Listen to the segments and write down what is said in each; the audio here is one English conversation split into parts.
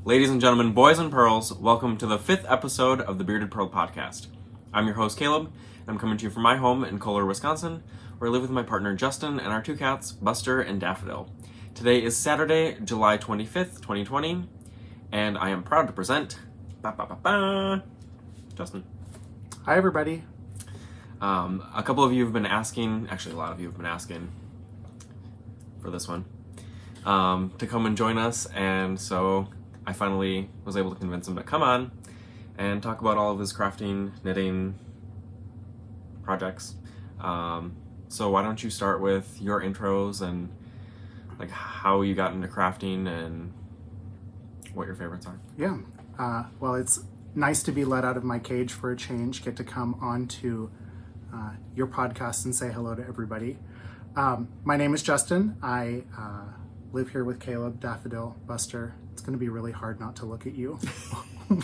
Ladies and gentlemen, boys and pearls, welcome to the 5th episode of the Bearded Purl Podcast. I'm your host, Caleb, and I'm coming to you from my home in Kohler, Wisconsin, where I live with my partner, Justin, and our two cats, Buster and Daffodil. Today is Saturday, July 25th, 2020, and I am proud to present... Justin. Hi, everybody. A couple of you have been asking, actually a lot of you have been asking for this one, to come and join us, and so I finally was able to convince him to come on and talk about all of his crafting, knitting projects. So why don't you start with your intros and like how you got into crafting and what your favorites are? Yeah. Well, it's nice to be let out of my cage for a change, get to come on to your podcast and say hello to everybody. My name is Justin. I live here with Caleb, Daffodil, Buster. It's going to be really hard not to look at you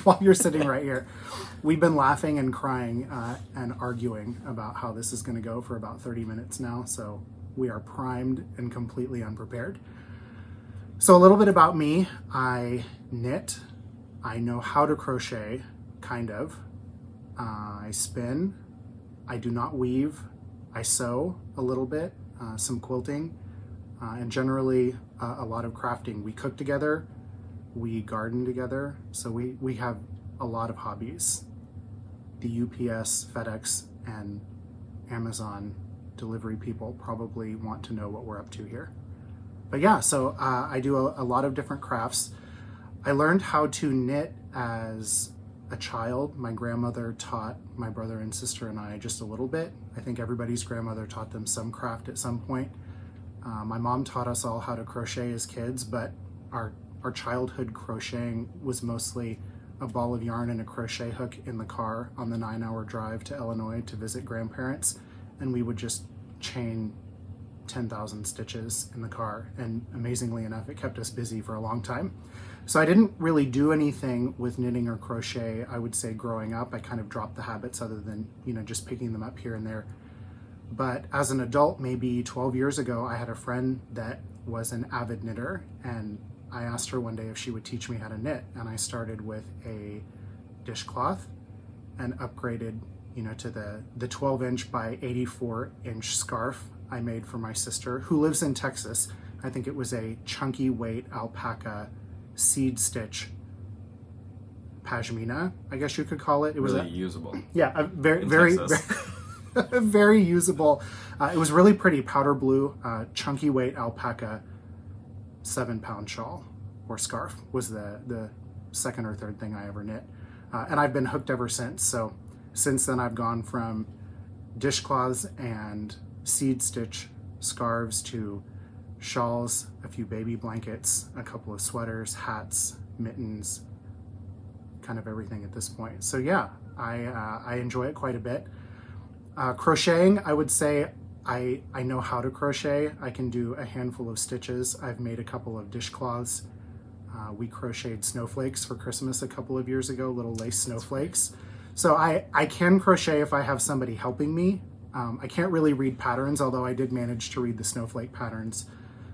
while you're sitting right here. We've been laughing and crying and arguing about how this is going to go for about 30 minutes now, so we are primed and completely unprepared. So a little bit about me. I knit. I know how to crochet, kind of. I spin. I do not weave. I sew a little bit, some quilting, and generally a lot of crafting. We cook together. We garden together. So we have a lot of hobbies. The UPS, FedEx, and Amazon delivery people probably want to know what we're up to here. But yeah, so I do a lot of different crafts. I learned how to knit as a child. My grandmother taught my brother and sister and I just a little bit. I think everybody's grandmother taught them some craft at some point. My mom taught us all how to crochet as kids, but our childhood crocheting was mostly a ball of yarn and a crochet hook in the car on the 9-hour drive to Illinois to visit grandparents, and we would just chain 10,000 stitches in the car, and amazingly enough, it kept us busy for a long time. So I didn't really do anything with knitting or crochet, I would say, growing up. I kind of dropped the habits other than, just picking them up here and there. But as an adult, maybe 12 years ago, I had a friend that was an avid knitter, and I asked her one day if she would teach me how to knit. And I started with a dishcloth and upgraded, to the 12-inch by 84-inch scarf I made for my sister, who lives in Texas. I think it was a chunky weight alpaca seed stitch pashmina, I guess you could call it. It was really usable. Yeah, a very very usable. It was really pretty, powder blue, chunky weight alpaca 7-pound shawl or scarf was the second or third thing I ever knit. And I've been hooked ever since. So since then I've gone from dishcloths and seed stitch scarves to shawls, a few baby blankets, a couple of sweaters, hats, mittens, kind of everything at this point. So yeah, I enjoy it quite a bit. Crocheting, I would say I know how to crochet. I can do a handful of stitches. I've made a couple of dishcloths. We crocheted snowflakes for Christmas a couple of years ago, little lace snowflakes. So I can crochet if I have somebody helping me. I can't really read patterns, although I did manage to read the snowflake patterns.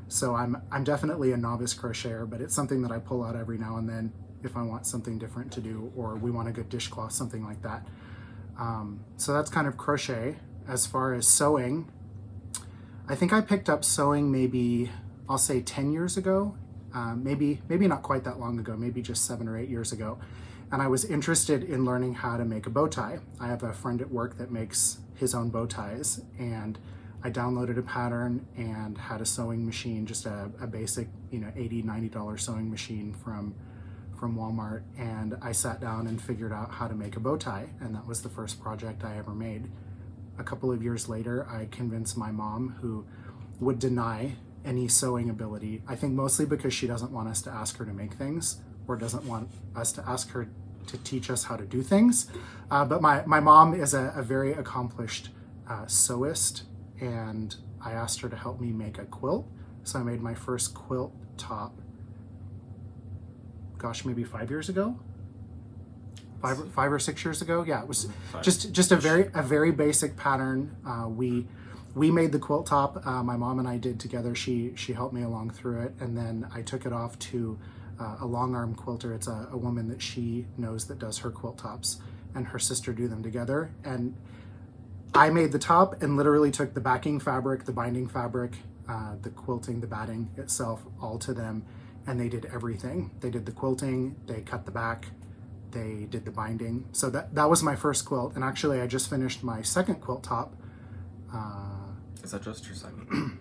So I'm definitely a novice crocheter, but it's something that I pull out every now and then if I want something different to do, or we want a good dishcloth, something like that. So that's kind of crochet. As far as sewing, I think I picked up sewing maybe, I'll say 10 years ago, maybe not quite that long ago, maybe just 7 or 8 years ago. And I was interested in learning how to make a bow tie. I have a friend at work that makes his own bow ties, and I downloaded a pattern and had a sewing machine, just a basic, $80, $90 sewing machine from Walmart, and I sat down and figured out how to make a bow tie, and that was the first project I ever made. A couple of years later, I convinced my mom, who would deny any sewing ability, I think mostly because she doesn't want us to ask her to make things, or doesn't want us to ask her to teach us how to do things. But my mom is a very accomplished sewist, and I asked her to help me make a quilt. So I made my first quilt top, maybe 5 years ago. 5 or 6 years ago. Yeah, it was just a very basic pattern. We made the quilt top. My mom and I did together. She helped me along through it, and then I took it off to a long arm quilter. It's a woman that she knows that does her quilt tops, and her sister do them together. And I made the top and literally took the backing fabric, the binding fabric, the quilting, the batting itself, all to them, and they did everything. They did the quilting, they cut the back, they did the binding. So that was my first quilt, and actually I just finished my second quilt top. Is that just your second?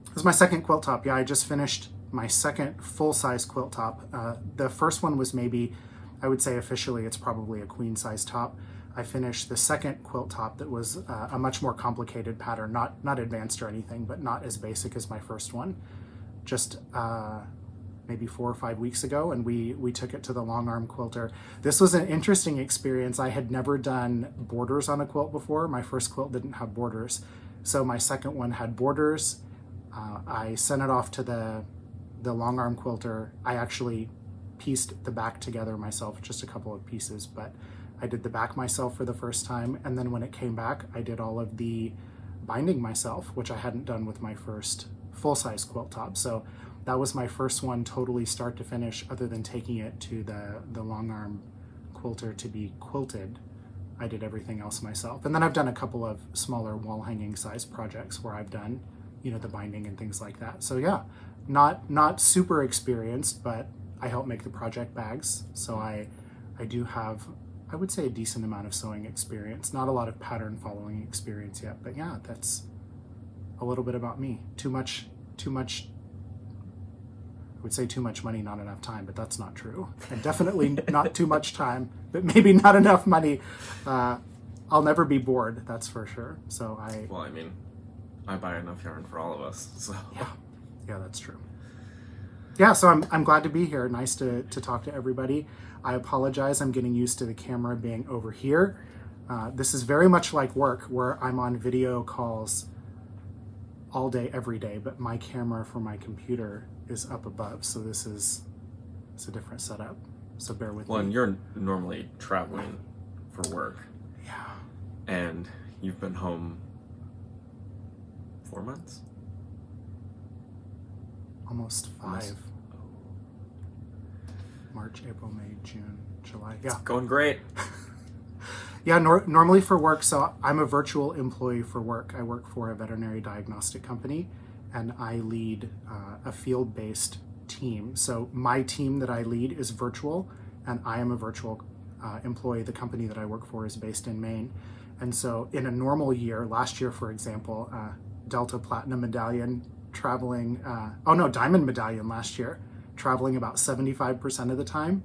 It was my second quilt top. Yeah, I just finished my second full-size quilt top. The first one was maybe, I would say officially, it's probably a queen-size top. I finished the second quilt top that was a much more complicated pattern, not advanced or anything, but not as basic as my first one. Just maybe 4 or 5 weeks ago, and we took it to the long arm quilter. This was an interesting experience. I had never done borders on a quilt before. My first quilt didn't have borders, so my second one had borders. I sent it off to the long arm quilter. I actually pieced the back together myself, just a couple of pieces, but I did the back myself for the first time, and then when it came back, I did all of the binding myself, which I hadn't done with my first full-size quilt top. So that was my first one totally start to finish, other than taking it to the long arm quilter to be quilted. I did everything else myself. And then I've done a couple of smaller wall hanging size projects where I've done, the binding and things like that. So yeah, not super experienced, but I help make the project bags. So I do have, I would say, a decent amount of sewing experience. Not a lot of pattern following experience yet, but yeah, that's a little bit about me. Too much, I would say too much money, not enough time, but that's not true. And definitely not too much time, but maybe not enough money. I'll never be bored, that's for sure. So Well, I mean, I buy enough yarn for all of us, so. Yeah, that's true. Yeah, so I'm glad to be here. Nice to talk to everybody. I apologize, I'm getting used to the camera being over here. This is very much like work, where I'm on video calls all day, every day, but my camera for my computer is up above, so it's a different setup. So bear with me. Well, and you're normally traveling for work. Yeah. And you've been home 4 months? Almost 5. March, April, May, June, July. Yeah. It's going great. Yeah, normally for work, so I'm a virtual employee for work. I work for a veterinary diagnostic company, and I lead a field-based team. So my team that I lead is virtual, and I am a virtual employee. The company that I work for is based in Maine. And so in a normal year, last year, for example, Delta Platinum Medallion traveling, Diamond Medallion last year, traveling about 75% of the time.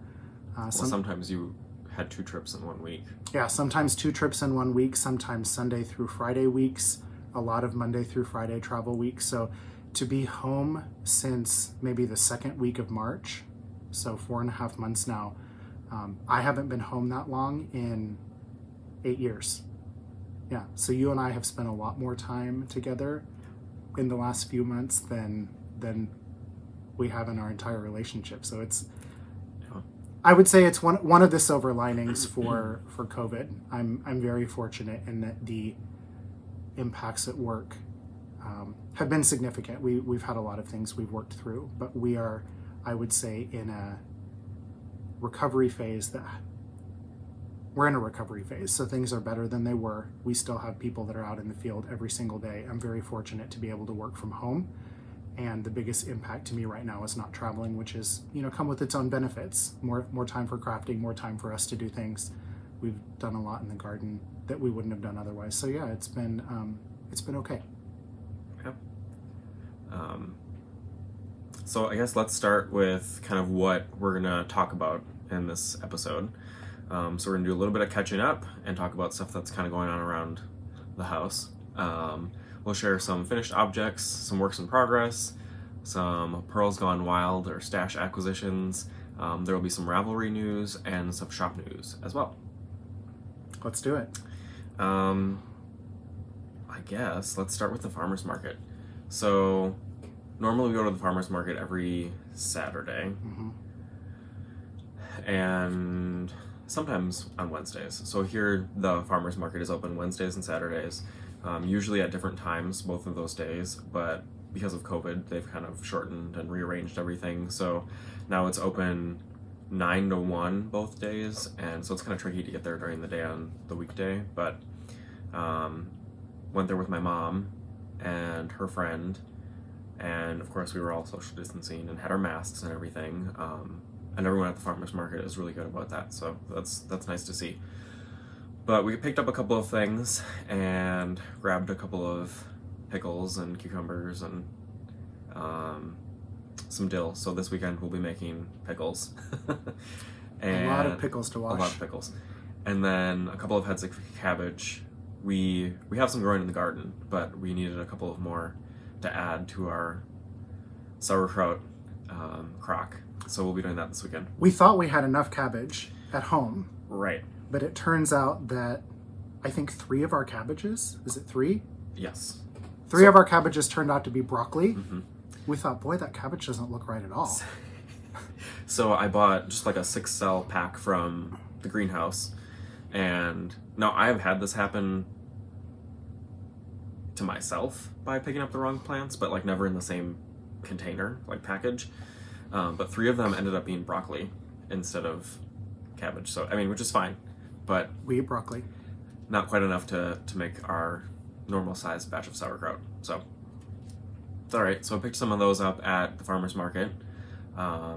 Sometimes you had 2 trips in 1 week. Yeah, sometimes 2 trips in 1 week, sometimes Sunday through Friday weeks, a lot of Monday through Friday travel weeks. So to be home since maybe the second week of March, so 4.5 months now, I haven't been home that long in 8 years. Yeah, so you and I have spent a lot more time together in the last few months than we have in our entire relationship. So it's, I would say it's one of the silver linings for COVID. I'm very fortunate in that the impacts at work have been significant. We've had a lot of things we've worked through, but we are, I would say, in a recovery phase we're in a recovery phase. So things are better than they were. We still have people that are out in the field every single day. I'm very fortunate to be able to work from home. And the biggest impact to me right now is not traveling, which is, come with its own benefits. More time for crafting, more time for us to do things. We've done a lot in the garden that we wouldn't have done otherwise. So yeah, it's been okay. Yeah. So I guess let's start with kind of what we're gonna talk about in this episode. So we're gonna do a little bit of catching up and talk about stuff that's kind of going on around the house. We'll share some finished objects, some works in progress, some Pearls Gone Wild or stash acquisitions. There will be some Ravelry news and some shop news as well. Let's do it. I guess let's start with the farmer's market. So normally we go to the farmer's market every Saturday. Mm-hmm. And sometimes on Wednesdays. So here the farmer's market is open Wednesdays and Saturdays. Usually at different times, both of those days, but because of COVID, they've kind of shortened and rearranged everything. So now it's open 9 to 1 both days, and so it's kind of tricky to get there during the day on the weekday. But went there with my mom and her friend, and of course we were all social distancing and had our masks and everything. And everyone at the farmers market is really good about that, so that's nice to see. But we picked up a couple of things and grabbed a couple of pickles and cucumbers and some dill. So this weekend we'll be making pickles. And a lot of pickles to wash. A lot of pickles. And then a couple of heads of cabbage. We have some growing in the garden, but we needed a couple of more to add to our sauerkraut crock. So we'll be doing that this weekend. We thought we had enough cabbage at home. Right. But it turns out that I think 3 of our cabbages, is it 3? Yes. 3 of our cabbages turned out to be broccoli. Mm-hmm. We thought, boy, that cabbage doesn't look right at all. So I bought just like a 6-cell pack from the greenhouse. And now I've had this happen to myself by picking up the wrong plants, but like never in the same container, like package. But 3 of them ended up being broccoli instead of cabbage. So, I mean, which is fine, but we eat broccoli. Not quite enough to make our normal sized batch of sauerkraut. So it's all right. So I picked some of those up at the farmer's market. Yeah,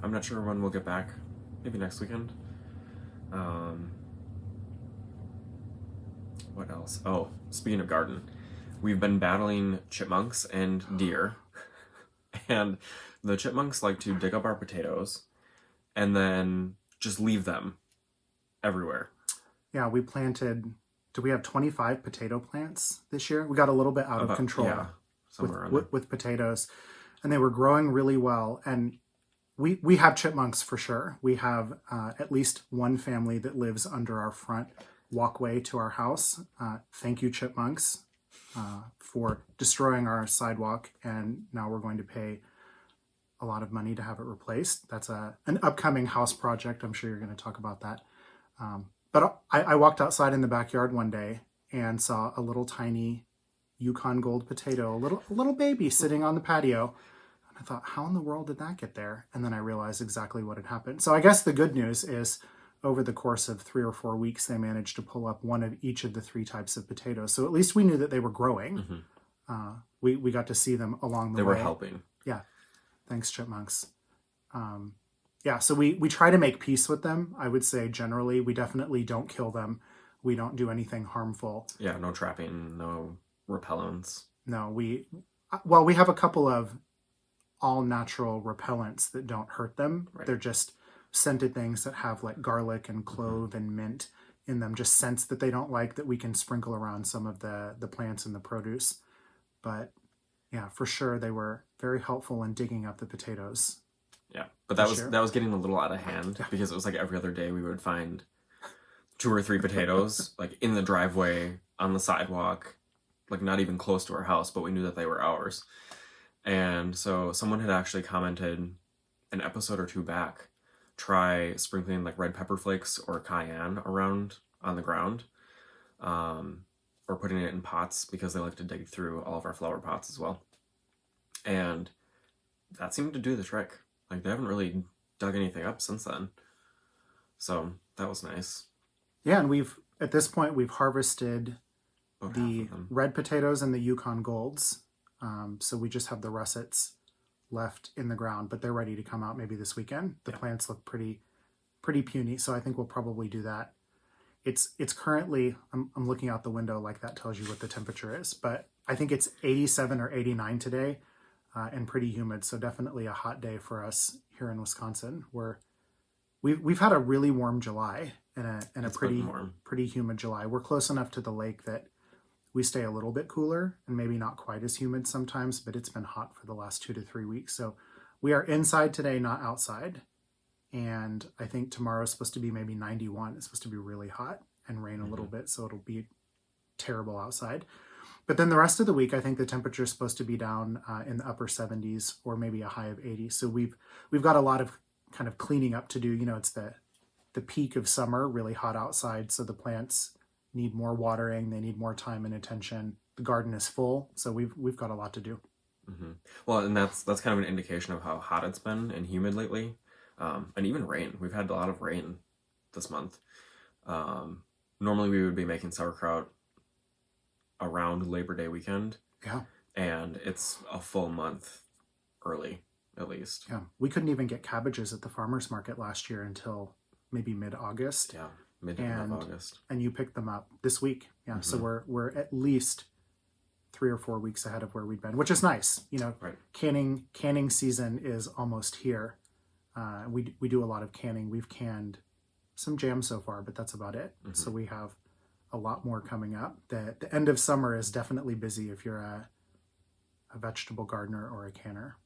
I'm not sure when we'll get back. Maybe next weekend. What else? Oh, speaking of garden, we've been battling chipmunks and deer. And the chipmunks like to dig up our potatoes and then just leave them everywhere. Yeah, we planted, do we have 25 potato plants this year? We got a little bit out of control. Yeah, somewhere around there. With potatoes. And they were growing really well. And we have chipmunks for sure. We have at least one family that lives under our front walkway to our house. Thank you, chipmunks, for destroying our sidewalk. And now we're going to pay a lot of money to have it replaced. That's an upcoming house project. I'm sure you're going to talk about that. But I walked outside in the backyard one day and saw a little tiny Yukon Gold potato, a little baby sitting on the patio. And I thought, how in the world did that get there? And then I realized exactly what had happened. So I guess the good news is over the course of 3 or 4 weeks, they managed to pull up one of each of the 3 types of potatoes. So at least we knew that they were growing. Mm-hmm. We got to see them along the way. They were helping. Yeah. Thanks, chipmunks. Yeah, so we try to make peace with them. I would say generally, we definitely don't kill them. We don't do anything harmful. Yeah, no trapping, no repellents. No, we have a couple of all natural repellents that don't hurt them. Right. They're just scented things that have like garlic and clove and mint in them, just scents that they don't like that we can sprinkle around some of the plants and the produce. But yeah, for sure, they were very helpful in digging up the potatoes. Yeah, but that was getting a little out of hand because it was like every other day we would find 2 or 3 potatoes like in the driveway, on the sidewalk, like not even close to our house, but we knew that they were ours. And so someone had actually commented an episode or 2 back, try sprinkling like red pepper flakes or cayenne around on the ground, or putting it in pots because they like to dig through all of our flower pots as well. And that seemed to do the trick. Like, they haven't really dug anything up since then. So that was nice. Yeah, and at this point, we've harvested the red potatoes and the Yukon Golds. So we just have the russets left in the ground, but they're ready to come out maybe this weekend. The plants look pretty puny, so I think we'll probably do that. It's currently, I'm looking out the window like that tells you what the temperature is, but I think it's 87 or 89 today. And pretty humid, so definitely a hot day for us here in Wisconsin. We've had a really warm July and a pretty humid July. We're close enough to the lake that we stay a little bit cooler and maybe not quite as humid sometimes, but it's been hot for the last 2 to 3 weeks. So we are inside today, not outside. And I think tomorrow's supposed to be maybe 91. It's supposed to be really hot and rain a little bit, so it'll be terrible outside. But then the rest of the week, I think the temperature is supposed to be down in the upper 70s or maybe a high of 80. So we've got a lot of kind of cleaning up to do. You know, it's the peak of summer, really hot outside. So the plants need more watering. They need more time and attention. the garden is full, so we've got a lot to do. Mm-hmm. Well, and that's kind of an indication of how hot it's been and humid lately, and even rain. We've had a lot of rain this month. Normally we would be making sauerkraut around Labor Day weekend. Yeah. And it's a full month early, at least. Yeah. We couldn't even get cabbages at the farmer's market last year until maybe mid-August. Yeah, mid to end of August. And you picked them up this week. Yeah. Mm-hmm. So we're at least 3 or 4 weeks ahead of where we'd been, which is nice. You know, right. Canning season is almost here. We do a lot of canning. We've canned some jam so far, but that's about it. Mm-hmm. So we have a lot more coming up. The end of summer is definitely busy if you're a vegetable gardener or a canner.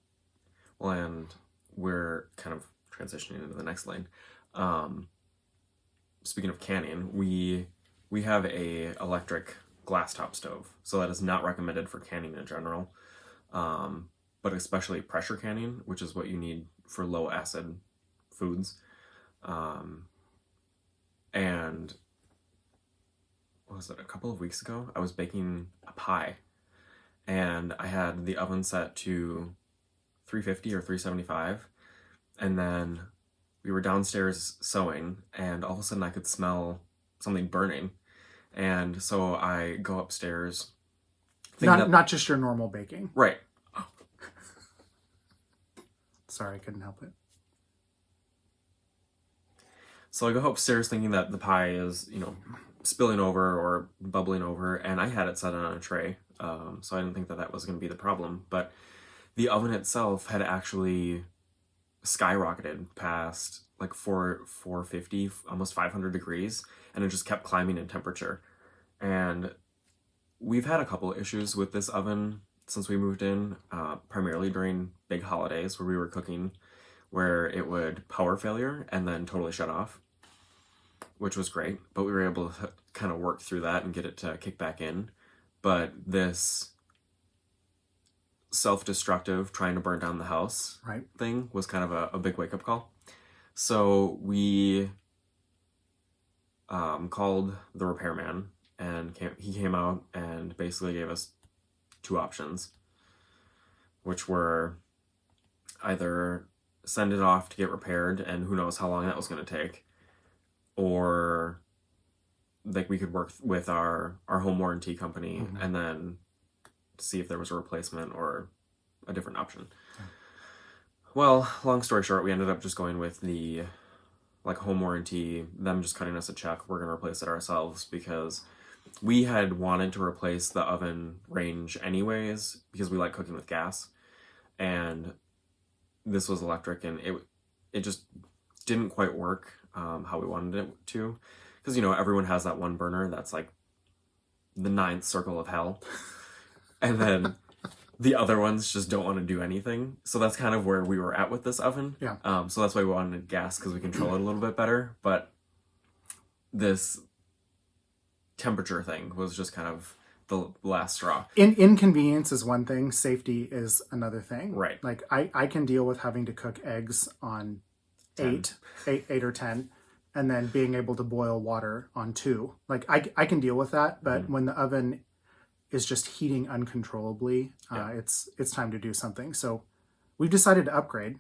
Well, and we're kind of transitioning into the next lane. Speaking of canning, we have a electric glass top stove, so that is not recommended for canning in general, but especially pressure canning, which is what you need for low acid foods. And what was it, a couple of weeks ago, I was baking a pie, and I had the oven set to 350 or 375, and then we were downstairs sewing, and all of a sudden I could smell something burning, and so I go upstairs. Not just your normal baking. Right. Sorry, I couldn't help it. So I go upstairs thinking that the pie is, spilling over or bubbling over, and I had it set on a tray, so I didn't think that was going to be the problem. But the oven itself had actually skyrocketed past like 450, almost 500 degrees, and it just kept climbing in temperature. And we've had a couple of issues with this oven since we moved in, primarily during big holidays where we were cooking, where it would power failure and then totally shut off, which was great, but we were able to kind of work through that and get it to kick back in. But this self-destructive, trying to burn down the house thing was kind of a big wake-up call. So we called the repairman, and he came out and basically gave us 2 options, which were either send it off to get repaired, and who knows how long that was going to take, or like we could work with our home warranty company, mm-hmm. and then see if there was a replacement or a different option. Yeah. Well, long story short, we ended up just going with the home warranty, them just cutting us a check. We're going to replace it ourselves because we had wanted to replace the oven range anyways because we like cooking with gas, and this was electric, and it just didn't quite work how we wanted it to, because everyone has that one burner that's like the 9th circle of hell, and then the other ones just don't want to do anything. So that's kind of where we were at with this oven. Yeah. So that's why we wanted gas, because we control it a little bit better. But this temperature thing was just kind of the last straw. Inconvenience is one thing. Safety is another thing. Right. Like I can deal with having to cook eggs on 8 or 10, and then being able to boil water on 2. Like I can deal with that, but when the oven is just heating uncontrollably, it's time to do something. So we've decided to upgrade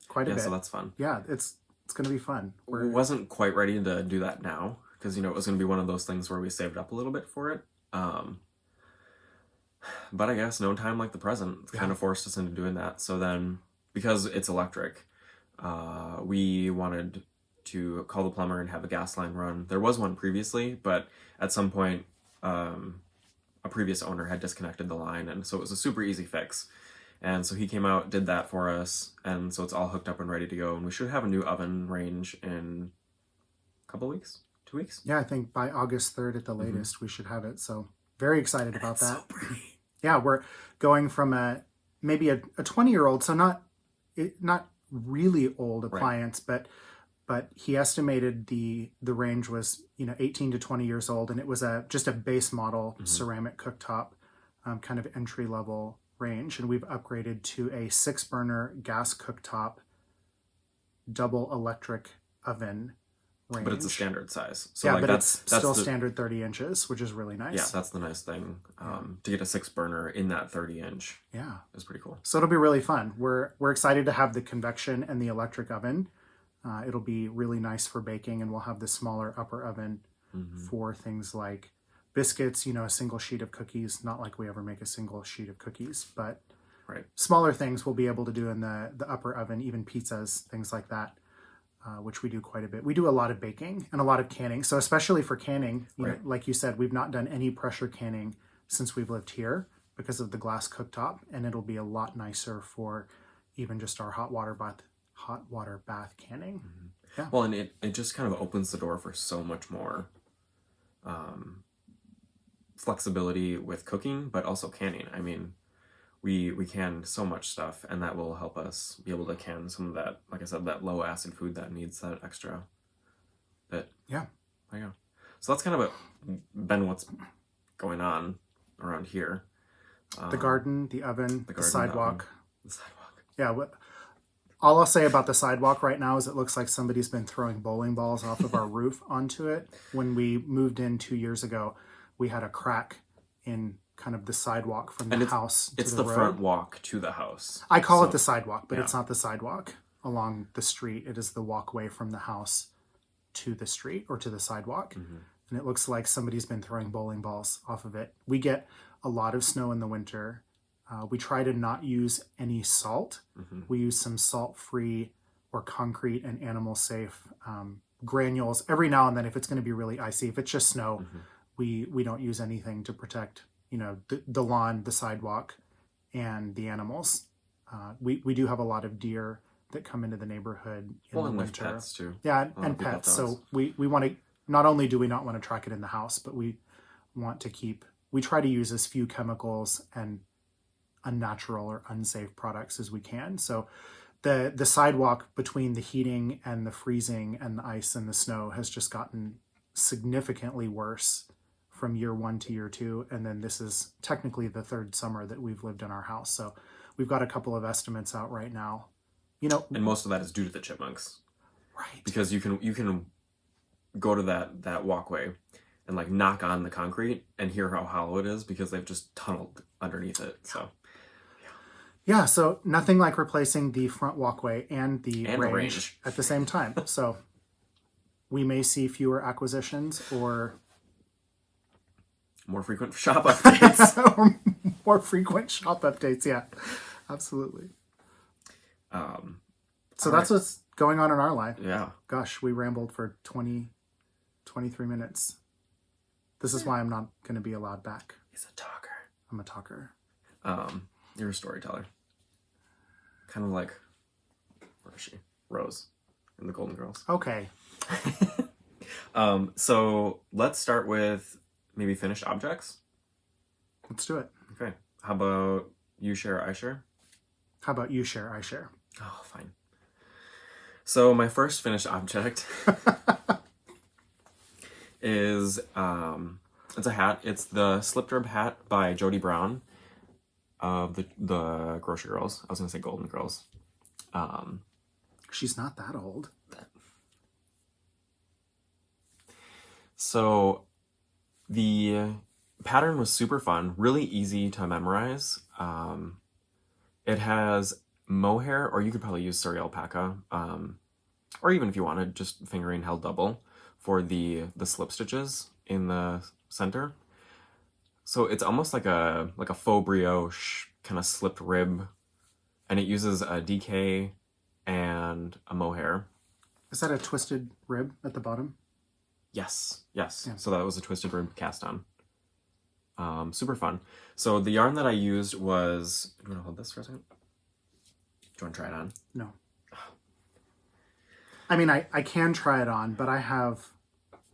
quite a bit. So that's fun. Yeah, it's going to be fun. We wasn't quite ready to do that now, because it was going to be one of those things where we saved up a little bit for it. But I guess no time like the present kind of forced us into doing that. So then, because it's electric, we wanted to call the plumber and have a gas line run. There was one previously, but at some point, a previous owner had disconnected the line, and so it was a super easy fix. And so he came out, did that for us, and so it's all hooked up and ready to go. And we should have a new oven range in a couple weeks, 2 weeks. Yeah, I think by August 3rd at the latest, we should have it. So very excited about that. So pretty. Yeah, we're going from maybe a 20-year-old, so not really old appliance, but he estimated the range was 18 to 20 years old, and it was just a base model ceramic cooktop, kind of entry level range, and we've upgraded to a 6-burner gas cooktop, double electric oven range. But it's a standard size. So yeah, like but that's still the, standard 30 inches, which is really nice. Yeah, that's the nice thing. To get a 6-burner in that 30-inch. Yeah. Is pretty cool. So it'll be really fun. We're excited to have the convection and the electric oven. It'll be really nice for baking, and we'll have the smaller upper oven for things like biscuits, a single sheet of cookies. Not like we ever make a single sheet of cookies, but smaller things we'll be able to do in the upper oven, even pizzas, things like that, which we do quite a bit. We do a lot of baking and a lot of canning. So especially for canning, you know, like you said, we've not done any pressure canning since we've lived here because of the glass cooktop, and it'll be a lot nicer for even just our hot water bath canning. Yeah. Well, and it just kind of opens the door for so much more flexibility with cooking, but also canning. I mean, we can so much stuff, and that will help us be able to can some of that, like I said, that low acid food that needs that extra bit. Yeah. There you go. So that's kind of been what's going on around here. The garden, the oven, the sidewalk. The sidewalk. Yeah. All I'll say about the sidewalk right now is it looks like somebody's been throwing bowling balls off of our roof onto it. When we moved in 2 years ago, we had a crack in kind of the sidewalk from the house to the road. It's the front walk to the house. I call it the sidewalk, but it's not the sidewalk along the street. It is the walkway from the house to the street or to the sidewalk. And it looks like somebody's been throwing bowling balls off of it. We get a lot of snow in the winter. We try to not use any salt. We use some salt-free or concrete and animal-safe granules. Every now and then, if it's going to be really icy, if it's just snow, we don't use anything to protect, the lawn, the sidewalk, and the animals. We do have a lot of deer that come into the neighborhood in the winter. Pets too. Yeah, and pets. So we want to, not only do we not want to track it in the house, but we want to we try to use as few chemicals and unnatural or unsafe products as we can. So the sidewalk between the heating and the freezing and the ice and the snow has just gotten significantly worse from year 1 to year 2. And then this is technically the 3rd summer that we've lived in our house. So we've got a couple of estimates out right now. And most of that is due to the chipmunks. Right. Because you can go to that walkway and like knock on the concrete and hear how hollow it is because they've just tunneled underneath it. So yeah, so nothing like replacing the front walkway and the range at the same time. So we may see fewer acquisitions or more frequent shop updates. or more frequent shop updates, yeah. Absolutely. So that's what's going on in our life. Yeah. Gosh, we rambled for 23 minutes. This is why I'm not going to be allowed back. He's a talker. I'm a talker. You're a storyteller. Kind of like, where is she? Rose in the Golden Girls. Okay. So let's start with maybe finished objects. Let's do it. Okay. How about you share, I share? How about you share, I share? Oh, fine. So my first finished object is it's a hat. It's the slip rib hat by Jody Brown of the Grocery Girls. I was gonna say Golden Girls. She's not that old. So the pattern was super fun, really easy to memorize. It has mohair, or you could probably use Surrey alpaca, or even if you wanted, just fingering held double for the slip stitches in the center. So it's almost like a faux brioche kind of slipped rib, and it uses a DK and a mohair. Is that a twisted rib at the bottom? Yes. Yeah. So that was a twisted rib cast on. Super fun. So the yarn that I used was, do you want to hold this for a second? Do you want to try it on? No. I mean, I can try it on, but I have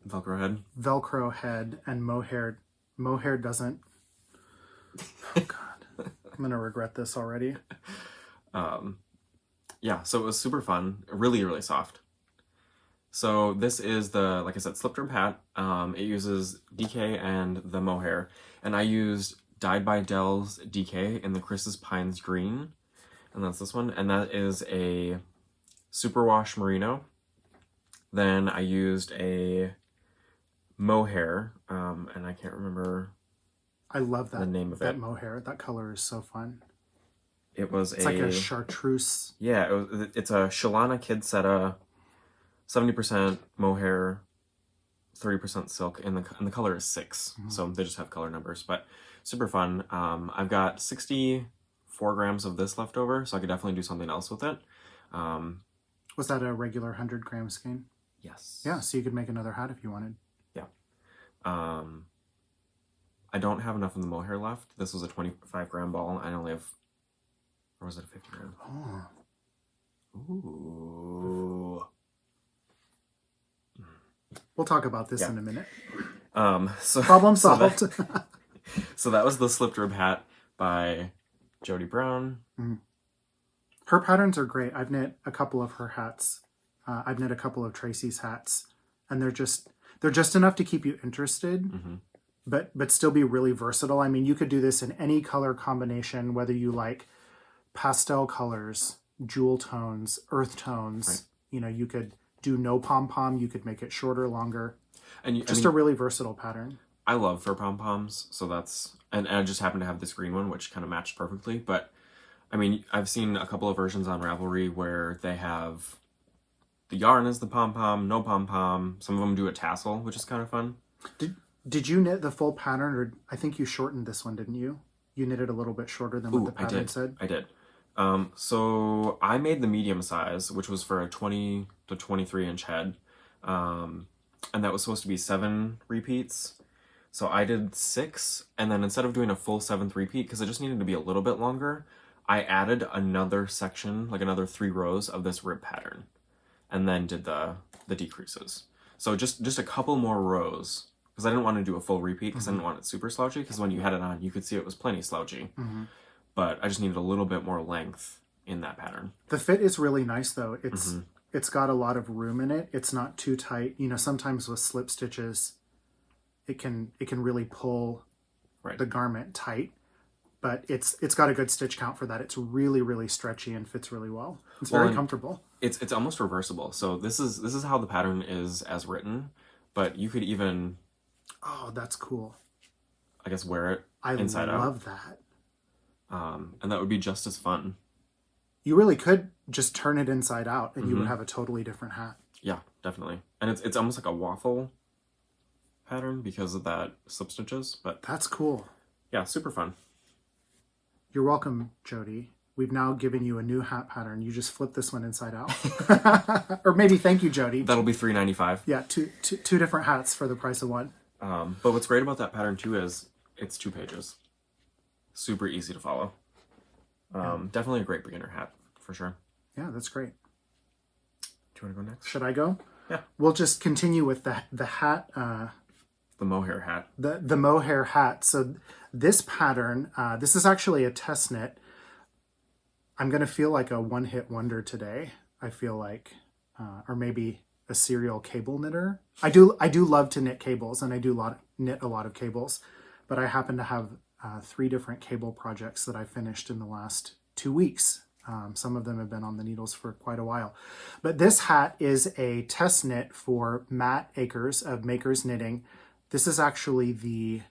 Velcro head and mohair. Mohair doesn't. Oh God, I'm gonna regret this already. Yeah, so it was super fun, really, really soft. So this is the, like I said, slip rib hat. It uses DK and the mohair, and I used Dyed by Dell's DK in the Chris's Pines Green, and that's this one, and that is a superwash merino Then I used a mohair, and I can't remember I love that the name of that it. mohair. That color is so fun. It's like a chartreuse. Yeah, it's a Shalana Kidsetta, 70% mohair, 30% silk, and the color is 6. So they just have color numbers, but super fun. I've got 64 grams of this left over, so I could definitely do something else with it. Was that a regular 100-gram skein? Yes. Yeah, so you could make another hat if you wanted. Yeah. I don't have enough of the mohair left. This was a 25-gram ball. I only have, or was it a 50-gram? Oh. Ooh. We'll talk about this in a minute. So Problem solved. So that was the slipped rib hat by Jody Brown. Her patterns are great. I've knit a couple of her hats. I've knit a couple of Tracy's hats, and they're just enough to keep you interested, but still be really versatile. I mean, you could do this in any color combination, whether you like pastel colors, jewel tones, earth tones. Right. You know, you could do no pom-pom. You could make it shorter, longer. And a really versatile pattern. I love fur pom-poms, so that's... And I just happen to have this green one, which kind of matched perfectly. But, I mean, I've seen a couple of versions on Ravelry where they have... The yarn is the pom-pom, no pom-pom. Some of them do a tassel, which is kind of fun. Did you knit the full pattern, or I think you shortened this one, didn't you? You knit it a little bit shorter than what the pattern said? I did. So I made the medium size, which was for a 20 to 23 inch head. And that was supposed to be 7 repeats. So I did 6, and then instead of doing a full 7th repeat, because it just needed to be a little bit longer, I added another section, like another 3 rows of this rib pattern, and then did the decreases. So just a couple more rows, because I didn't want to do a full repeat, because I didn't want it super slouchy, because when you had it on, you could see it was plenty slouchy. But I just needed a little bit more length in that pattern. The fit is really nice, though. It's got a lot of room in it. It's not too tight. You know, sometimes with slip stitches, it can really pull the garment tight. But it's got a good stitch count for that. It's really, really stretchy and fits really well. It's very comfortable. It's almost reversible. So this is how the pattern is as written, but you could even... Oh, that's cool. I guess wear it inside out. I love that. And that would be just as fun. You really could just turn it inside out and you would have a totally different hat. Yeah, definitely. And it's almost like a waffle pattern because of that slip stitches, but that's cool. Yeah, super fun. You're welcome, Jody. We've now given you a new hat pattern. You just flip this one inside out. Or maybe thank you, Jody. That'll be $3.95. Yeah, two different hats for the price of one. But what's great about that pattern too is it's 2 pages. Super easy to follow. Definitely a great beginner hat, for sure. Yeah, that's great. Do you want to go next? Should I go? Yeah. We'll just continue with the hat. The mohair hat. The mohair hat. So this pattern, this is actually a test knit. I'm going to feel like a one-hit wonder today. I feel like, or maybe a serial cable knitter. I do love to knit cables, and I do knit a lot of cables, but I happen to have 3 different cable projects that I finished in the last 2 weeks. Some of them have been on the needles for quite a while. But this hat is a test knit for Matt Akers of Makers Knitting. This is actually the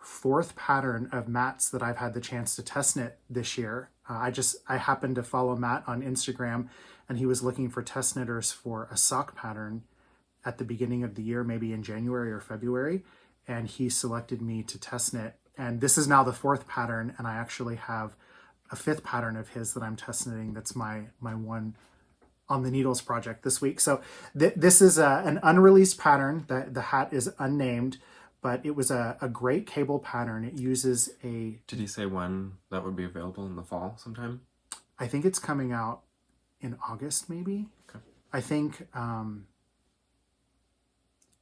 4th pattern of Matt's that I've had the chance to test knit this year. I happened to follow Matt on Instagram, and he was looking for test knitters for a sock pattern at the beginning of the year, maybe in January or February, and he selected me to test knit. And this is now the 4th pattern, and I actually have a 5th pattern of his that I'm test knitting. That's my one on the needles project this week. So this is an unreleased pattern. The hat is unnamed, but it was a great cable pattern. It uses a... Did he say when that would be available in the fall sometime? I think it's coming out in August, maybe. Okay. I think...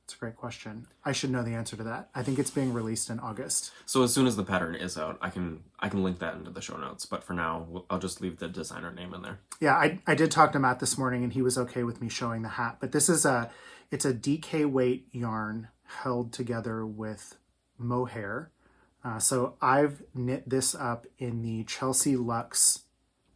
It's a great question. I should know the answer to that. I think it's being released in August. So as soon as the pattern is out, I can link that into the show notes. But for now, I'll just leave the designer name in there. Yeah, I did talk to Matt this morning, and he was okay with me showing the hat. But this is it's a DK weight yarn held together with mohair. So I've knit this up in the Chelsea Luxe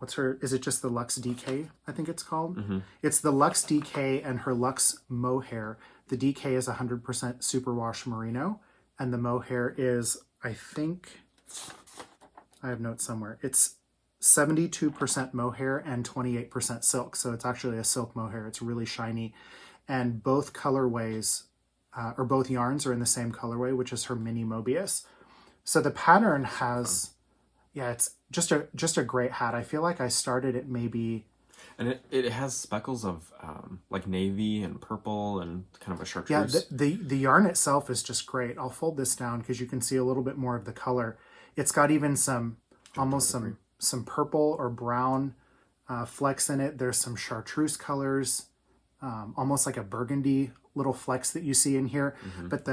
is it just the Luxe DK, I think it's called? Mm-hmm. It's the Luxe DK and her Luxe mohair. The DK is 100% superwash merino, and the mohair is, I think, I have notes somewhere. It's 72% mohair and 28% silk. So it's actually a silk mohair. It's really shiny. And both colorways, or both yarns are in the same colorway, which is her mini Mobius. So the pattern has, yeah, it's just a great hat. I feel like I started it maybe... And it has speckles of like navy and purple and kind of a chartreuse. Yeah, the yarn itself is just great. I'll fold this down because you can see a little bit more of the color. It's got even some purple or brown flecks in it. There's some chartreuse colors, almost like a burgundy little flecks that you see in here. Mm-hmm. But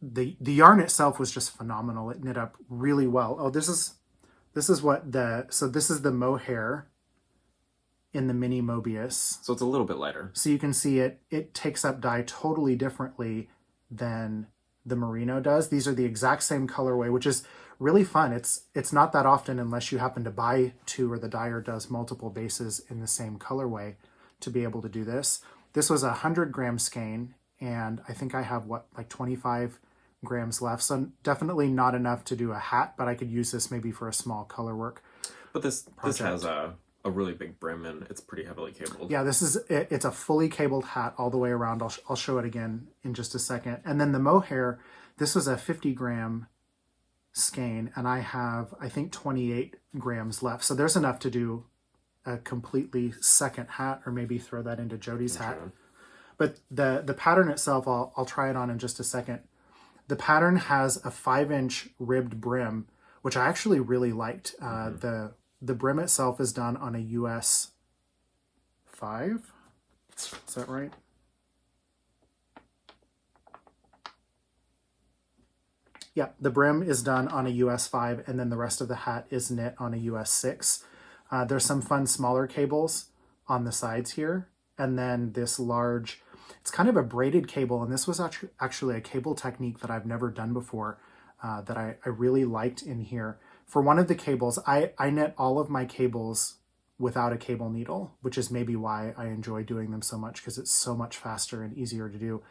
the yarn itself was just phenomenal. It knit up really well. Oh, this is the mohair in the mini Mobius. So it's a little bit lighter. So you can see it takes up dye totally differently than the merino does. These are the exact same colorway, which is really fun. It's not that often unless you happen to buy two or the dyer does multiple bases in the same colorway to be able to do this. This was a 100-gram skein, and I think I have like 25 grams left. So definitely not enough to do a hat, but I could use this maybe for a small color work. But this has a really big brim, and it's pretty heavily cabled. Yeah, it's a fully cabled hat all the way around. I'll show it again in just a second. And then the mohair, this was a 50-gram skein, and I have, I think, 28 grams left. So there's enough to do a completely second hat, or maybe throw that into Jody's hat. But the pattern itself, I'll try it on in just a second. The pattern has a 5-inch ribbed brim, which I actually really liked. The brim itself is done on a US 5. Is that right? Yeah, the brim is done on a US 5, and then the rest of the hat is knit on a US 6. There's some fun smaller cables on the sides here, and then this large, it's kind of a braided cable, and this was actually a cable technique that I've never done before that I really liked in here. For one of the cables, I knit all of my cables without a cable needle, which is maybe why I enjoy doing them so much, because it's so much faster and easier to do.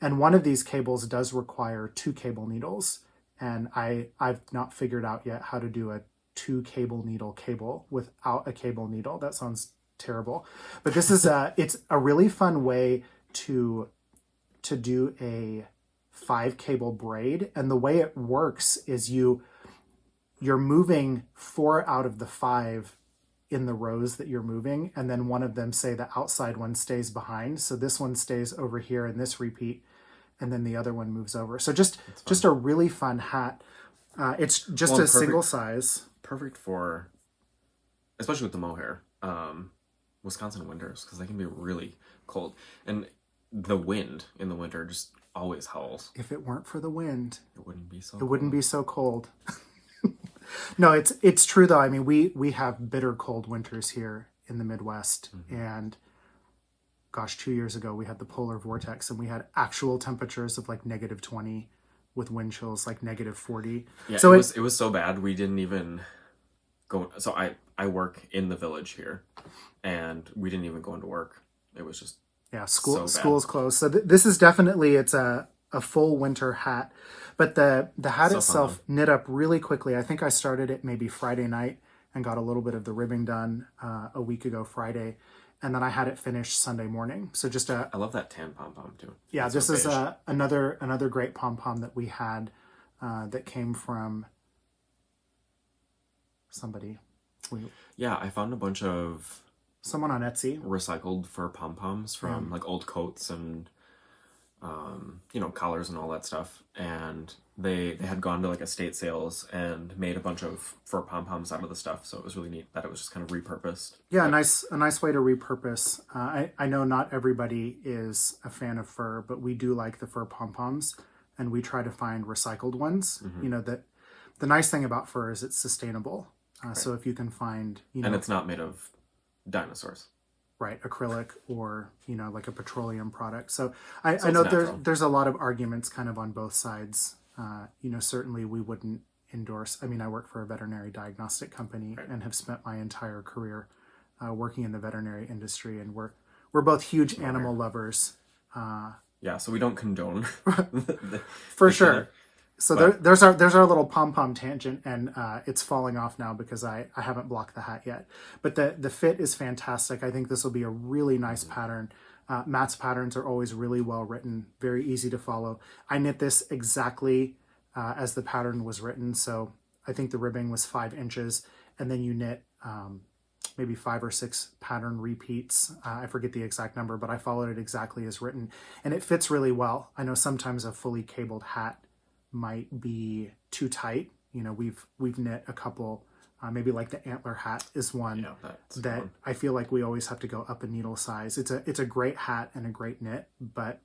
And one of these cables does require 2 cable needles, and I've not figured out yet how to do a 2 cable needle cable without a cable needle. That sounds terrible, but this is it's a really fun way to do a 5 cable braid. And the way it works is you're moving 4 out of the 5 in the rows that you're moving, and then one of them, say the outside one, stays behind. So this one stays over here in this repeat, and then the other one moves over. So just a really fun hat. It's just a single size. Perfect for, especially with the mohair, Wisconsin winters, because they can be really cold. And the wind in the winter just always howls. If it weren't for the wind, it wouldn't be so cold. No, it's true though. I mean, we have bitter cold winters here in the Midwest, and gosh, 2 years ago we had the polar vortex, and we had actual temperatures of like -20 with wind chills like -40. Yeah, so it was so bad we didn't even go. So I work in the village here, and we didn't even go into work. It was just school's closed. So this is definitely, it's a full winter hat. But the hat itself knit up really quickly. I think I started it maybe Friday night and got a little bit of the ribbing done a week ago Friday. And then I had it finished Sunday morning. So just I love that tan pom-pom too. Yeah, this is another great pom-pom that we had that came from somebody. I found a bunch of... someone on Etsy. Recycled fur pom-poms from like old coats and collars and all that stuff, and they had gone to like estate sales and made a bunch of fur pom-poms out of the stuff, so it was really neat that it was just kind of repurposed. A nice way to repurpose. I know not everybody is a fan of fur, but we do like the fur pom-poms, and we try to find recycled ones. That the nice thing about fur is it's sustainable. Right. So if you can find and it's not made of dinosaurs. Right, acrylic or, like a petroleum product. So I know there's a lot of arguments kind of on both sides. Certainly we wouldn't endorse. I mean, I work for a veterinary diagnostic company and have spent my entire career working in the veterinary industry, and we're both huge animal lovers. Yeah, so we don't condone For sure. So there's our little pom-pom tangent, and it's falling off now because I haven't blocked the hat yet. But the fit is fantastic. I think this will be a really nice pattern. Matt's patterns are always really well written, very easy to follow. I knit this exactly as the pattern was written. So I think the ribbing was 5 inches, and then you knit maybe 5 or 6 pattern repeats. I forget the exact number, but I followed it exactly as written, and it fits really well. I know sometimes a fully cabled hat might be too tight. You know, we've knit a couple, maybe like the antler hat is one that I feel like we always have to go up a needle size. It's a great hat and a great knit, but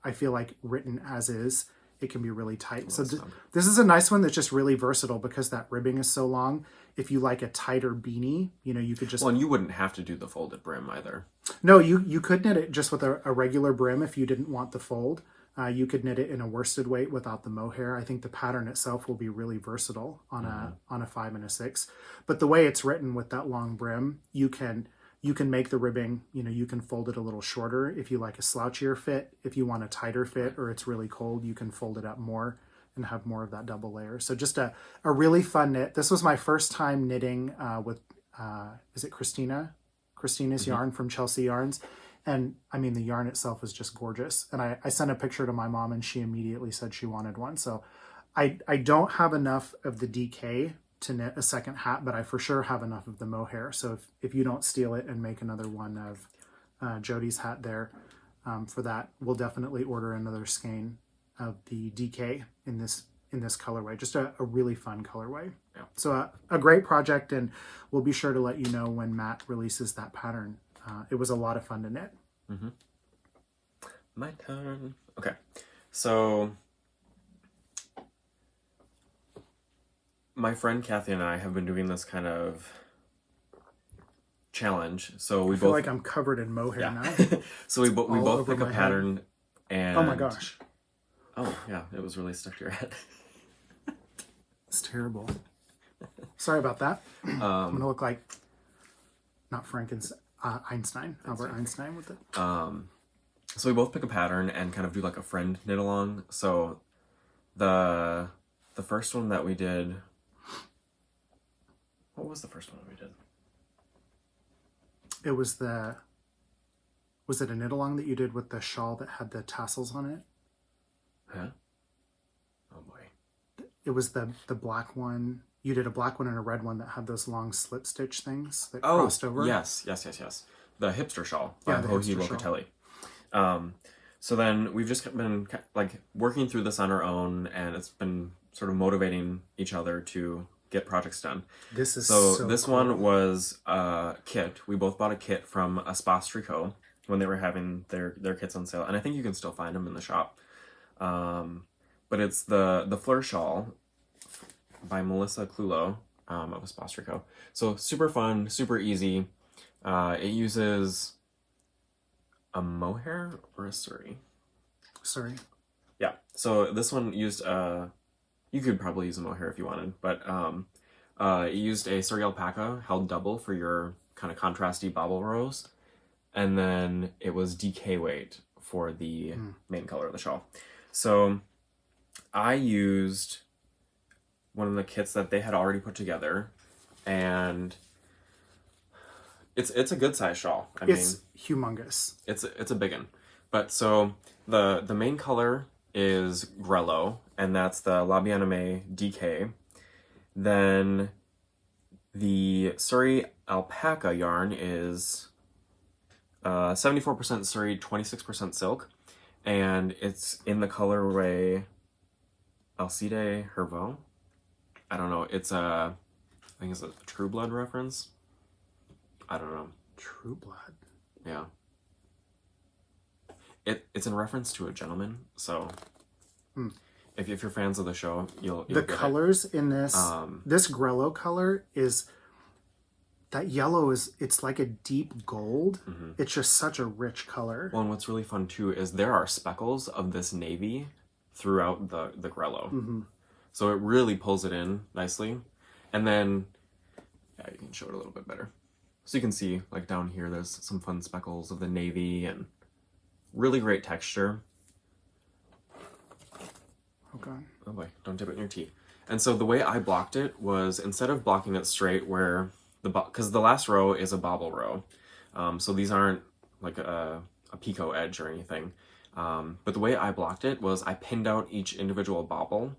I feel like written as is, it can be really tight. So this is a nice one that's just really versatile because that ribbing is so long. If you like a tighter beanie, you know, you could just... Well, and you wouldn't have to do the folded brim either. No, you could knit it just with a regular brim if you didn't want the fold. You could knit it in a worsted weight without the mohair. I think the pattern itself will be really versatile on a 5 and a 6. But the way it's written with that long brim, you can make the ribbing, you know, you can fold it a little shorter if you like a slouchier fit. If you want a tighter fit or it's really cold, you can fold it up more and have more of that double layer. So just a really fun knit. This was my first time knitting with, is it Christina's yarn from Chelsea Yarns. And I mean, the yarn itself is just gorgeous. And I sent a picture to my mom and she immediately said she wanted one. So I don't have enough of the DK to knit a second hat, but I for sure have enough of the mohair. So if you don't steal it and make another one of Jody's hat there for that, we'll definitely order another skein of the DK in this colorway. Just a really fun colorway. Yeah. So a great project, and we'll be sure to let you know when Matt releases that pattern. It was a lot of fun to knit. Mm-hmm. My turn. Okay, so my friend Kathy and I have been doing this kind of challenge. So we I feel both like I'm covered in mohair now. So we both pick a pattern, and oh my gosh, oh yeah, it was really stuck to your head. It's terrible. Sorry about that. I'm gonna look like not Einstein, Albert Einstein with it. So we both pick a pattern and kind of do like a friend knit along. So the first one that we did, what was the first one that we did? It was it a knit along that you did with the shawl that had the tassels on it? Huh? Oh boy. It was the black one. You did a black one and a red one that had those long slip stitch things that crossed over. Yes. The hipster shawl by Hohi Locatelli. So then we've just been like working through this on our own, and it's been sort of motivating each other to get projects done. This is this cool. One was a kit. We both bought a kit from Espace Tricot when they were having their kits on sale, and I think you can still find them in the shop. But it's the Fleur Shawl by Melissa Clulo of Espace Tricot. So super fun, super easy. It uses a mohair or a suri? Suri. Yeah. So this one used you could probably use a mohair if you wanted, but it used a suri alpaca held double for your kind of contrasty bobble rows, and then it was DK weight for the main color of the shawl. So I used one of the kits that they had already put together, and it's a good size shawl. I mean, humongous. It's a big one. But so the main color is Grello, and that's the La Bien-Aimée DK. Then the Suri alpaca yarn is 74% Suri, 26% silk, and it's in the colorway Alcide Herveau. I don't know. It's I think it's a True Blood reference. I don't know. True Blood. Yeah. It's in reference to a gentleman. So if you're fans of the show, you'll the colors in this this Grello color is that yellow it's like a deep gold. Mm-hmm. It's just such a rich color. Well, and what's really fun too is there are speckles of this navy throughout the Grello. Mm-hmm. So it really pulls it in nicely. And then, yeah, you can show it a little bit better. So you can see, like down here, there's some fun speckles of the navy and really great texture. Okay. Oh boy, don't dip it in your tea. And so the way I blocked it was, instead of blocking it straight where because the last row is a bobble row. So these aren't like a picot edge or anything. But the way I blocked it was I pinned out each individual bobble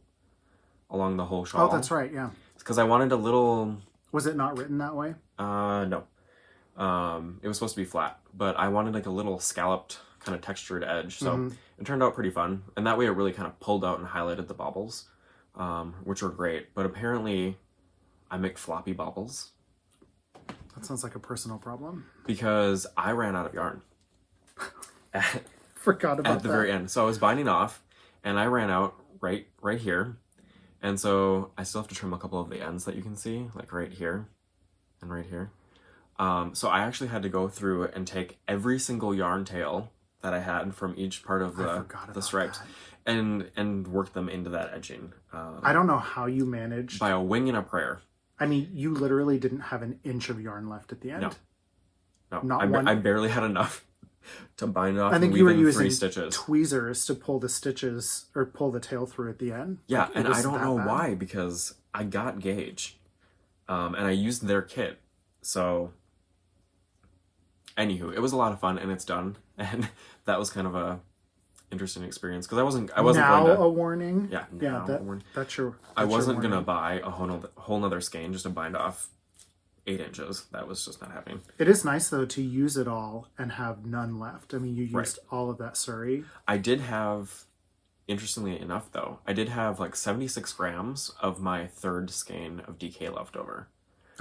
along the whole shawl. Oh, that's right, yeah. Because I wanted a little... Was it not written that way? No. It was supposed to be flat, but I wanted like a little scalloped kind of textured edge. So it turned out pretty fun. And that way it really kind of pulled out and highlighted the bobbles, which were great. But apparently I make floppy bobbles. That sounds like a personal problem. Because I ran out of yarn. Forgot about that. At the very end. So I was binding off and I ran out right here. And so I still have to trim a couple of the ends that you can see, like right here and right here. So I actually had to go through and take every single yarn tail that I had from each part of the stripes and work them into that edging. I don't know how you managed. By a wing and a prayer. I mean, you literally didn't have an inch of yarn left at the end. No. Not one. I barely had enough to bind off. I think you were using 3 stitches. tweezers to pull the stitches or pull the tail through at the end. Yeah, Like, and I don't know why, because I got Gauge, and I used their kit. So, anywho, it was a lot of fun, and it's done, and that was kind of a interesting experience because I wasn't now going to, a warning. Yeah, a warning. That's your. I wasn't gonna buy a whole nother skein just to bind off 8 inches. That was just not happening. It is nice though to use it all and have none left. I mean, you used all of that Surrey. I did have, interestingly enough though, I did have like 76 grams of my 3rd skein of DK left over.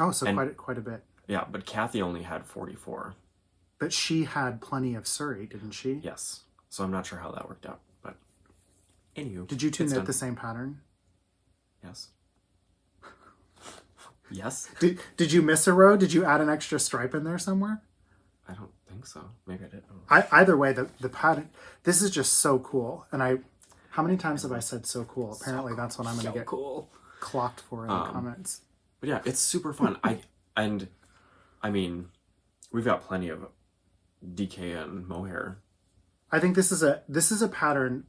Oh, so quite a bit. Yeah, but Kathy only had 44. But she had plenty of Surrey, didn't she? Yes. So I'm not sure how that worked out, but anywho. Did you two knit the same pattern? Yes. Yes. Did you miss a row? Did you add an extra stripe in there somewhere? I don't think so. Maybe I did. Either way, the pattern. This is just so cool. And how many times have I said so cool? Apparently, that's what I'm going to get clocked for in the comments. But yeah, it's super fun. I mean, we've got plenty of DK and mohair. I think this is a pattern.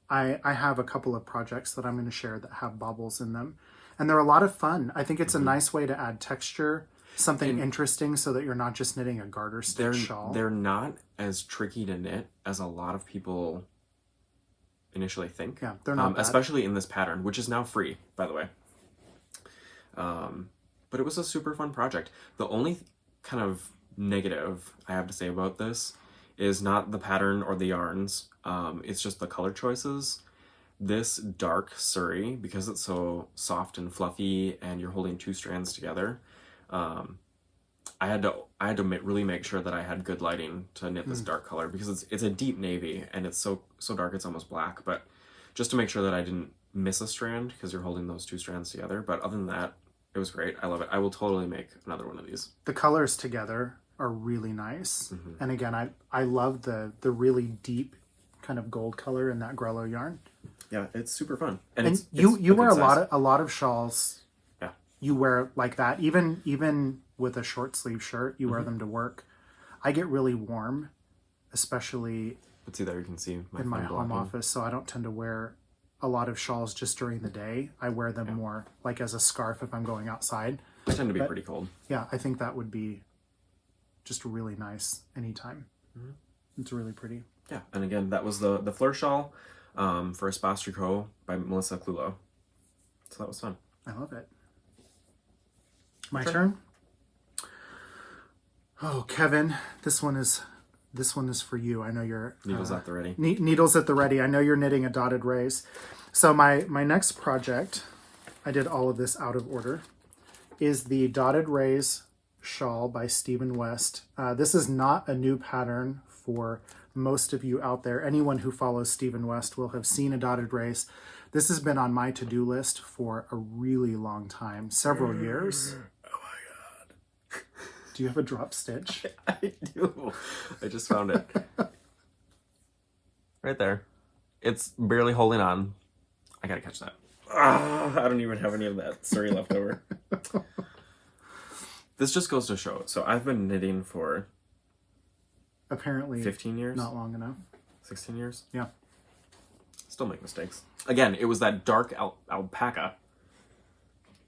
I have a couple of projects that I'm going to share that have bobbles in them. And they're a lot of fun. I think it's a nice way to add texture, something interesting so that you're not just knitting a garter stitch shawl. They're not as tricky to knit as a lot of people initially think. Yeah, they're not bad. Especially in this pattern, which is now free, by the way. But it was a super fun project. The only kind of negative I have to say about this is not the pattern or the yarns. It's just the color choices. This dark Surrey, because it's so soft and fluffy and you're holding 2 strands together, I had to really make sure that I had good lighting to knit this dark color, because it's a deep navy and it's so dark it's almost black, but just to make sure that I didn't miss a strand because you're holding those 2 strands together. But other than that, it was great. I love it. I will totally make another one of these. The colors together are really nice. And again, I love the really deep kind of gold color in that Grello yarn. Yeah, it's super fun. And it's you wear a lot of shawls. Yeah. You wear like that. Even with a short sleeve shirt, you wear them to work. I get really warm, especially But see there, you can see in my home office, so I don't tend to wear a lot of shawls just during the day. I wear them more like as a scarf if I'm going outside. I tend to be pretty cold. Yeah, I think that would be just really nice anytime. It's really pretty. Yeah, and again, that was the Fleur Shawl for Espace Tricot by Melissa Clulo. So that was fun. I love it. My turn? Oh, Kevin, this one is for you. I know you're... Needles at the ready. Needles at the ready. I know you're knitting a dotted raise. So my next project, I did all of this out of order, is the Dotted Raise Shawl by Stephen West. This is not a new pattern for most of you out there. Anyone who follows Stephen West will have seen a dotted raise. This has been on my to-do list for a really long time, several years. Oh my god. Do you have a drop stitch? I do. I just found it. Right there. It's barely holding on. I gotta catch that. I don't even have any of that story left over. This just goes to show. So I've been knitting for apparently 15 years. Not long enough. 16 years. Yeah. Still make mistakes. Again, it was that dark alpaca.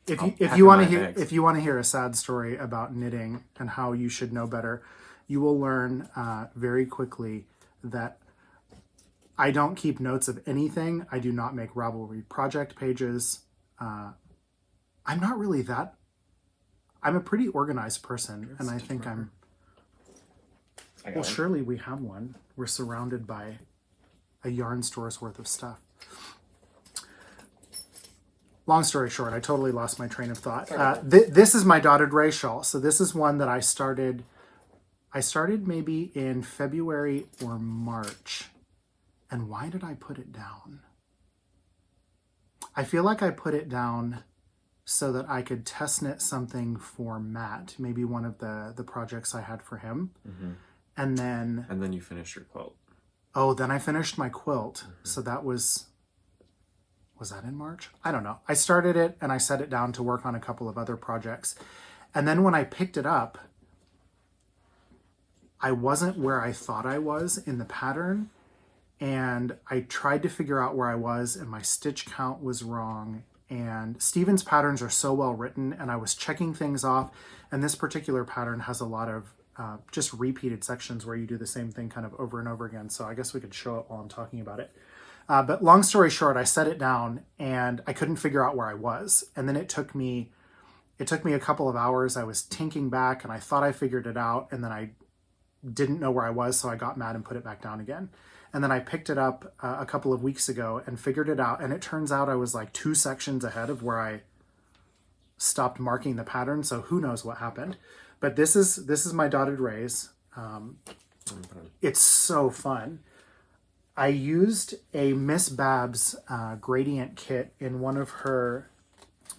If you want to hear a sad story about knitting and how you should know better, you will learn very quickly that I don't keep notes of anything. I do not make Ravelry project pages. I'm not really that. I'm a pretty organized person, and I think I'm. Well, surely we have one. We're surrounded by a yarn store's worth of stuff. Long story short, I totally lost my train of thought. This is my dotted ray shawl. So this is one that I started maybe in February or March. And why did I put it down? I feel like I put it down so that I could test knit something for Matt, maybe one of the projects I had for him. Mm-hmm. And then you finished your quilt. Oh, then I finished my quilt. Mm-hmm. So that was that in March? I don't know. I started it and I set it down to work on a couple of other projects. And then when I picked it up, I wasn't where I thought I was in the pattern. And I tried to figure out where I was, and my stitch count was wrong. And Stephen's patterns are so well written, and I was checking things off. And this particular pattern has a lot of just repeated sections where you do the same thing kind of over and over again. So I guess we could show it while I'm talking about it. But long story short, I set it down and I couldn't figure out where I was. And then it took me a couple of hours. I was tinking back and I thought I figured it out. And then I didn't know where I was. So I got mad and put it back down again. And then I picked it up a couple of weeks ago and figured it out. And it turns out I was like 2 sections ahead of where I stopped marking the pattern. So who knows what happened. But this is my dotted rays. It's so fun. I used a Miss Babs gradient kit in one of her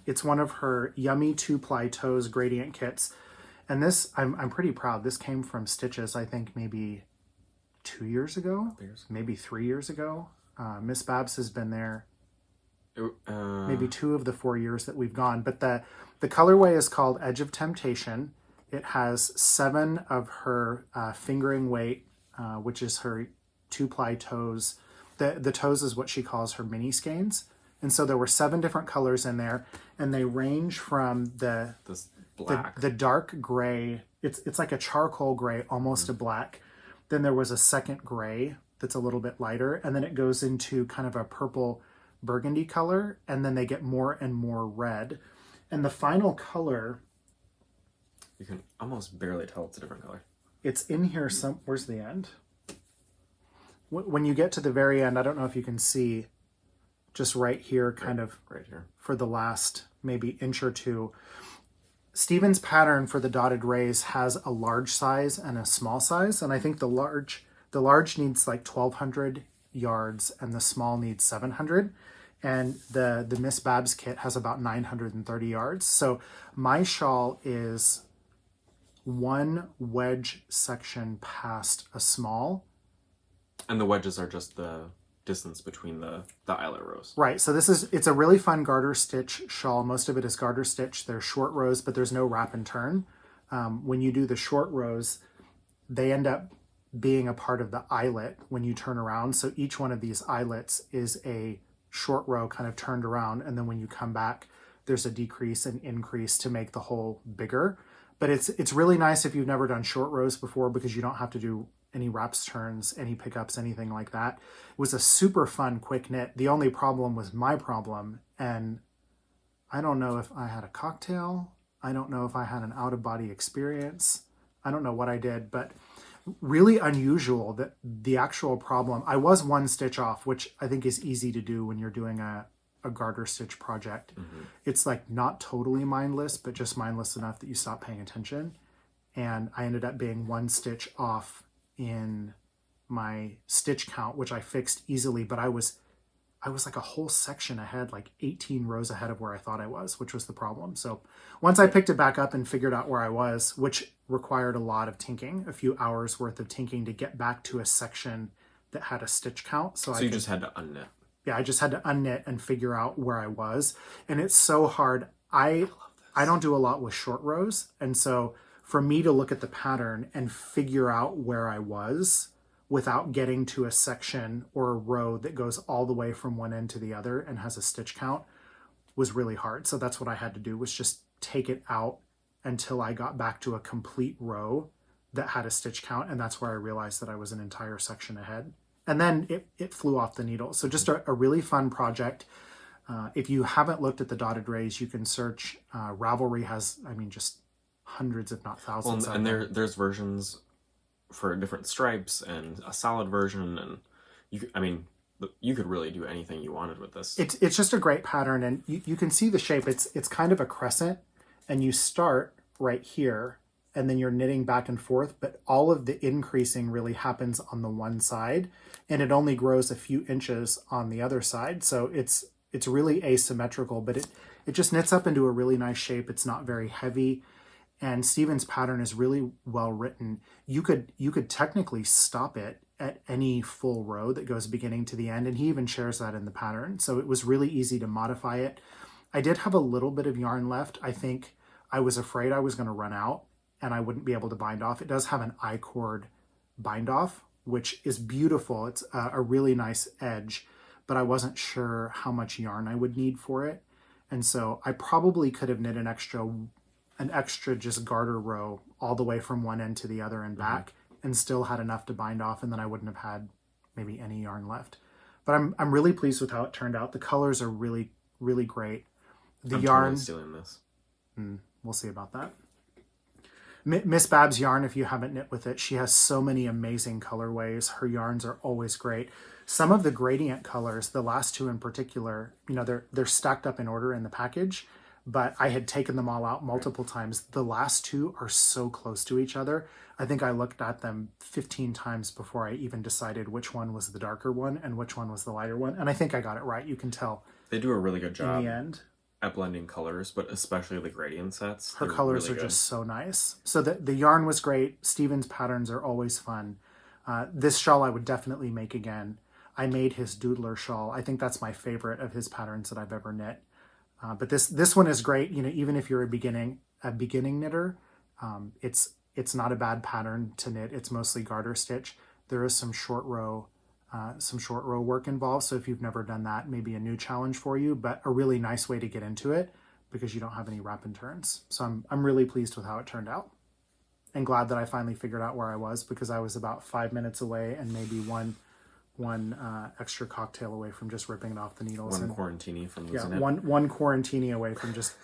Yummy 2-ply toes gradient kits. And this, I'm pretty proud. This came from Stitches, I think maybe 2 years ago, maybe 3 years ago. Miss Babs has been there maybe 2 of the 4 years that we've gone. But the colorway is called Edge of Temptation. It has 7 of her fingering weight, which is her 2-ply toes. The toes is what she calls her mini skeins. And so there were 7 different colors in there, and they range from the dark gray. It's like a charcoal gray, almost a black. Then there was a second gray that's a little bit lighter, and then it goes into kind of a purple burgundy color, and then they get more and more red. And the final color, you can almost barely tell it's a different color. It's in here. Where's the end? When you get to the very end, I don't know if you can see, just right here, kind of right here, for the last maybe inch or two. Stephen's pattern for the dotted rays has a large size and a small size, and I think the large needs like 1,200 yards, and the small needs 700. And the Miss Babs kit has about 930 yards. So my shawl is 1 wedge section past a small. And the wedges are just the distance between the eyelet rows. Right. So it's a really fun garter stitch shawl. Most of it is garter stitch. There's short rows, but there's no wrap and turn. When you do the short rows, they end up being a part of the eyelet when you turn around. So each one of these eyelets is a short row kind of turned around. And then when you come back, there's a decrease and increase to make the whole bigger. But it's really nice if you've never done short rows before, because you don't have to do any wraps, turns, any pickups, anything like that. It was a super fun, quick knit. The only problem was my problem. And I don't know if I had a cocktail. I don't know if I had an out-of-body experience. I don't know what I did, but really unusual that the actual problem, I was 1 stitch off, which I think is easy to do when you're doing a garter stitch project. Mm-hmm. It's like not totally mindless, but just mindless enough that you stop paying attention. And I ended up being 1 stitch off in my stitch count, which I fixed easily, but I was like a whole section ahead, like 18 rows ahead of where I thought I was, which was the problem. So once I picked it back up and figured out where I was, which required a lot of tinking, a few hours worth of tinking to get back to a section that had a stitch count. So you just had to unknit. I just had to unknit and figure out where I was. And it's so hard. I don't do a lot with short rows. And so for me to look at the pattern and figure out where I was without getting to a section or a row that goes all the way from one end to the other and has a stitch count was really hard. So that's what I had to do, was just take it out until I got back to a complete row that had a stitch count. And that's where I realized that I was an entire section ahead. And then it flew off the needle. So just a really fun project. If you haven't looked at the dotted rays, you can search. Ravelry has, just hundreds, if not thousands. Well, and there's versions for different stripes and a solid version. And you could really do anything you wanted with this. It's just a great pattern. And you can see the shape. It's kind of a crescent. And you start right here. And then you're knitting back and forth, but all of the increasing really happens on the one side, and it only grows a few inches on the other side. So it's really asymmetrical, but it just knits up into a really nice shape. It's not very heavy, and Steven's pattern is really well written. You could technically stop it at any full row that goes beginning to the end, and he even shares that in the pattern. So it was really easy to modify it. I did have a little bit of yarn left. I think I was afraid I was going to run out and I wouldn't be able to bind off. It does have an I-cord bind off, which is beautiful. It's a really nice edge, but I wasn't sure how much yarn I would need for it. And so I probably could have knit an extra just garter row all the way from one end to the other and back, and still had enough to bind off, and then I wouldn't have had maybe any yarn left. But I'm really pleased with how it turned out. The colors are really, really great. The yarn, totally stealing this. We'll see about that. Miss Bab's yarn, if you haven't knit with it, she has so many amazing colorways. Her yarns are always great. Some of the gradient colors, the last two in particular, they're stacked up in order in the package, but I had taken them all out multiple times. The last two are so close to each other. I think I looked at them 15 times before I even decided which one was the darker one and which one was the lighter one. And I think I got it right. You can tell. They do a really good job in the end at blending colors, but especially the gradient sets. Her colors really are just so nice. So the yarn was great. Steven's patterns are always fun. This shawl I would definitely make again. I made his doodler shawl. I think that's my favorite of his patterns that I've ever knit. But this one is great. Even if you're a beginning knitter, it's not a bad pattern to knit. It's mostly garter stitch. There is some short row work involved. So if you've never done that, maybe a new challenge for you, but a really nice way to get into it because you don't have any wrap and turns. So I'm really pleased with how it turned out, and glad that I finally figured out where I was, because I was about 5 minutes away and maybe one extra cocktail away from just ripping it off the needles. One quarantini from losing it. One quarantini away from just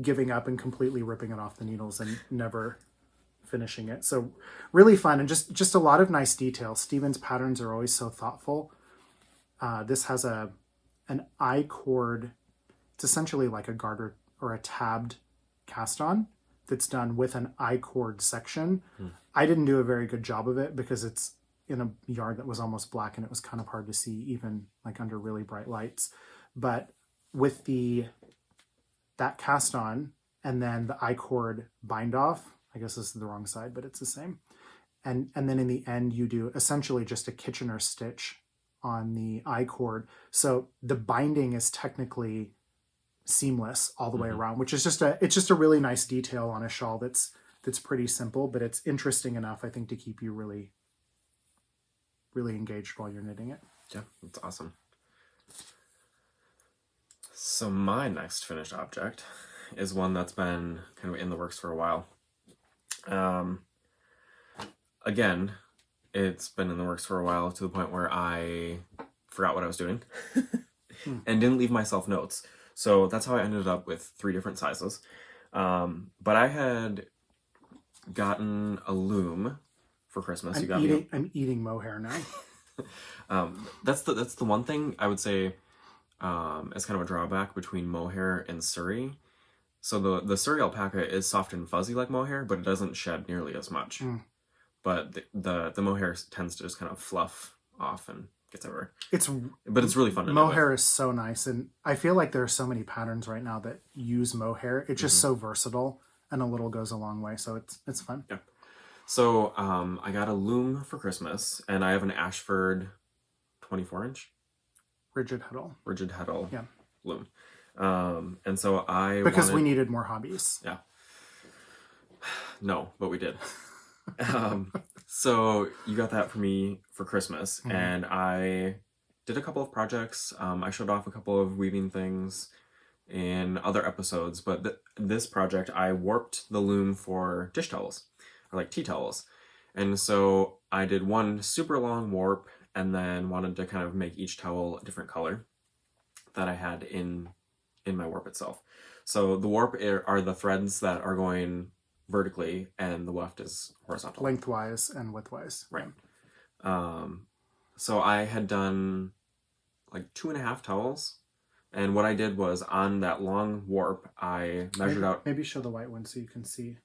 giving up and completely ripping it off the needles and never finishing it. So really fun, and just a lot of nice details. Steven's patterns are always so thoughtful. This has an I-cord. It's essentially like a garter or a tabbed cast on that's done with an I-cord section. I didn't do a very good job of it because it's in a yard that was almost black and it was kind of hard to see even like under really bright lights. But with that cast on and then the I-cord bind off, I guess this is the wrong side, but it's the same. And then in the end, you do essentially just a Kitchener stitch on the I-cord. So the binding is technically seamless all the way around, which is just a really nice detail on a shawl that's pretty simple, but it's interesting enough, I think, to keep you really, really engaged while you're knitting it. Yeah, that's awesome. So my next finished object is one that's been kind of in the works for a while. Again, it's been in the works for a while to the point where I forgot what I was doing and didn't leave myself notes. So that's how I ended up with 3 different sizes. But I had gotten a loom for Christmas. I'm eating mohair now. That's the one thing I would say as kind of a drawback between mohair and Surrey. So the Surrey alpaca is soft and fuzzy like mohair, but it doesn't shed nearly as much. But the mohair tends to just kind of fluff off and gets everywhere. But it's really fun to mohair is so nice, and I feel like there are so many patterns right now that use mohair. It's just so versatile, and a little goes a long way. So it's fun. Yeah. So I got a loom for Christmas, and I have an Ashford 24-inch. Rigid Huddle. Rigid Huddle Yeah. loom. And so Because we needed more hobbies. Yeah. No, but we did. So you got that for me for Christmas, and I did a couple of projects. I showed off a couple of weaving things in other episodes, but this project, I warped the loom for dish towels, or like tea towels. And so I did one super long warp, and then wanted to kind of make each towel a different color that I had in my warp itself. So the warp are the threads that are going vertically, and the weft is horizontal. Lengthwise and widthwise. Right. So I had done like 2.5 towels, and what I did was on that long warp, I measured out... Maybe show the white one so you can see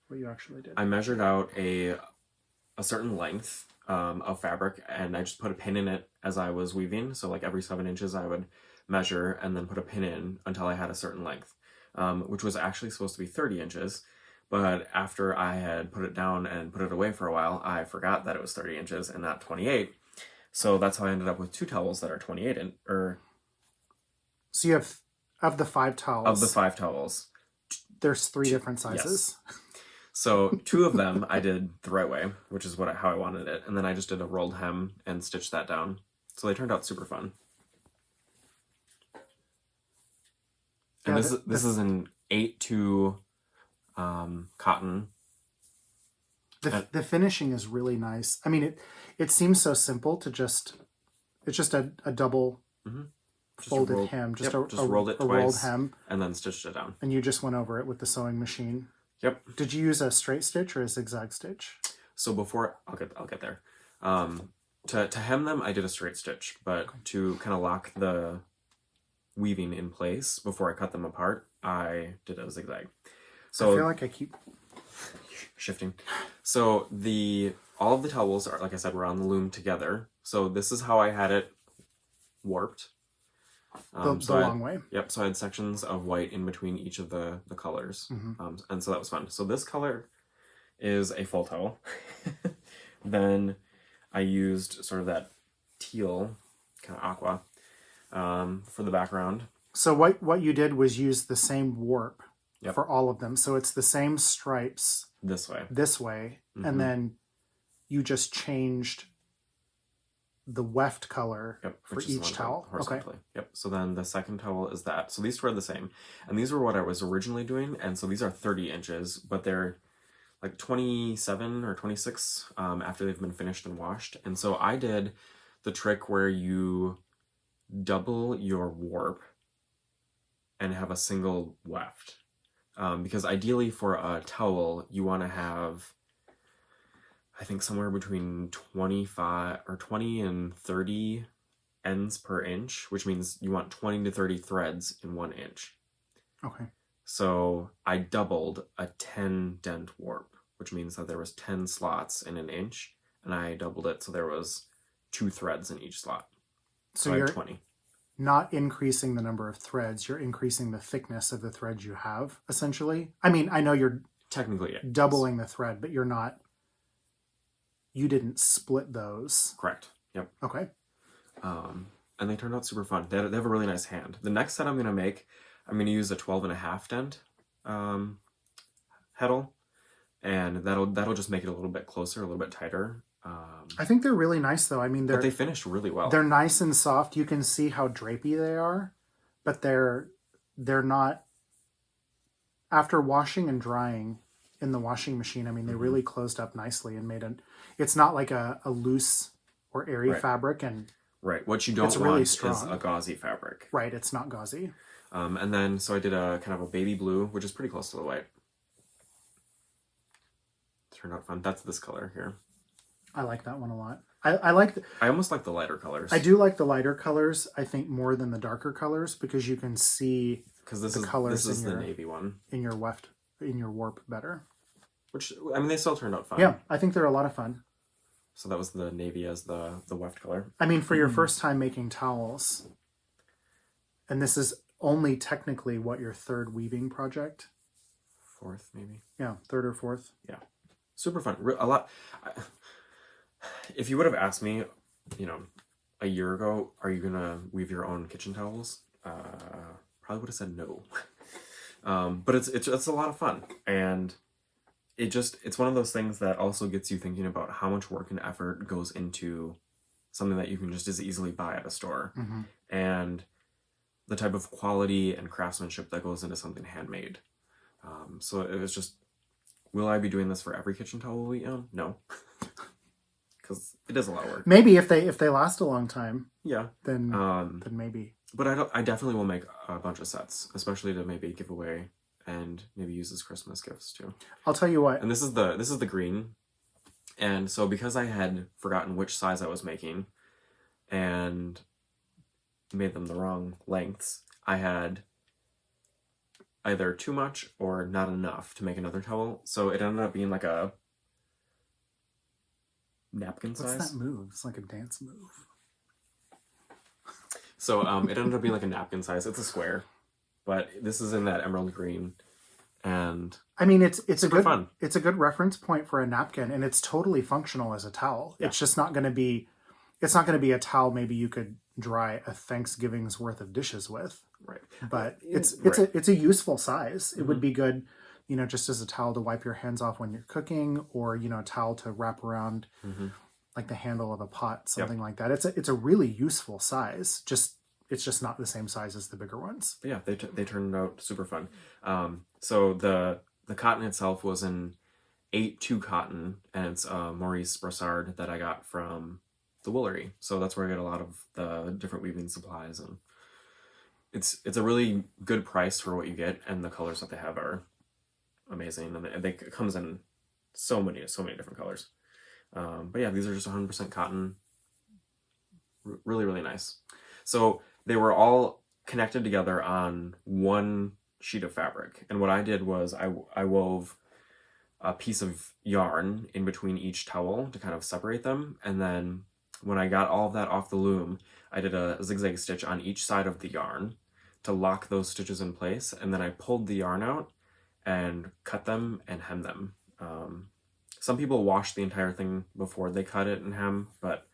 what you actually did. I measured out a certain length of fabric, and I just put a pin in it as I was weaving. So like every 7 inches I would measure and then put a pin in until I had a certain length, which was actually supposed to be 30 inches. But after I had put it down and put it away for a while, I forgot that it was 30 inches and not 28. So that's how I ended up with 2 towels that are 28 So you have, of the 5 towels. Of the 5 towels. There's 3 different sizes. Yes. So 2 of them I did the right way, which is how I wanted it. And then I just did a rolled hem and stitched that down. So they turned out super fun. And this is an 8-2 cotton. The finishing is really nice. I mean, it seems so simple to it's just a double folded hem, just rolled it a twice, rolled hem, and then stitched it down. And you just went over it with the sewing machine. Yep. Did you use a straight stitch or a zigzag stitch? So before I'll get there. To hem them, I did a straight stitch, but to kind of lock the weaving in place before I cut them apart, I did a zigzag. So I feel like I keep shifting. So all of the towels are, like I said, were on the loom together. So this is how I had it warped. The long way. Yep. So I had sections of white in between each of the colors, and so that was fun. So this color is a full towel. Then I used sort of that teal, kind of aqua, for the background. So what you did was use the same warp for all of them. So it's the same stripes this way, and then you just changed the weft color for each towel. Okay. Yep. So then the second towel is that. So these 2 are the same, and these were what I was originally doing. And so these are 30 inches, but they're like 27 or 26 after they've been finished and washed. And so I did the trick where you double your warp and have a single weft. Because ideally for a towel, you want to have, I think, somewhere between 20 and 30 ends per inch, which means you want 20 to 30 threads in 1 inch. Okay. So I doubled a 10 dent warp, which means that there was 10 slots in 1 inch, and I doubled it so there was 2 threads in each slot. So you're 20. Not increasing the number of threads, you're increasing the thickness of the threads you have, essentially. I mean, I know you're technically doubling the thread, but you didn't split those. Correct. Yep. Okay. And they turned out super fun. They have a really nice hand. The next set I'm going to make, I'm going to use a 12.5 dent heddle, and that'll just make it a little bit closer, a little bit tighter. I think they're really nice, though. I mean, but they finished really well. They're nice and soft. You can see how drapey they are, but they're not. After washing and drying in the washing machine, I mean, they really closed up nicely and it's not like a loose or airy fabric, and what you don't want is a gauzy fabric. Right, it's not gauzy. And then so I did a kind of a baby blue, which is pretty close to the white. Turned out fun. That's this color here. I like that one a lot. I almost like the lighter colors. I do like the lighter colors, I think, more than the darker colors, because you can see the colors. This is the navy one in your weft, in your warp better. Which, I mean, they still turned out fun. Yeah, I think they're a lot of fun. So that was the navy as the weft color. I mean, for your first time making towels, and this is only technically your 3rd weaving project. 4th, maybe. Yeah, 3rd or 4th. Yeah, super fun. A lot. If you would have asked me, a year ago, are you gonna weave your own kitchen towels? Probably would have said no. But it's a lot of fun, and it's one of those things that also gets you thinking about how much work and effort goes into something that you can just as easily buy at a store, and the type of quality and craftsmanship that goes into something handmade. So it was just, will I be doing this for every kitchen towel we own? No. Because it is a lot of work. Maybe if they last a long time, Yeah. then maybe. But I definitely will make a bunch of sets, especially to maybe give away and maybe use as Christmas gifts too. I'll tell you what. And this is the green. And so because I had forgotten which size I was making and made them the wrong lengths, I had either too much or not enough to make another towel. So it ended up being like a napkin size. What's that move? It's like a dance move. So it ended up being like a napkin size. It's a square, but this is in that emerald green, and I mean it's a good fun. It's a good reference point for a napkin, and it's totally functional as a towel. Yeah. It's just not going to be. It's not going to be a towel maybe you could dry a Thanksgiving's worth of dishes with. Right. But it's a useful size. It would be good, just as a towel to wipe your hands off when you're cooking, or a towel to wrap around like the handle of a pot, something like that. It's a really useful size. It's just not the same size as the bigger ones. But yeah, they turned out super fun. So the cotton itself was an 8-2 cotton, and it's Maurice Brassard that I got from the Woolery. So that's where I get a lot of the different weaving supplies, and it's a really good price for what you get, and the colors that they have are amazing, and it comes in so many different colors. But yeah, these are just 100% cotton. Really, really nice. So they were all connected together on one sheet of fabric, and what I did was I wove a piece of yarn in between each towel to kind of separate them, and then when I got all of that off the loom, I did a zigzag stitch on each side of the yarn to lock those stitches in place, and then I pulled the yarn out and cut them and hem them. Some people wash the entire thing before they cut it and hem, but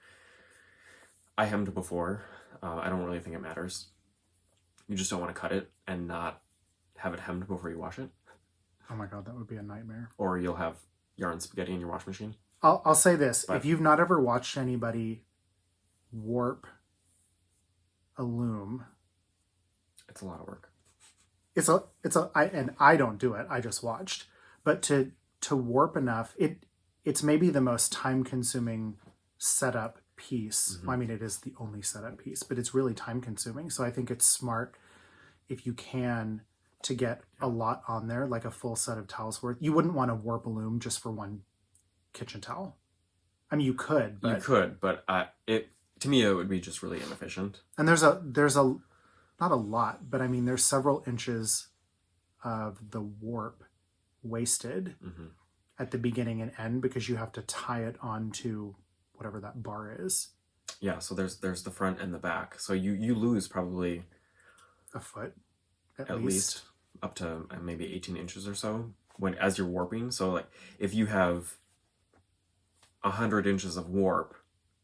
I hemmed before. I don't really think it matters. You just don't want to cut it and not have it hemmed before you wash it. Oh my god, that would be a nightmare. Or you'll have yarn spaghetti in your wash machine. I'll say this. If you've not ever watched anybody warp a loom, it's a lot of work. I don't do it. I just watched. But to warp enough, it's maybe the most time-consuming setup piece. Well, I mean, it is the only setup piece, but it's really time-consuming. So I think it's smart if you can to get a lot on there, like a full set of towels worth. You wouldn't want to warp a loom just for one kitchen towel. I mean, you could, but to me it would be just really inefficient. And there's a not a lot, but I mean there's several inches of the warp wasted at the beginning and end because you have to tie it onto whatever that bar is. Yeah, so there's the front and the back. So you lose probably a foot at least up to maybe 18 inches or so as you're warping. So like if you have 100 inches of warp,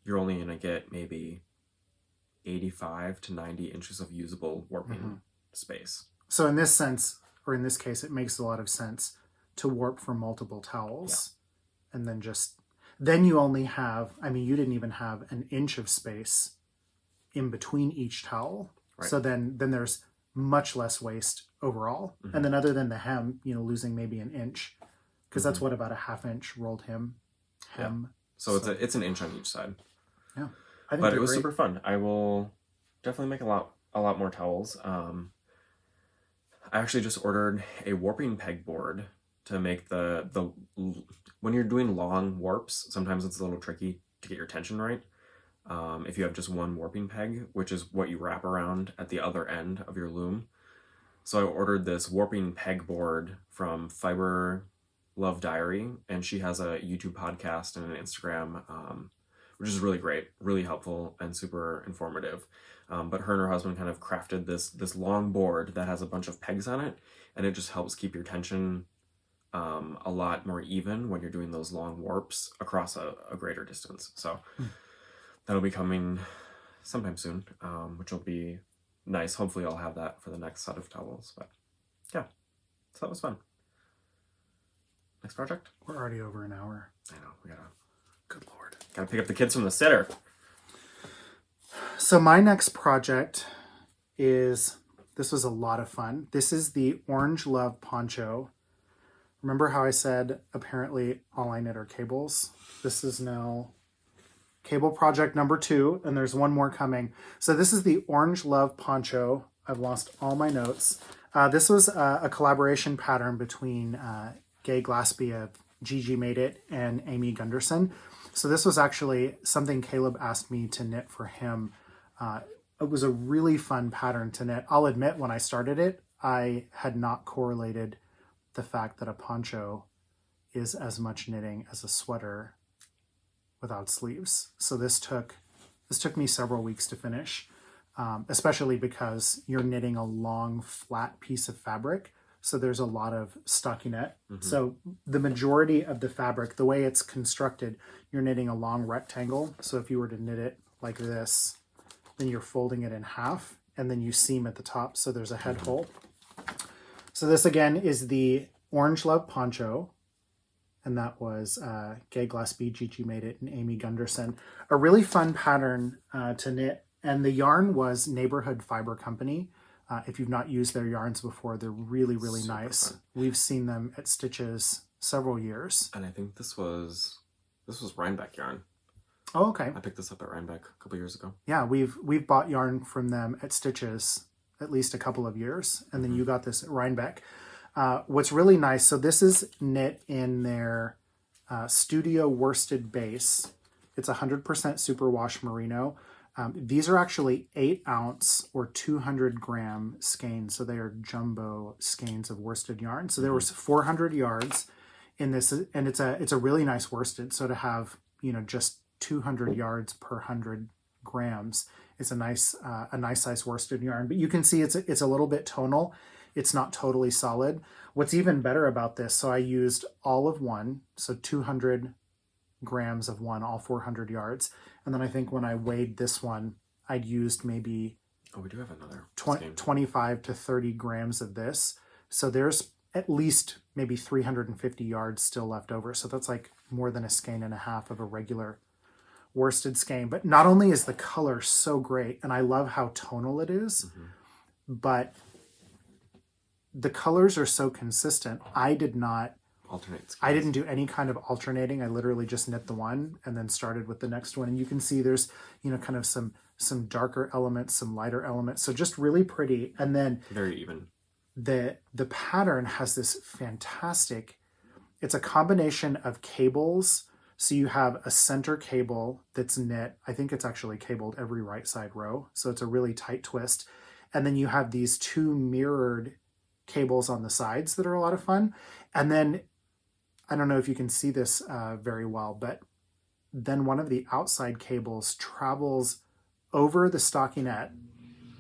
you're only going to get maybe 85 to 90 inches of usable warping space. So in this sense, or in this case, it makes a lot of sense to warp for multiple towels. Yeah. And then you only have, I mean, you didn't even have an inch of space in between each towel. Right. So then there's much less waste overall. And then other than the hem, losing maybe an inch, because that's what about a half inch rolled hem. Yeah. So it's an inch on each side. Yeah. But it was super fun. I will definitely make a lot more towels. I actually just ordered a warping pegboard to make the when you're doing long warps, sometimes it's a little tricky to get your tension right. If you have just one warping peg, which is what you wrap around at the other end of your loom. So I ordered this warping pegboard from Fiber Love Diary, and she has a YouTube podcast and an Instagram, which is really great, really helpful, and super informative. But her and her husband kind of crafted this long board that has a bunch of pegs on it, and it just helps keep your tension a lot more even when you're doing those long warps across a greater distance. So that'll be coming sometime soon, which will be nice. Hopefully I'll have that for the next set of towels. But yeah, so that was fun. Next project? We're already over an hour. I know, Good Lord. gotta pick up the kids from the sitter. So my next project this was a lot of fun. This is the Orange Love Poncho. Remember how I said apparently all I knit are cables? This is now cable project number 2, and there's one more coming. So this is the Orange Love Poncho. I've lost all my notes. This was a collaboration pattern between Gay Glaspie of Gigi Made It and Amy Gunderson. So this was actually something Caleb asked me to knit for him. It was a really fun pattern to knit. I'll admit, when I started it, I had not correlated the fact that a poncho is as much knitting as a sweater without sleeves. So this took me several weeks to finish, especially because you're knitting a long, flat piece of fabric. So there's a lot of stockinette. Mm-hmm. So the majority of the fabric, the way it's constructed, you're knitting a long rectangle. So if you were to knit it like this, then you're folding it in half, and then you seam at the top. So there's a head hole. So this again is the Orange Love Poncho. And that was Gay Glaspie, Gigi Made It, and Amy Gunderson. A really fun pattern to knit. And the yarn was Neighborhood Fiber Company. If you've not used their yarns before, they're really, really super nice. Fun. We've seen them at Stitches several years. And I think this was Rhinebeck yarn. Oh, okay. I picked this up at Rhinebeck a couple years ago. Yeah, we've bought yarn from them at Stitches at least a couple of years. And then you got this at Rhinebeck. What's really nice, so this is knit in their Studio Worsted base. It's 100% superwash merino. These are actually 8-ounce or 200-gram skeins, so they are jumbo skeins of worsted yarn. So there was 400 yards in this, and it's a really nice worsted. So to have just 200 yards per 100 grams, it's a nice size worsted yarn. But you can see it's a little bit tonal. It's not totally solid. What's even better about this, so I used all of one, so 200 grams of one, all 400 yards. And then I think when I weighed this one, I'd used maybe we do have another 25 to 30 grams of this. So there's at least maybe 350 yards still left over. So that's like more than a skein and a half of a regular worsted skein. But not only is the color so great, and I love how tonal it is, but the colors are so consistent. I didn't do any kind of alternating. I literally just knit the one and then started with the next one. And you can see there's, kind of some darker elements, some lighter elements. So just really pretty. And then very even. The pattern has this fantastic, it's a combination of cables. So you have a center cable that's knit. I think it's actually cabled every right side row. So it's a really tight twist. And then you have these 2 mirrored cables on the sides that are a lot of fun. And then I don't know if you can see this very well, but then one of the outside cables travels over the stockinette.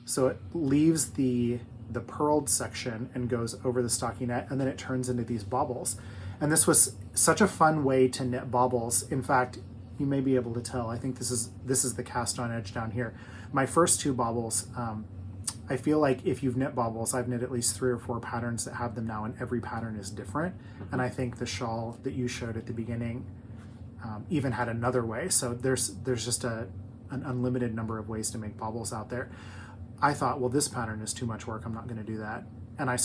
So it leaves the purled section and goes over the stockinette, and then it turns into these baubles. And this was such a fun way to knit baubles. In fact, you may be able to tell, I think this is the cast on edge down here. My first 2 baubles, I feel like if you've knit baubles, I've knit at least 3 or 4 patterns that have them now, and every pattern is different. And I think the shawl that you showed at the beginning even had another way. So there's just an unlimited number of ways to make baubles out there. I thought, well, this pattern is too much work. I'm not going to do that. And I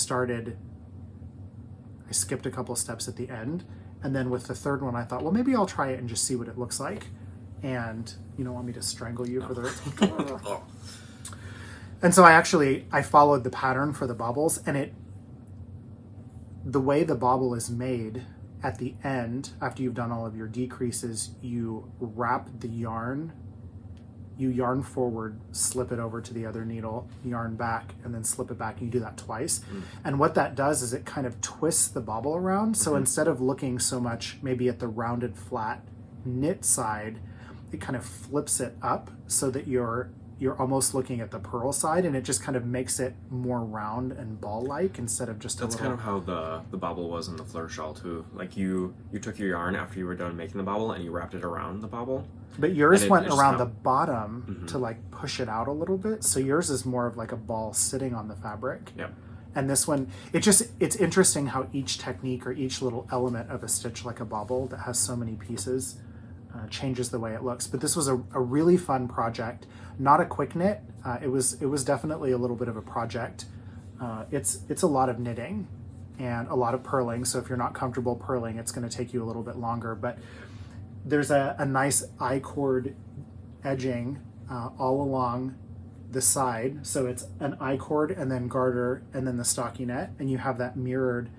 skipped a couple steps at the end. And then with the third one, I thought, well, maybe I'll try it and just see what it looks like. And you don't want me to strangle you for the... And so I followed the pattern for the baubles, and the way the bauble is made at the end, after you've done all of your decreases, you wrap the yarn, you yarn forward, slip it over to the other needle, yarn back, and then slip it back, and you do that twice. And what that does is it kind of twists the bauble around. So instead of looking so much maybe at the rounded flat knit side, it kind of flips it up so that you're you're almost looking at the purl side, and it just kind of makes it more round and ball-like instead of just That's a little... kind of how the bobble was in the fleur shawl too. Like you took your yarn after you were done making the bobble and you wrapped it around the bobble. But yours And it went just around kind the of- bottom to like push it out a little bit. So yours is more of like a ball sitting on the fabric. Yep. And this one, it's interesting how each technique or each little element of a stitch like a bobble that has so many pieces changes the way it looks. But this was a really fun project. Not a quick knit. It was definitely a little bit of a project. It's a lot of knitting and a lot of purling. So if you're not comfortable purling, it's going to take you a little bit longer. But there's a nice I-cord edging all along the side. So it's an I-cord and then garter and then the stockinette. And you have that mirrored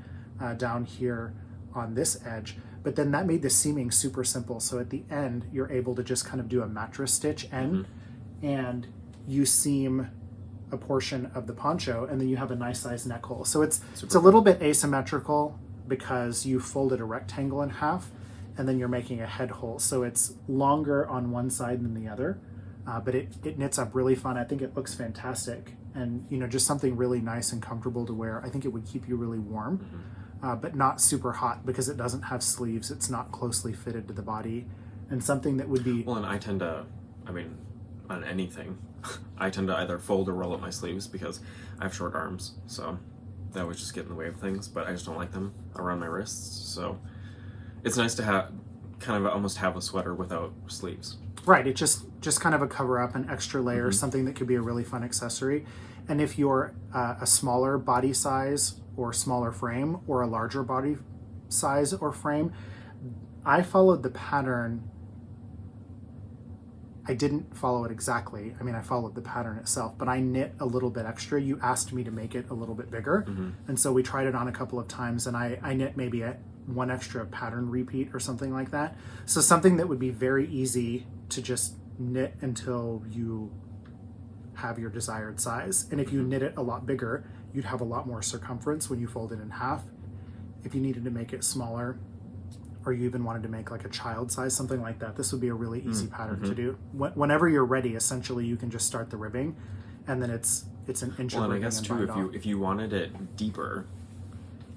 down here on this edge. But then that made the seaming super simple. So at the end, you're able to just kind of do a mattress stitch end and you seam a portion of the poncho and then you have a nice size neck hole. So it's a little bit asymmetrical because you folded a rectangle in half and then you're making a head hole. So it's longer on one side than the other, but it knits up really fun. I think it looks fantastic and, you know, just something really nice and comfortable to wear. I think it would keep you really warm. But not super hot because it doesn't have sleeves. It's not closely fitted to the body. And something that would be... Well, and I tend to, on anything, I tend to either fold or roll up my sleeves because I have short arms. So that would just get in the way of things, but I just don't like them around my wrists. So it's nice to have, kind of almost have a sweater without sleeves. Right, it just kind of a cover up, an extra layer, something that could be a really fun accessory. And if you're a smaller body size or smaller frame or a larger body size or frame, I followed the pattern. I didn't follow it exactly. I mean, I followed the pattern itself, but I knit a little bit extra. You asked me to make it a little bit bigger. And so we tried it on a couple of times and I knit maybe one extra pattern repeat or something like that. So something that would be very easy to just knit until you have your desired size. And if you knit it a lot bigger, you'd have a lot more circumference when you fold it in half. If you needed to make it smaller, or you even wanted to make like a child size, something like that, this would be a really easy pattern to do. Whenever you're ready, essentially you can just start the ribbing, and then it's an inch of Well, and I ribbing guess and too, bind off. if you wanted it deeper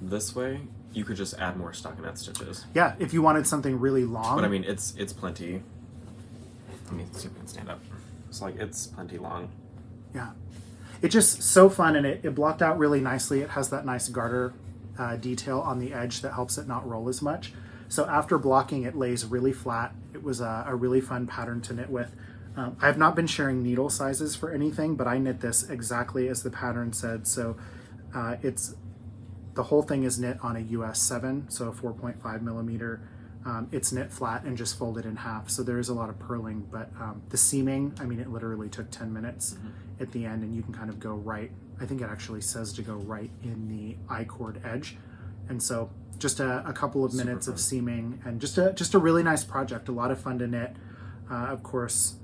this way, you could just add more stockinette stitches. Yeah, if you wanted something really long. But I mean, it's plenty. Let me see if I can stand up. It's plenty long. Yeah. It's just so fun, and it blocked out really nicely. It has that nice garter detail on the edge that helps it not roll as much. So after blocking, it lays really flat. It was a really fun pattern to knit with. I have not been sharing needle sizes for anything, but I knit this exactly as the pattern said. So the whole thing is knit on a US 7, so a 4.5 millimeter. It's knit flat and just folded in half. So there is a lot of purling, but the seaming, I mean, it literally took 10 minutes at the end, and you can kind of go right. I think it actually says to go right in the I-cord edge. And so just a couple of minutes of seaming and just a really nice project, a lot of fun to knit. Of course,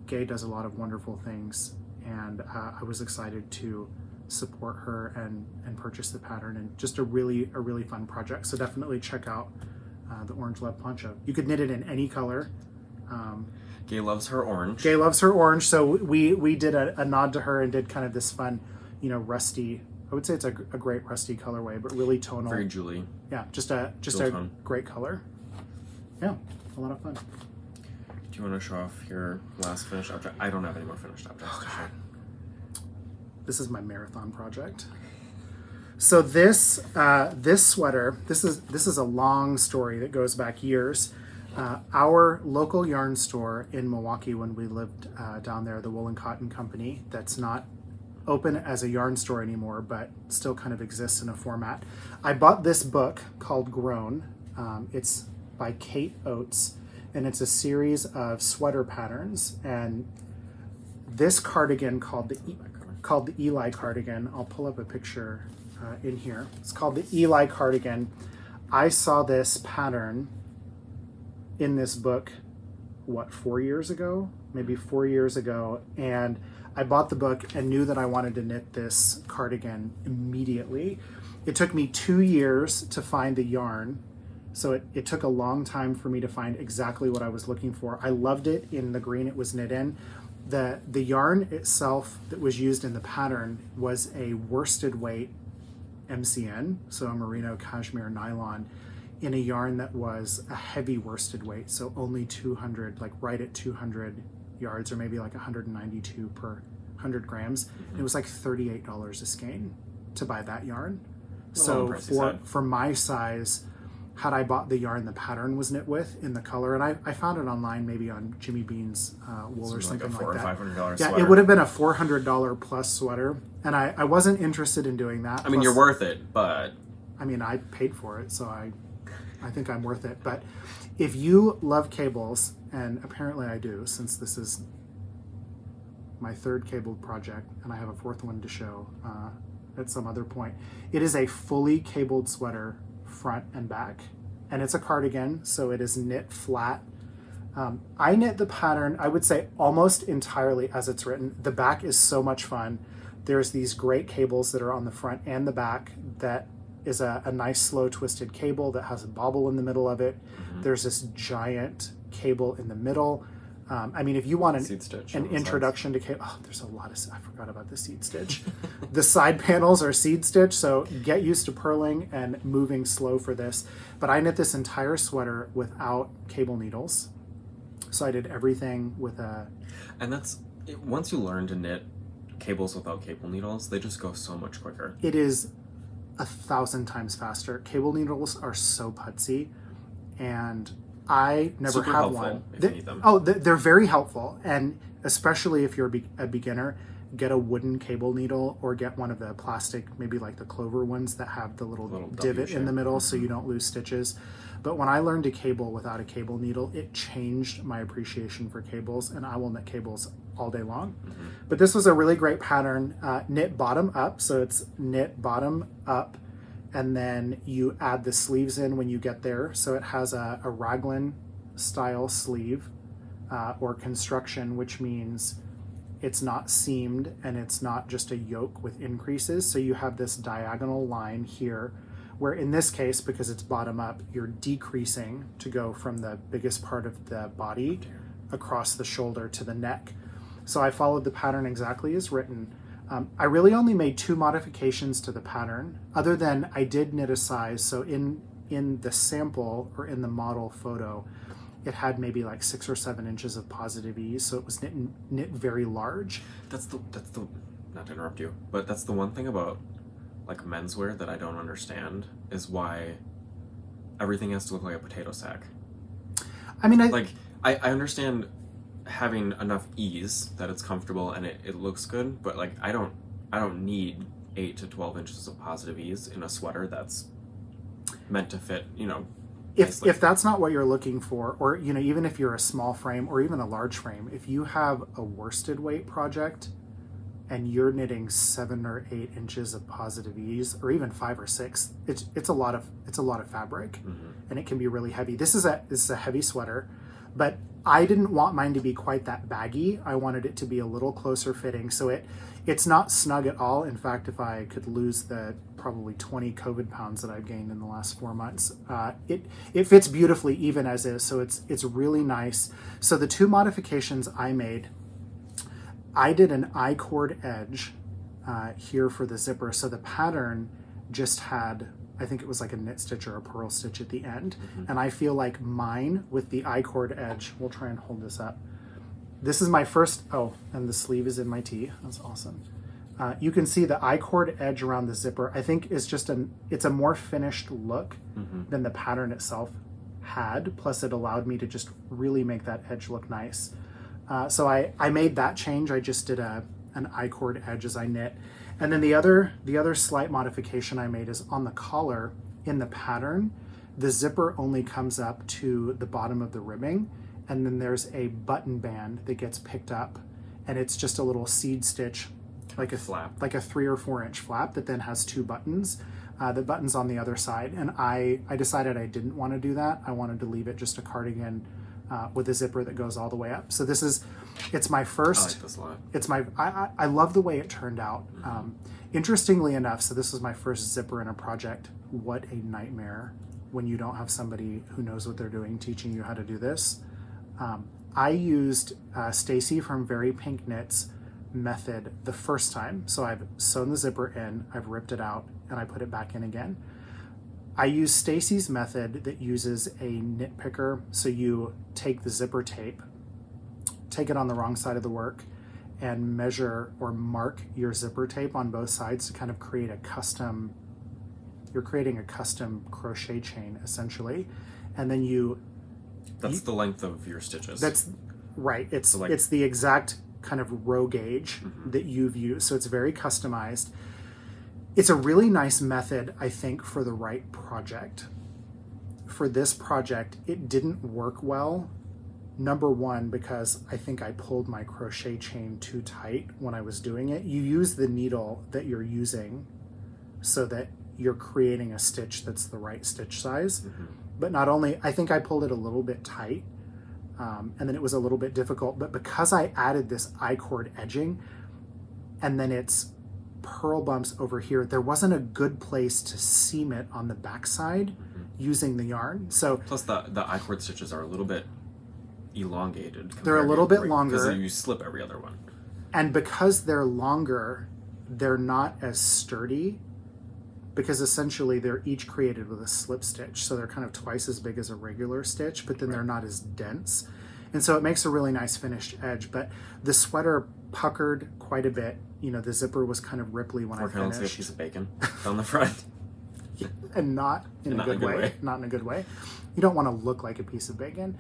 Gay does a lot of wonderful things, and I was excited to support her and purchase the pattern, and just a really fun project. So definitely check out the Orange Love Poncho. You could knit it in any color. Gay loves her orange. Gay loves her orange, so we did a nod to her and did kind of this fun, rusty. I would say it's a great rusty colorway, but really tonal. Very Julie. Yeah, just a tone. great color. Yeah, a lot of fun. Do you want to show off your last finished object? I don't have any more finished objects to show. This is my marathon project. So this sweater, this is a long story that goes back years. Our local yarn store in Milwaukee, when we lived down there, the Wool and Cotton Company, that's not open as a yarn store anymore, but still kind of exists in a format. I bought this book called Grown. It's by Kate Oates, and it's a series of sweater patterns. And this cardigan called the Eli cardigan. I'll pull up a picture in here. It's called the Eli cardigan. I saw this pattern in this book, 4 years ago? Maybe 4 years ago. And I bought the book and knew that I wanted to knit this cardigan immediately. It took me 2 years to find the yarn. So it took a long time for me to find exactly what I was looking for. I loved it in the green it was knit in. The yarn itself that was used in the pattern was a worsted weight MCN, so a merino cashmere nylon, in a yarn that was a heavy worsted weight, so only 200, like right at 200 yards, or maybe like 192 per 100 grams. Mm-hmm. It was like $38 a skein to buy that yarn. So for my size, had I bought the yarn the pattern was knit with in the color, and I found it online, maybe on Jimmy Bean's wool or something like that. $400 or $500 yeah, sweater. It would have been a $400 plus sweater, and I wasn't interested in doing that. I mean, you're worth it, but I mean, I paid for it, so I think I'm worth it. But if you love cables, and apparently I do, since this is my third cabled project, and I have a fourth one to show at some other point, it is a fully cabled sweater, front and back, and it's a cardigan, so it is knit flat. I knit the pattern, I would say, almost entirely as it's written. The back is so much fun. There's these great cables that are on the front and the back that is a nice slow twisted cable that has a bobble in the middle of it. Mm-hmm. There's this giant cable in the middle. I mean, if you want an introduction to cable, there's a lot of, I forgot about the seed stitch. The side panels are seed stitch, so get used to purling and moving slow for this. But I knit this entire sweater without cable needles. So I did everything with a... And that's, once you learn to knit cables without cable needles, they just go so much quicker. It is 1,000 times faster. Cable needles are so putsy, and I never Super have helpful one. if you need them. They're very helpful, and especially if you're a beginner, get a wooden cable needle or get one of the plastic, maybe like the Clover ones that have the little divot in the middle, so you don't lose stitches. But when I learned to cable without a cable needle, it changed my appreciation for cables, and I will knit cables all day long. Mm-hmm. But this was a really great pattern, knit bottom up, so it's knit bottom up, and then you add the sleeves in when you get there. So it has a raglan style sleeve or construction, which means it's not seamed and it's not just a yoke with increases. So you have this diagonal line here, where in this case, because it's bottom up, you're decreasing to go from the biggest part of the body across the shoulder to the neck. So I followed the pattern exactly as written. I really only made 2 modifications to the pattern, other than I did knit a size. So in the sample or in the model photo, it had maybe like 6 or 7 inches of positive ease, so it was knit very large. That's the not to interrupt you, but that's the one thing about like menswear that I don't understand, is why everything has to look like a potato sack. I mean, I understand having enough ease that it's comfortable and it looks good, but like I don't need 8 to 12 inches of positive ease in a sweater that's meant to fit, if that's not what you're looking for, or even if you're a small frame or even a large frame, if you have a worsted weight project and you're knitting 7 or 8 inches of positive ease, or even 5 or 6, it's a lot of fabric, mm-hmm. and it can be really heavy. This is a heavy sweater, but I didn't want mine to be quite that baggy. I wanted it to be a little closer fitting, so it's not snug at all. In fact, if I could lose the probably 20 COVID pounds that I've gained in the last 4 months, it fits beautifully even as is. So it's really nice. So the 2 modifications I made, I did an I-cord edge here for the zipper. So the pattern just had, I think it was like a knit stitch or a purl stitch at the end. Mm-hmm. And I feel like mine with the I-cord edge, we'll try and hold this up. This is my first, and the sleeve is in my tee. That's awesome. You can see the I-cord edge around the zipper, I think is just it's a more finished look, mm-hmm. than the pattern itself had. Plus it allowed me to just really make that edge look nice. So I made that change. I just did an I-cord edge as I knit. And then the other slight modification I made is on the collar. In the pattern, the zipper only comes up to the bottom of the ribbing, and then there's a button band that gets picked up, and it's just a little seed stitch, like a flap, like a 3 or 4 inch flap that then has 2 buttons. The buttons on the other side, and I decided I didn't want to do that. I wanted to leave it just a cardigan with a zipper that goes all the way up. So it's my first. I like this a lot. I love the way it turned out. Interestingly enough, so this was my first zipper in a project. What a nightmare when you don't have somebody who knows what they're doing teaching you how to do this. I used Stacy from Very Pink Knits method the first time. So I've sewn the zipper in, I've ripped it out, and I put it back in again. I use Stacy's method that uses a knit picker. So you take the zipper tape, take it on the wrong side of the work, and measure or mark your zipper tape on both sides to kind of create a custom, you're creating a custom crochet chain essentially. And then That's the length of your stitches. That's right. It's So, like, it's the exact kind of row gauge that you've used. So it's very customized. It's a really nice method, I think, for the right project. For this project, it didn't work well. Number one, because I think I pulled my crochet chain too tight when I was doing it. You use the needle that you're using so that you're creating a stitch that's the right stitch size. But not only, I think I pulled it a little bit tight, and then it was a little bit difficult, but because I added this I-cord edging, and then it's purl bumps over here, there wasn't a good place to seam it on the backside using the yarn. So plus the I-cord stitches are a little bit elongated. They're a little bit longer. Because you slip every other one. And because they're longer, they're not as sturdy, because essentially they're each created with a slip stitch. So they're kind of twice as big as a regular stitch, but then they're not as dense. And so it makes a really nice finished edge. But the sweater puckered quite a bit. You know, the zipper was kind of ripply when I kind of finished. like a piece of bacon down the front. And not in a good way. Not in a good way. You don't want to look like a piece of bacon.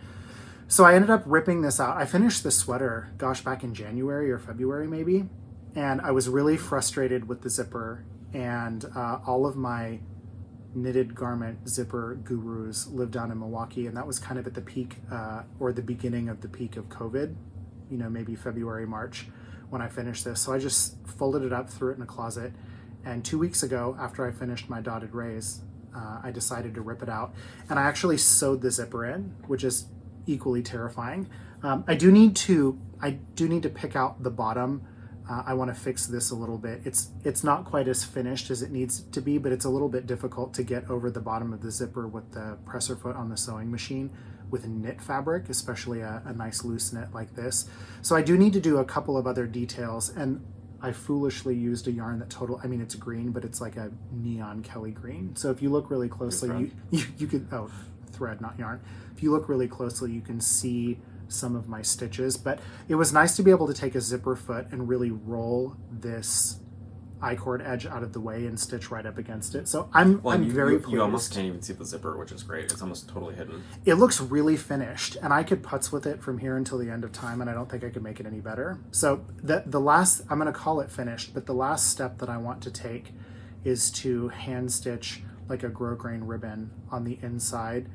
So I ended up ripping this out. I finished the sweater, gosh, back in January or February maybe. And I was really frustrated with the zipper. And all of my knitted garment zipper gurus live down in Milwaukee. And that was kind of at the peak or the beginning of the peak of COVID, you know, maybe February, March when I finished this. So I just folded it up, threw it in a closet. And 2 weeks ago, after I finished my dotted rays, I decided to rip it out. And I actually sewed the zipper in, which is equally terrifying. I do need to pick out the bottom. I want to fix this a little bit. It's not quite as finished as it needs to be, but it's a little bit difficult to get over the bottom of the zipper with the presser foot on the sewing machine with knit fabric, especially a nice loose knit like this. So I do need to do a couple of other details, and I foolishly used a yarn that it's green, but it's like a neon Kelly green. So if you look really closely, you can, thread, not yarn. If you look really closely, you can see some of my stitches, but it was nice to be able to take a zipper foot and really roll this I-cord edge out of the way and stitch right up against it. So I'm very pleased. You almost can't even see the zipper, which is great. It's almost totally hidden. It looks really finished, and I could putz with it from here until the end of time, and I don't think I could make it any better. So the last, I'm going to call it finished, but the last step that I want to take is to hand stitch like a grosgrain ribbon on the inside.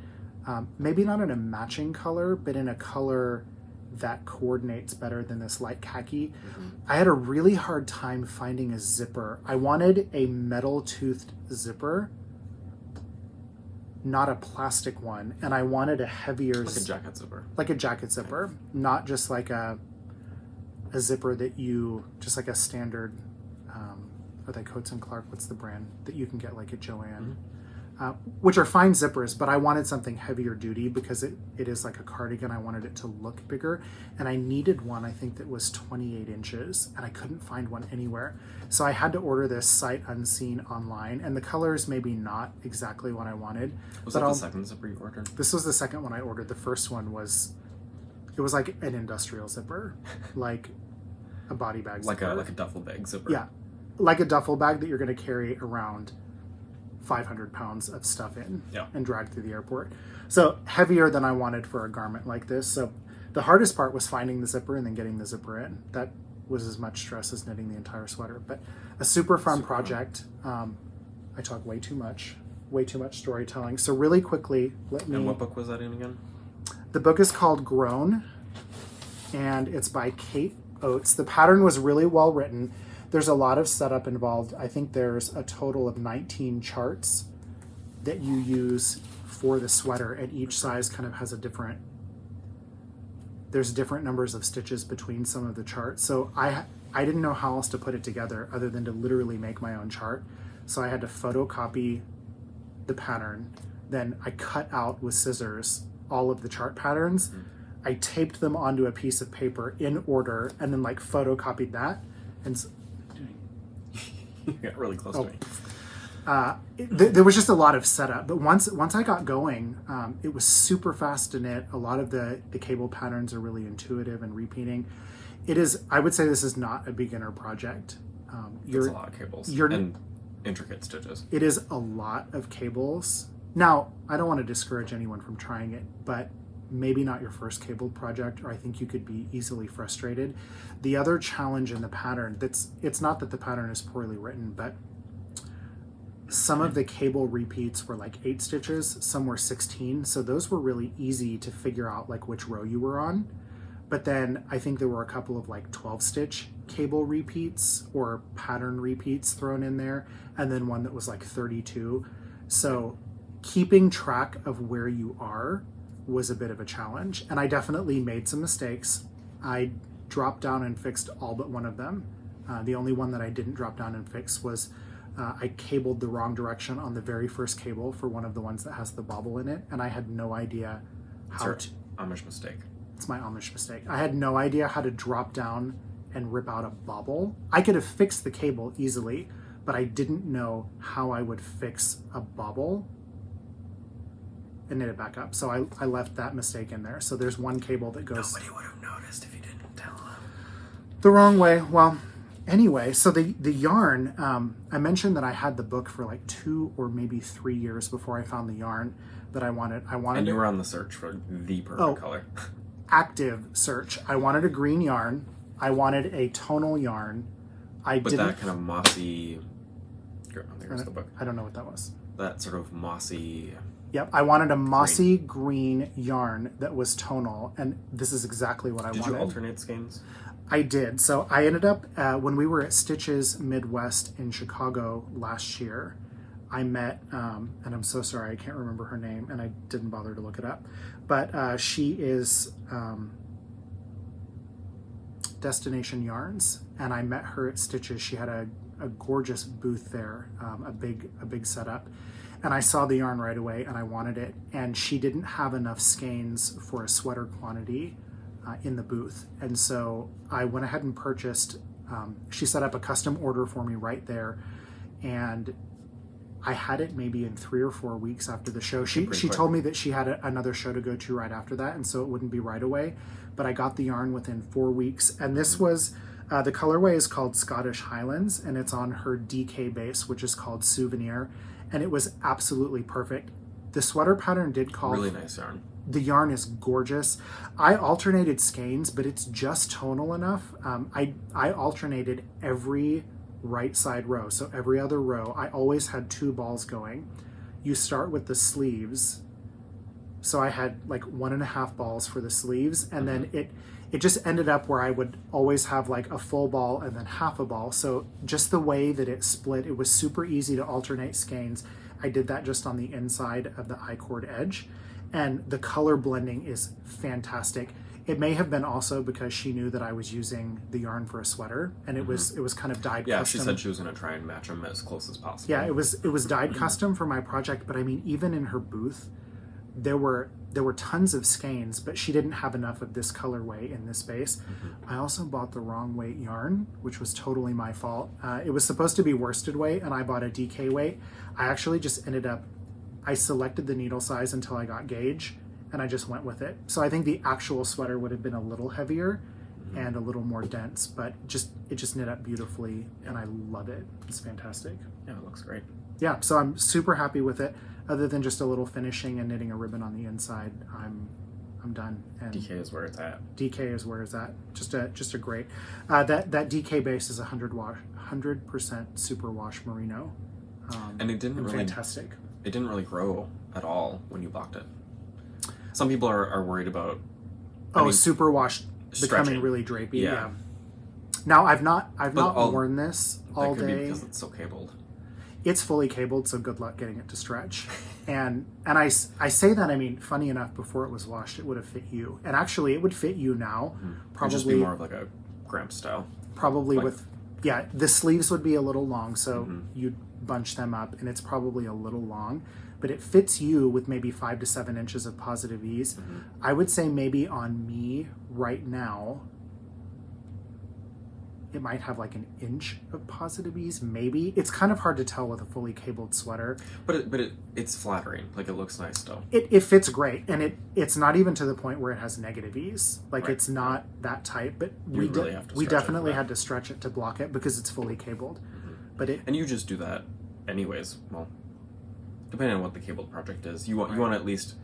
Maybe not in a matching color, but in a color that coordinates better than this light khaki. I had a really hard time finding a zipper. I wanted a metal toothed zipper, not a plastic one, and I wanted a heavier... Like a jacket zipper. Like a jacket zipper, not just like a zipper that you, just like a standard, like Coates & Clark, what's the brand that you can get like at Joann? Which are fine zippers, but I wanted something heavier duty because it is like a cardigan. I wanted it to look bigger, and I needed one, I think, that was 28 inches, and I couldn't find one anywhere. So I had to order this sight unseen online, and the colors maybe not exactly what I wanted. Was that the second zipper you ordered? This was the second one I ordered. The first one was like an industrial zipper, like a body bag zipper. Like a duffel bag zipper. Yeah, like a duffel bag that you're going to carry around 500 pounds of stuff in and drag through the airport. So heavier than I wanted for a garment like this. So the hardest part was finding the zipper and then getting the zipper in. That was as much stress as knitting the entire sweater, but a super fun project. I talk way too much storytelling. So really quickly, And what book was that in again? The book is called Grown, and it's by Kate Oates. The pattern was really well written. There's a lot of setup involved. I think there's a total of 19 charts that you use for the sweater, and each size kind of has there's different numbers of stitches between some of the charts. So I didn't know how else to put it together other than to literally make my own chart. So I had to photocopy the pattern. Then I cut out with scissors all of the chart patterns. I taped them onto a piece of paper in order and then like photocopied that. And You got really close to me. There was just a lot of setup, but once I got going, it was super fast to knit. A lot of the cable patterns are really intuitive and repeating. It is, I would say this is not a beginner project. It's a lot of cables and intricate stitches. It is a lot of cables. Now, I don't want to discourage anyone from trying it, but maybe not your first cabled project, or I think you could be easily frustrated. The other challenge in the pattern, it's not that the pattern is poorly written, but some of the cable repeats were like 8 stitches, some were 16, so those were really easy to figure out like which row you were on. But then I think there were a couple of like 12 stitch cable repeats or pattern repeats thrown in there, and then one that was like 32. So keeping track of where you are was a bit of a challenge, and I definitely made some mistakes. I dropped down and fixed all but one of them. The only one that I didn't drop down and fix was I cabled the wrong direction on the very first cable for one of the ones that has the bobble in it, and I had no idea how to... Amish mistake. It's my Amish mistake. I had no idea how to drop down and rip out a bobble. I could have fixed the cable easily, but I didn't know how I would fix a bobble and knit it back up. So I left that mistake in there. So there's one cable that goes... Nobody would have noticed if you didn't tell them. The wrong way. Well, anyway, so the yarn, I mentioned that I had the book for like 2 or maybe 3 years before I found the yarn that I wanted. And you were on the search for the perfect color. Active search. I wanted a green yarn. I wanted a tonal yarn. That kind of mossy... There's the book. I don't know what that was. That sort of mossy... Yep, I wanted a mossy green yarn that was tonal, and this is exactly what I wanted. Did you alternate skeins? I did. So I ended up, when we were at Stitches Midwest in Chicago last year, I met, and I'm so sorry, I can't remember her name, and I didn't bother to look it up, but she is Destination Yarns, and I met her at Stitches. She had a gorgeous booth there, a big setup. And I saw the yarn right away and I wanted it. And she didn't have enough skeins for a sweater quantity in the booth. And so I went ahead and purchased, she set up a custom order for me right there. And I had it maybe in 3 or 4 weeks after the show. She told me that she had another show to go to right after that. And so it wouldn't be right away. But I got the yarn within 4 weeks. And this was, the colorway is called Scottish Highlands. And it's on her DK base, which is called Souvenir. And it was absolutely perfect. The sweater pattern did call... Really nice yarn. The yarn is gorgeous. I alternated skeins, but it's just tonal enough. I alternated every right side row. So every other row, I always had 2 balls going. You start with the sleeves. So I had like 1.5 balls for the sleeves. And then it just ended up where I would always have like a full ball and then half a ball. So just the way that it split, it was super easy to alternate skeins. I did that just on the inside of the I-cord edge. And the color blending is fantastic. It may have been also because she knew that I was using the yarn for a sweater, and it was kind of dyed custom. Yeah, she said she was going to try and match them as close as possible. Yeah, it was dyed custom for my project, but I mean, even in her booth, there were tons of skeins, but she didn't have enough of this colorway in this space. I also bought the wrong weight yarn, which was totally my fault. It was supposed to be worsted weight, and I bought a DK weight. I actually just ended up, I selected the needle size until I got gauge, and I just went with it. So I think the actual sweater would have been a little heavier and a little more dense, but it just knit up beautifully, and I love it. It's fantastic. Yeah, it looks great. Yeah, so I'm super happy with it. Other than just a little finishing and knitting a ribbon on the inside, I'm done. And DK is where it's at. DK is where it's at. Just a great. That DK base is 100% superwash merino. And it didn't really fantastic. It didn't really grow at all when you blocked it. Some people are worried about superwash becoming stretching. really drapey. Yeah. Now I've not worn this all that could day. Be because it's so cabled. It's fully cabled, so good luck getting it to stretch. And I say that, I mean, funny enough, before it was washed, it would have fit you. And actually, it would fit you now. Probably It'd just be more of like a Gramp style. Probably the sleeves would be a little long, so you'd bunch them up, and it's probably a little long. but it fits you with maybe 5 to 7 inches of positive ease. I would say maybe on me right now, it might have like an inch of positive ease, maybe. It's kind of hard to tell with a fully cabled sweater. But it's flattering. Like, it looks nice still. It fits great, and it's not even to the point where it has negative ease. Like, Right. it's not that tight, but You really have to we stretch it definitely for that. had to stretch it to block it because it's fully cabled. But And you just do that anyways. Well, depending on what the cabled project is, you want to at least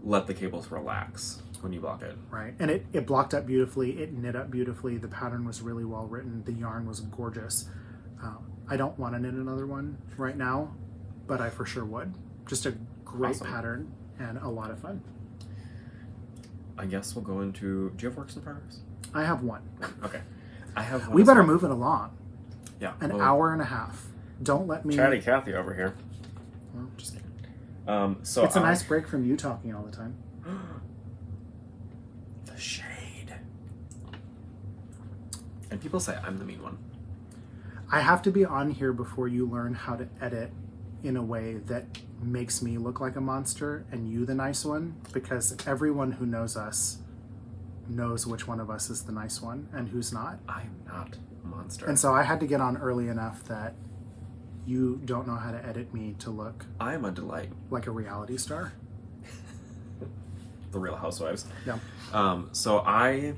let the cables relax when you block it. right, and it blocked up beautifully. It knit up beautifully. The pattern was really well written. The yarn was gorgeous. I don't want to knit another one right now, but I for sure would. Just a great Awesome. pattern and a lot of fun. I guess we'll go into. Do you have works in progress? I have one. Okay. I have one. We as better well. move it along. Yeah. An well, hour and a half. Don't let me. Chatty Cathy over here. Just kidding. So It's a nice break from you talking all the time. The shade. And people say I'm the mean one. I have to be on here before you learn how to edit in a way that makes me look like a monster and you the nice one, because everyone who knows us knows which one of us is the nice one and who's not. I am not a monster. And so I had to get on early enough that you don't know how to edit me to look I am a delight. like a reality star. The Real Housewives. Yeah. So I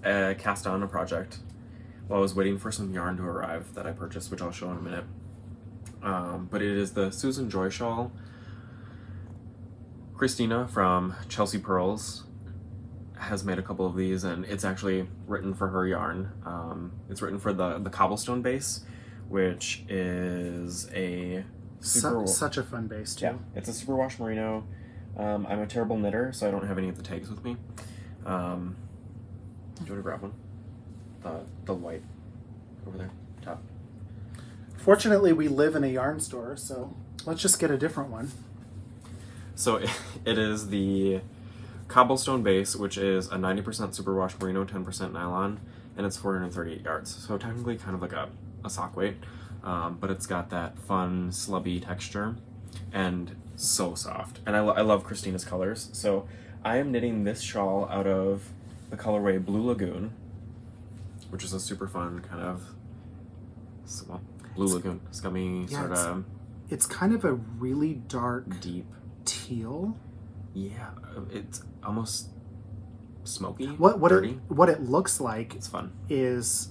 cast on a project while I was waiting for some yarn to arrive that I purchased, which I'll show in a minute. But it is the Susan Joy shawl. Christina from Chelsea Pearls has made a couple of these, and it's actually written for her yarn. It's written for the cobblestone base, which is a Such a fun base too. yeah, it's a superwash merino. I'm a terrible knitter, so I don't have any of the tags with me. Do you want to grab one? The white over there, top. Fortunately, we live in a yarn store, so let's just get a different one. So it is the cobblestone base, which is a 90% superwash merino, 10% nylon, and it's 438 yards. So technically kind of like a sock weight, but it's got that fun slubby texture and so soft. And I love Christina's colors. So I am knitting this shawl out of the colorway Blue Lagoon, which is a super fun kind of Blue Lagoon, scummy, Yeah, sort of It's kind of a really dark deep. teal. Yeah, it's almost smoky, What dirty. what it looks like It's fun. is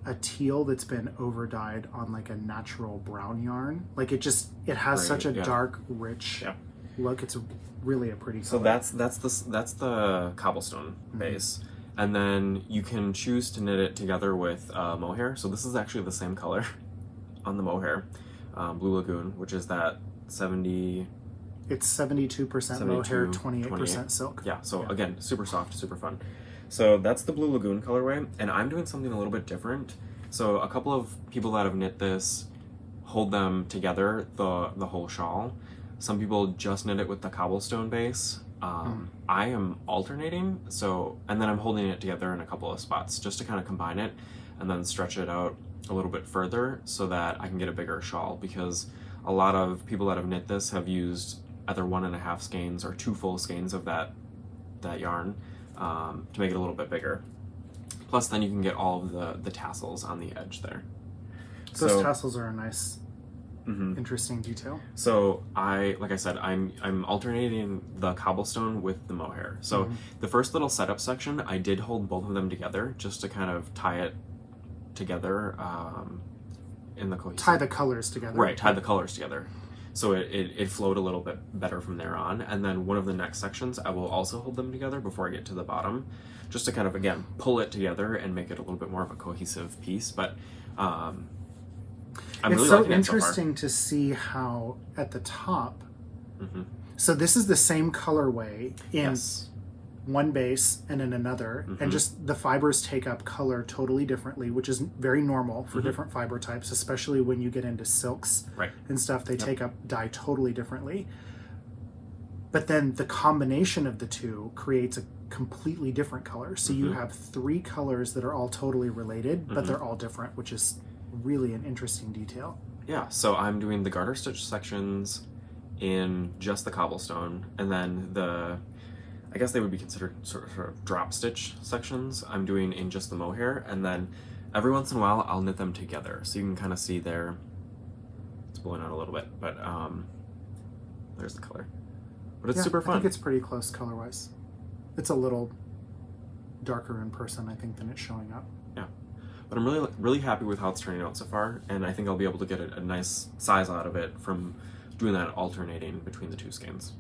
a teal that's been over dyed on like a natural brown yarn. Like it has Right, such a yeah. dark, rich Yeah. look. It's really a pretty So color. that's the cobblestone base, and then you can choose to knit it together with mohair. So this is actually the same color on the mohair, Blue Lagoon, which is that 70. It's 72% mohair, 72, 28% silk. Yeah, so again, super soft, super fun. So that's the Blue Lagoon colorway, and I'm doing something a little bit different. So a couple of people that have knit this hold them together, the whole shawl. Some people just knit it with the cobblestone base. I am alternating, and then I'm holding it together in a couple of spots just to kind of combine it and then stretch it out a little bit further so that I can get a bigger shawl, because a lot of people that have knit this have used either 1.5 skeins or 2 full skeins of that yarn to make it a little bit bigger. Plus then you can get all of the tassels on the edge there. Those tassels are a nice, interesting detail. So like I said, I'm alternating the cobblestone with the mohair. So the first little setup section, I did hold both of them together just to kind of tie it together in the cohesive. Tie the colors together. Right, tie the colors together. So it flowed a little bit better from there on. And then one of the next sections, I will also hold them together before I get to the bottom, just to kind of, again, pull it together and make it a little bit more of a cohesive piece. But I'm It's really so liking it so far. interesting to see how at the top, so this is the same colorway in Yes. one base and in another, and just the fibers take up color totally differently, which is very normal for different fiber types, especially when you get into silks Right. and stuff. They take up dye totally differently. But then the combination of the two creates a completely different color. So you have 3 colors that are all totally related, but they're all different, which is really an interesting detail. Yeah, so I'm doing the garter stitch sections in just the cobblestone, and then I guess they would be considered sort of drop stitch sections I'm doing in just the mohair, and then every once in a while I'll knit them together. So you can kind of see there, it's blowing out a little bit, but there's the color. But it's super fun. I think it's pretty close color-wise. It's a little darker in person, I think, than it's showing up. Yeah. But I'm really happy with how it's turning out so far, and I think I'll be able to get a nice size out of it from doing that alternating between the two skeins.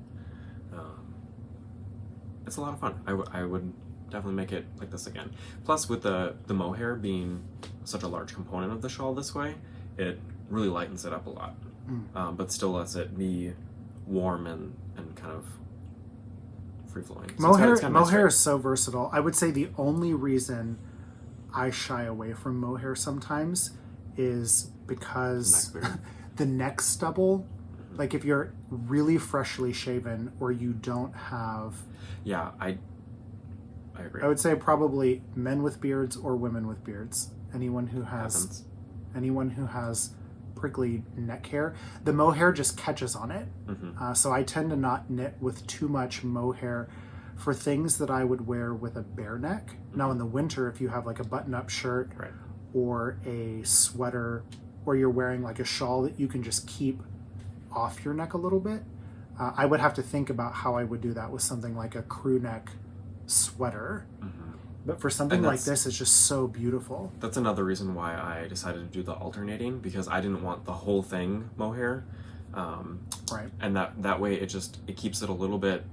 It's a lot of fun. I would definitely make it like this again. Plus, with the mohair being such a large component of the shawl this way, it really lightens it up a lot, but still lets it be warm and kind of free-flowing. So mohair is so versatile. I would say the only reason I shy away from mohair sometimes is because the neck stubble, like if you're really freshly shaven or you don't have... Yeah, I agree. I would say probably men with beards or women with beards. Anyone who has prickly neck hair, the mohair just catches on it. So I tend to not knit with too much mohair for things that I would wear with a bare neck. Now in the winter, if you have like a button-up shirt or a sweater, or you're wearing like a shawl that you can just keep off your neck a little bit, I would have to think about how I would do that with something like a crew neck sweater. But for something like this, it's just so beautiful. That's another reason why I decided to do the alternating, because I didn't want the whole thing mohair. And that way it keeps it a little bit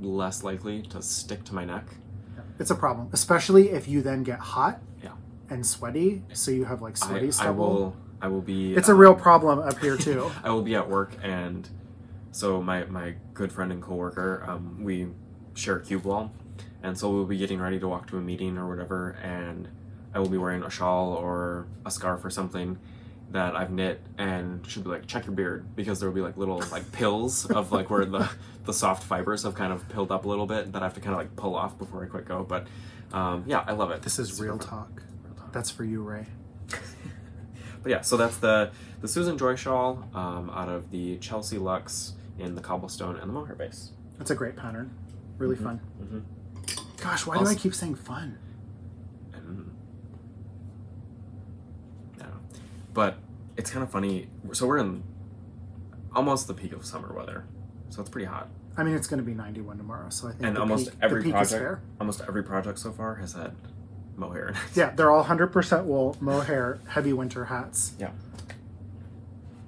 less likely to stick to my neck. It's a problem, especially if you then get hot and sweaty, so you have like sweaty stubble. I will be... It's a real problem up here too. I will be at work, and so my good friend and coworker, we share a cube wall, and so we'll be getting ready to walk to a meeting or whatever, and I will be wearing a shawl or a scarf or something that I've knit, and she'll be like, check your beard, because there will be like little like pills of like where the soft fibers have kind of pilled up a little bit that I have to kind of like pull off before I quit go. But yeah, I love it. This is real talk. That's for you, Ray. But yeah, so that's the Susan Joy shawl out of the Chelsea Luxe in the cobblestone and the mohair base. That's a great pattern. Really fun. Gosh, why do I keep saying fun? I don't know. But it's kind of funny. So we're in almost the peak of summer weather. So it's pretty hot. I mean, it's going to be 91 tomorrow, so I think every peak is fair. Almost every project so far has had mohair in it. Yeah, they're all 100% wool, mohair, heavy winter hats. Yeah.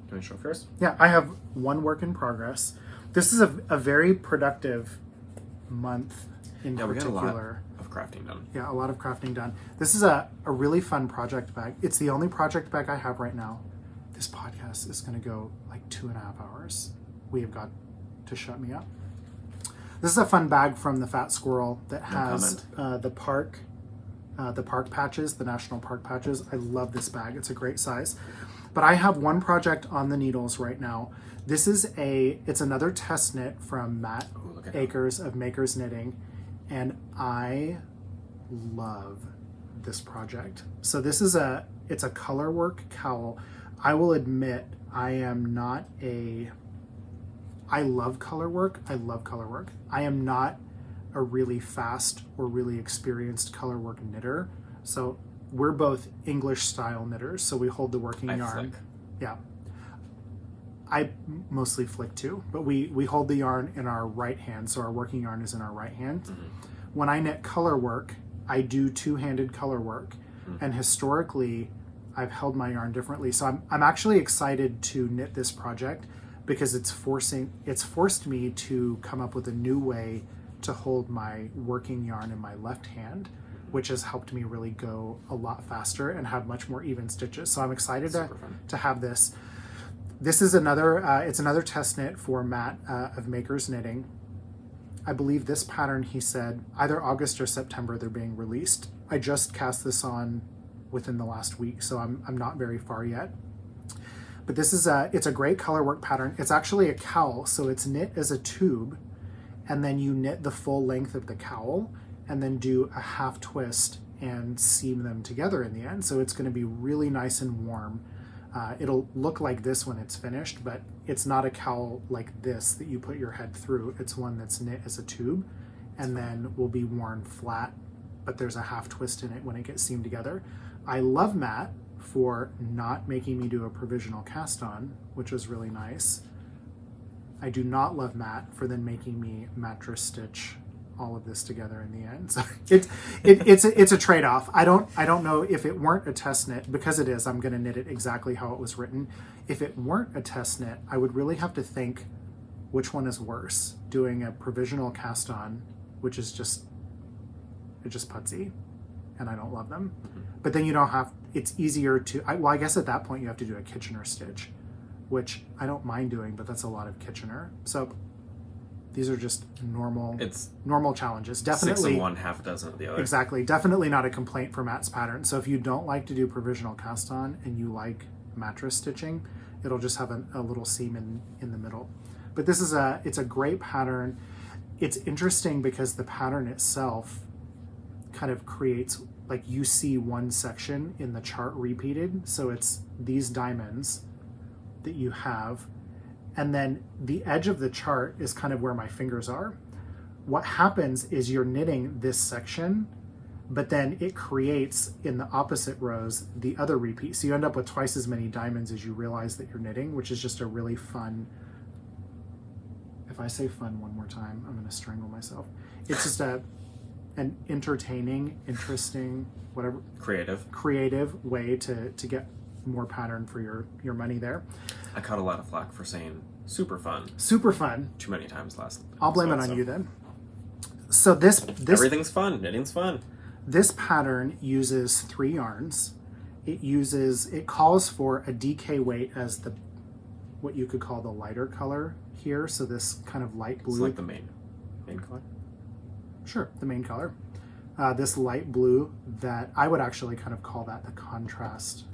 Can we show first? Yeah, I have one work in progress. This is a very productive month in particular. We got a lot of crafting done. Yeah, a lot of crafting done. This is a really fun project bag. It's the only project bag I have right now. This podcast is going to go like 2.5 hours. We have got to shut me up. This is a fun bag from the Fat Squirrel that has the park patches, the national park patches. I love this bag. It's a great size. But I have one project on the needles right now. This is it's another test knit from Matt Akers of Makers Knitting, and I love this project. So this is it's a color work cowl. I will admit I love color work. I am not a really fast or really experienced color work knitter. So we're both English style knitters, so we hold the working yarn. Flick. Yeah. I mostly flick too, but we hold the yarn in our right hand, so our working yarn is in our right hand. When I knit color work, I do two-handed color work, and historically I've held my yarn differently. So I'm actually excited to knit this project because it's forced me to come up with a new way to hold my working yarn in my left hand, which has helped me really go a lot faster and have much more even stitches. So I'm excited to have this. This is another test knit for Matt of Makers Knitting. I believe this pattern, he said, either August or September they're being released. I just cast this on within the last week, so I'm not very far yet. But this is it's a great color work pattern. It's actually a cowl, so it's knit as a tube, and then you knit the full length of the cowl, and then do a half twist and seam them together in the end. So it's going to be really nice and warm. It'll look like this when it's finished, but it's not a cowl like this that you put your head through. It's one that's knit as a tube and then will be worn flat, but there's a half twist in it when it gets seamed together. I love Matt for not making me do a provisional cast on, which was really nice. I do not love Matt for then making me mattress stitch all of this together in the end. So it's a trade-off. I don't know if it weren't a test knit, because it is, I'm going to knit it exactly how it was written. If it weren't a test knit, I would really have to think which one is worse, doing a provisional cast on, which is just putsy, and I don't love them. But then you don't have, it's easier to, I guess at that point you have to do a Kitchener stitch, which I don't mind doing, but that's a lot of Kitchener. So these are just normal challenges. Definitely 6 of one, half a dozen of the other. Exactly. Definitely not a complaint for Matt's pattern. So if you don't like to do provisional cast on and you like mattress stitching, it'll just have a little seam in the middle. But this is it's a great pattern. It's interesting because the pattern itself kind of creates, like, you see one section in the chart repeated. So it's these diamonds that you have, and then the edge of the chart is kind of where my fingers are. What happens is you're knitting this section, but then it creates in the opposite rows the other repeat. So you end up with twice as many diamonds as you realize that you're knitting, which is just a really fun, if I say fun one more time, I'm going to strangle myself. It's just an entertaining, interesting, whatever, creative way to get more pattern for your money there. I caught a lot of flack for saying super fun too many times last. I'll blame it on you then. So this everything's fun. Knitting's fun. This pattern uses 3 yarns. It calls for a DK weight as the, what you could call the lighter color here. So this kind of light blue. It's like the main color. Sure, the main color. This light blue that I would actually kind of call that the contrast.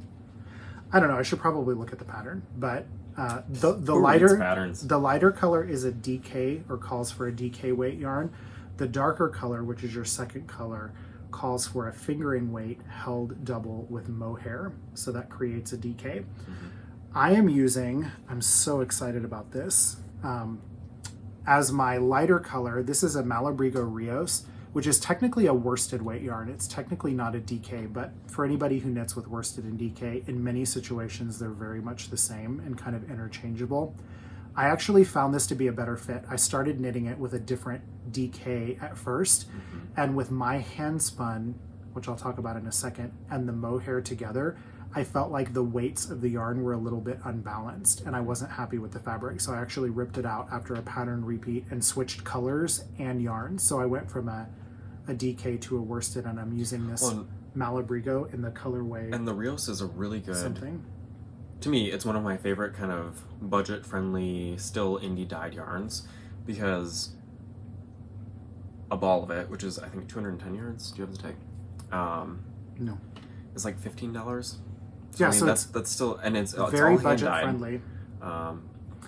I don't know. I should probably look at the pattern, but the lighter color is a DK, or calls for a DK weight yarn. The darker color, which is your second color, calls for a fingering weight held double with mohair, so that creates a DK. I'm so excited about this. As my lighter color, this is a Malabrigo Rios, which is technically a worsted weight yarn. It's technically not a DK, but for anybody who knits with worsted and DK, in many situations they're very much the same and kind of interchangeable. I actually found this to be a better fit. I started knitting it with a different DK at first, and with my hand spun, which I'll talk about in a second, and the mohair together, I felt like the weights of the yarn were a little bit unbalanced, and I wasn't happy with the fabric. So I actually ripped it out after a pattern repeat and switched colors and yarns. So I went from a DK to a worsted, and I'm using this Malabrigo in the colorway. And the Rios is a really good something. To me, it's one of my favorite kind of budget-friendly, still indie dyed yarns, because a ball of it, which is I think 210 yards. Do you have the tag? No. It's like $15. So yeah, I mean, that's still, and it's very all budget hand-dyed. friendly.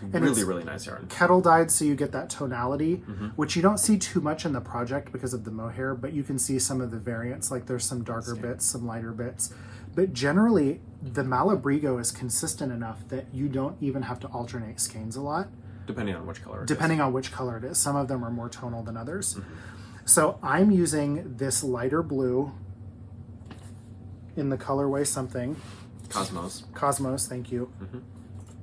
And really nice yarn. Kettle dyed, so you get that tonality, which you don't see too much in the project because of the mohair, but you can see some of the variants, like there's some darker bits, some lighter bits. But generally, the Malabrigo is consistent enough that you don't even have to alternate skeins a lot. Depending on which color it is. Some of them are more tonal than others. So I'm using this lighter blue in the colorway something. Cosmos, thank you.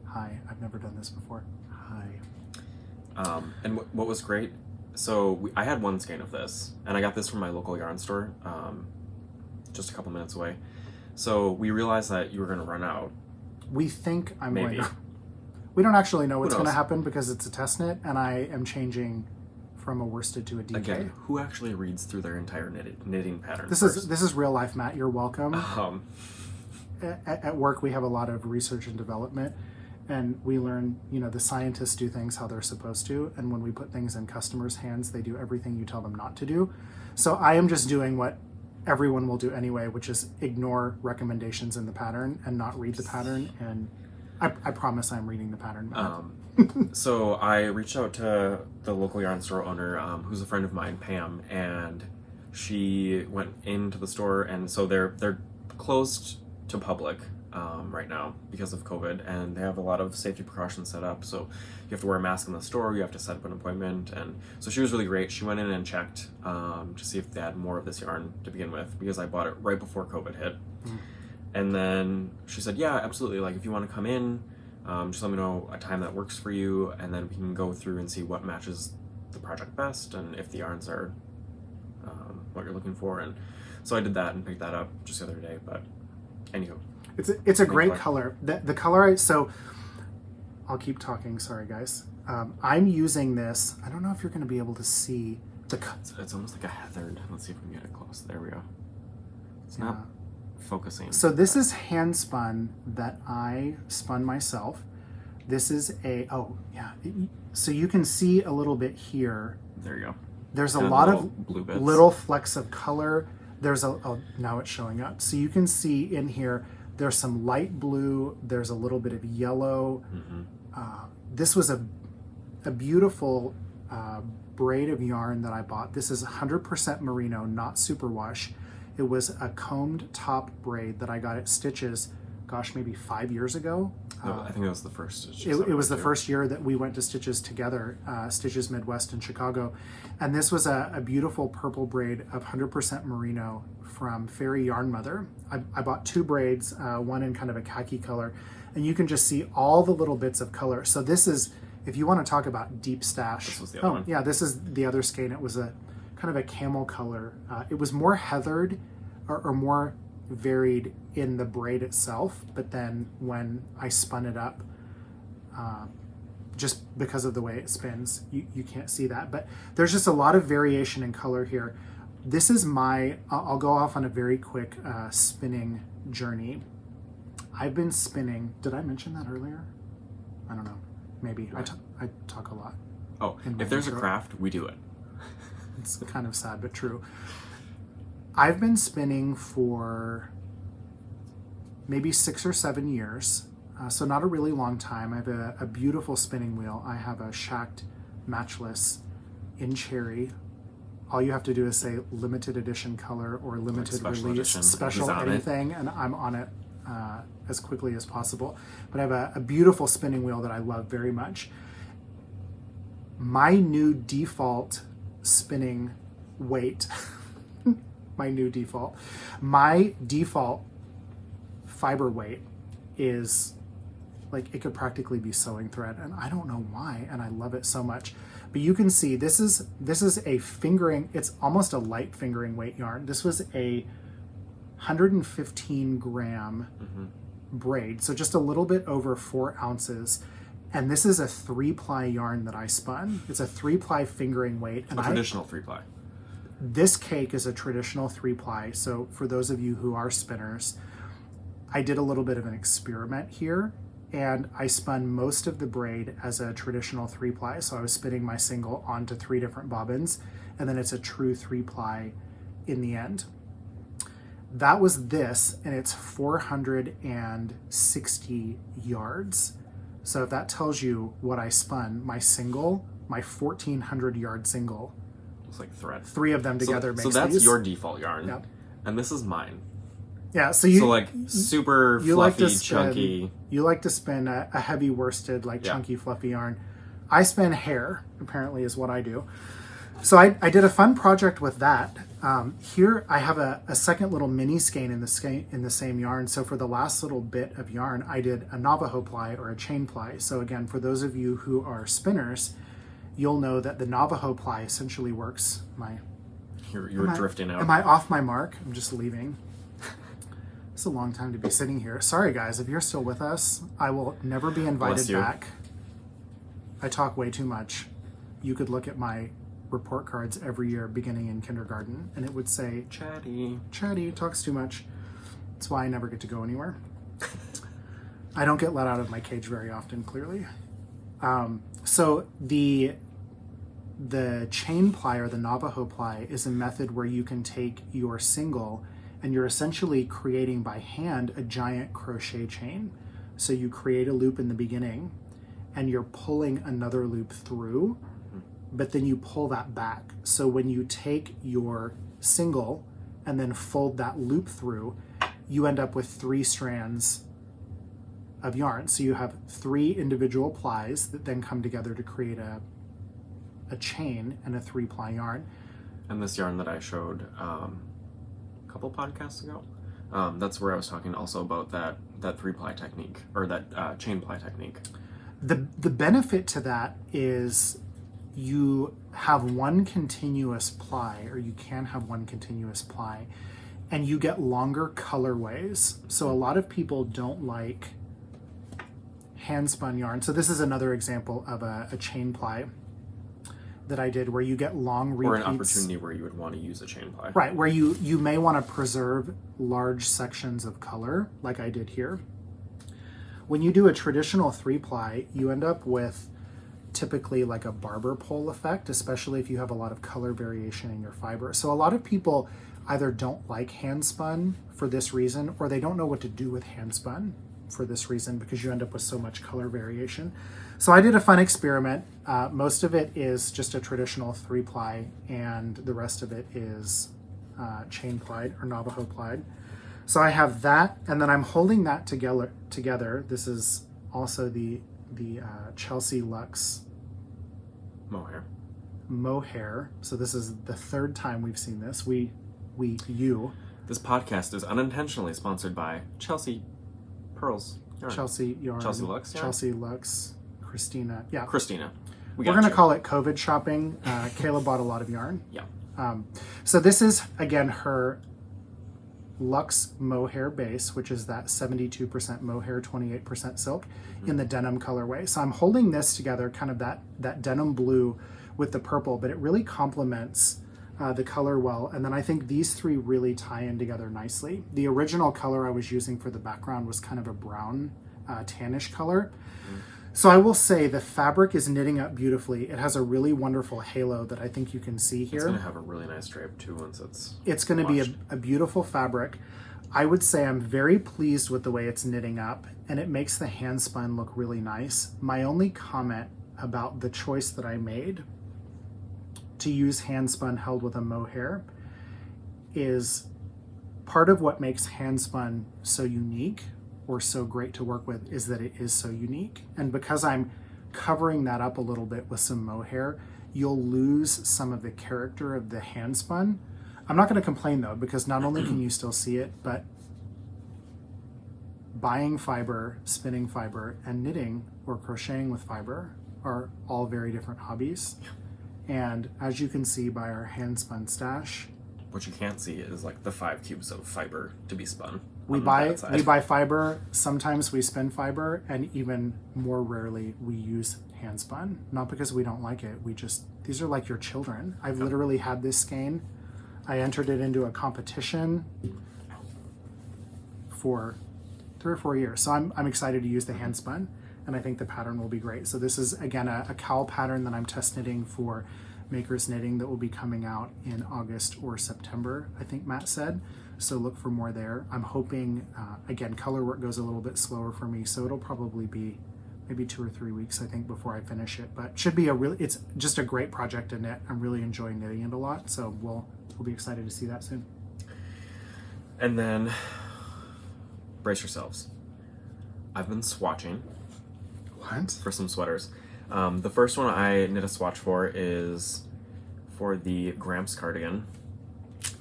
Hi, I've never done this before. Hi. And what was great, so I had one skein of this, and I got this from my local yarn store, just a couple minutes away. So we realized that you were going to run out. We think I'm going to. We don't actually know what's going to happen because it's a test knit, and I am changing from a worsted to a DK. Again, who actually reads through their entire knitting pattern? This is real life, Matt. You're welcome. At work, we have a lot of research and development, and we learn, the scientists do things how they're supposed to, and when we put things in customers' hands, they do everything you tell them not to do. So I am just doing what everyone will do anyway, which is ignore recommendations in the pattern and not read the pattern, and I promise I'm reading the pattern, Matt. So I reached out to the local yarn store owner, who's a friend of mine, Pam, and she went into the store, and so they're closed to public right now because of COVID, and they have a lot of safety precautions set up. So you have to wear a mask in the store, you have to set up an appointment, and so she was really great. She went in and checked to see if they had more of this yarn to begin with, because I bought it right before COVID hit. And then she said, yeah, absolutely, like if you want to come in, just let me know a time that works for you, and then we can go through and see what matches the project best and if the yarns are what you're looking for. And so I did that and picked that up just the other day. But anywho, it's a great color. The color, so I'll keep talking, sorry guys. I'm using this, I don't know if you're going to be able to see the it's almost like a heathered. Let's see if we can get it close. There we go. It's not focusing. So this is hand spun that I spun myself. This is so you can see a little bit here. There you go. There's a And lot little of blue bits. little flecks of color. There's now it's showing up. So you can see in here, there's some light blue, there's a little bit of yellow. This was a beautiful braid of yarn that I bought. This is 100% merino, not superwash. It was a combed top braid that I got at Stitches, gosh, maybe 5 years ago. I think it was the first Stitches. It was the first year that we went to Stitches together, Stitches Midwest in Chicago. And this was a beautiful purple braid of 100% merino from Fairy Yarn Mother. I bought 2 braids, one in kind of a khaki color, and you can just see all the little bits of color. So this is, if you want to talk about deep stash. This was the other one. Yeah, this is the other skein. It was a kind of a camel color. It was more heathered or more varied in the braid itself, but then when I spun it up, just because of the way it spins, you can't see that, but there's just a lot of variation in color here. This is I'll go off on a very quick spinning journey. I've been spinning, did I mention that earlier? I don't know, maybe. I talk a lot. Oh, if there's a craft, we do it. It's kind of sad, but true. I've been spinning for maybe 6 or 7 years, so not a really long time. I have a beautiful spinning wheel. I have a Shacked Matchless in cherry. All you have to do is say limited edition color or limited special release, edition. special He's on anything, and I'm on it as quickly as possible. But I have a beautiful spinning wheel that I love very much. My new default spinning weight my default fiber weight is like, it could practically be sewing thread, and I don't know why, and I love it so much. But you can see this is a fingering, it's almost a light fingering weight yarn. This was a 115 gram braid, so just a little bit over 4 ounces. And this is a 3-ply yarn that I spun. It's a 3-ply fingering weight. And a traditional 3-ply. This cake is a traditional 3-ply. So for those of you who are spinners, I did a little bit of an experiment here, and I spun most of the braid as a traditional 3-ply. So I was spinning my single onto 3 different bobbins, and then it's a true 3-ply in the end. That was this, and it's 460 yards. So if that tells you what I spun, my 1,400 yard single. It's like thread. 3 of them together makes So that's these. your default yarn. Yep. And this is mine. Yeah, so you like super you fluffy, like to spin, chunky. You like to spin a heavy worsted, like chunky, fluffy yarn. I spin hair, apparently, is what I do. So I did a fun project with that. Here I have a second little mini skein in the same yarn. So for the last little bit of yarn, I did a Navajo ply or a chain ply. So again, for those of you who are spinners, you'll know that the Navajo ply essentially works. You were drifting out. Am I off my mark? I'm just leaving. It's a long time to be sitting here. Sorry guys, if you're still with us, I will never be invited back. I talk way too much. You could look at my report cards every year beginning in kindergarten, and it would say, Chatty talks too much. That's why I never get to go anywhere. I don't get let out of my cage very often, clearly. So the chain ply or the Navajo ply is a method where you can take your single and you're essentially creating by hand a giant crochet chain. So you create a loop in the beginning and you're pulling another loop through, but then you pull that back. So when you take your single and then fold that loop through, you end up with 3 strands of yarn. So you have 3 individual plies that then come together to create a chain and a 3-ply yarn. And this yarn that I showed a couple podcasts ago, that's where I was talking also about that 3-ply technique, or that chain ply technique. The benefit to that is you have one continuous ply, or you can have one continuous ply, and you get longer colorways. So a lot of people don't like hand spun yarn. So this is another example of a chain ply that I did, where you get long repeats. Or an opportunity where you would want to use a chain ply. Right, where you may want to preserve large sections of color, like I did here. When you do a traditional 3-ply, you end up with typically like a barber pole effect, especially if you have a lot of color variation in your fiber. So a lot of people either don't like hand spun for this reason, or they don't know what to do with hand spun for this reason, because you end up with so much color variation. So I did a fun experiment. Most of it is just a traditional 3-ply, and the rest of it is chain plied or Navajo plied. So I have that, and then I'm holding that together. This is also the Chelsea Luxe mohair. So this is the 3rd time we've seen this. This podcast is unintentionally sponsored by Chelsea Pearls yarn. Chelsea yarn. Chelsea Luxe yarn? Chelsea Luxe. Christina. Yeah. Christina. We're going to call it COVID shopping. Kayla bought a lot of yarn. Yeah. So this is, again, her Luxe mohair base, which is that 72% mohair, 28% silk in the denim colorway. So I'm holding this together, kind of that denim blue with the purple, but it really complements the color well. And then I think these 3 really tie in together nicely. The original color I was using for the background was kind of a brown, tannish color. So I will say the fabric is knitting up beautifully. It has a really wonderful halo that I think you can see here. It's going to have a really nice drape too once it's going to be a beautiful fabric. I would say I'm very pleased with the way it's knitting up, and it makes the hand spun look really nice. My only comment about the choice that I made to use hand spun held with a mohair is part of what makes hand spun so unique or so great to work with is that it is so unique. And because I'm covering that up a little bit with some mohair, you'll lose some of the character of the hand spun. I'm not going to complain though, because not only can you still see it, but buying fiber, spinning fiber, and knitting or crocheting with fiber are all very different hobbies. And as you can see by our hand spun stash, what you can't see is like the 5 cubes of fiber to be spun. We buy fiber, sometimes we spin fiber, and even more rarely we use hand spun. Not because we don't like it, these are like your children. I've literally had this skein. I entered it into a competition for 3 or 4 years. So I'm excited to use the hand spun, and I think the pattern will be great. So this is, again, a cowl pattern that I'm test knitting for Maker's Knitting that will be coming out in August or September, I think Matt said. So look for more there. I'm hoping, again, color work goes a little bit slower for me, so it'll probably be maybe 2 or 3 weeks, I think, before I finish it. But should be it's just a great project to knit. I'm really enjoying knitting it a lot, so we'll be excited to see that soon. And then, brace yourselves. I've been swatching. What? For some sweaters. The first one I knit a swatch for is for the Gramps cardigan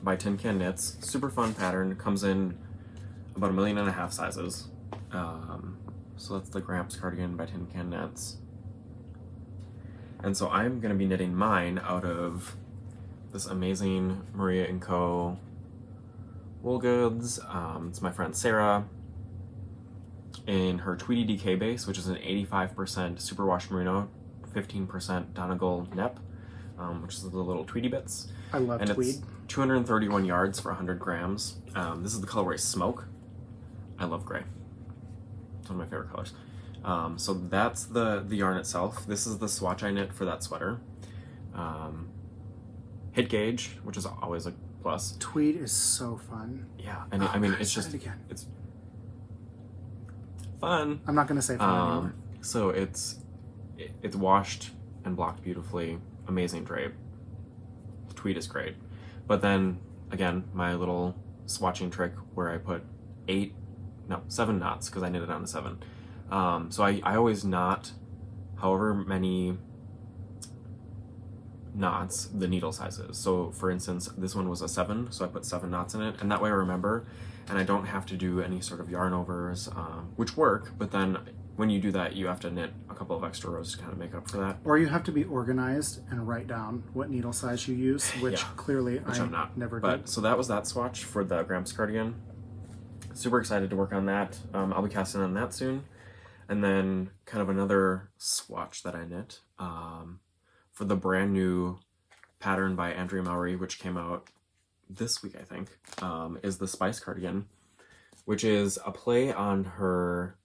by Tin Can Knits. Super fun pattern. Comes in about 1.5 million sizes. So that's the Gramps cardigan by Tin Can Knits. And so I'm going to be knitting mine out of this amazing Maria & Co. wool goods. It's my friend Sarah in her Tweedy DK base, which is an 85% superwash merino, 15% Donegal nep, which is the little Tweedy bits. I love tweed. It's 231 yards for 100 grams. This is the colorway Smoke. I love gray. It's one of my favorite colors. So that's the yarn itself. This is the swatch I knit for that sweater. Hit gauge, which is always a plus. Tweed is so fun. Yeah, and I mean, it's just, it's fun. I'm not going to say fun anymore. So it's washed and blocked beautifully. Amazing drape. The tweed is great. But then, again, my little swatching trick where I put 7 knots because I knit it down to 7. So I always knot however many knots the needle size is. So for instance, this one was a 7, so I put 7 knots in it, and that way I remember, and I don't have to do any sort of yarn overs, which work, but then when you do that, you have to knit a couple of extra rows to kind of make up for that. Or you have to be organized and write down what needle size you use, which clearly I'm not. Never but did. So that was that swatch for the Gramps cardigan. Super excited to work on that. I'll be casting on that soon. And then kind of another swatch that I knit for the brand new pattern by Andrea Mowry, which came out this week, I think, is the Spice cardigan, which is a play on her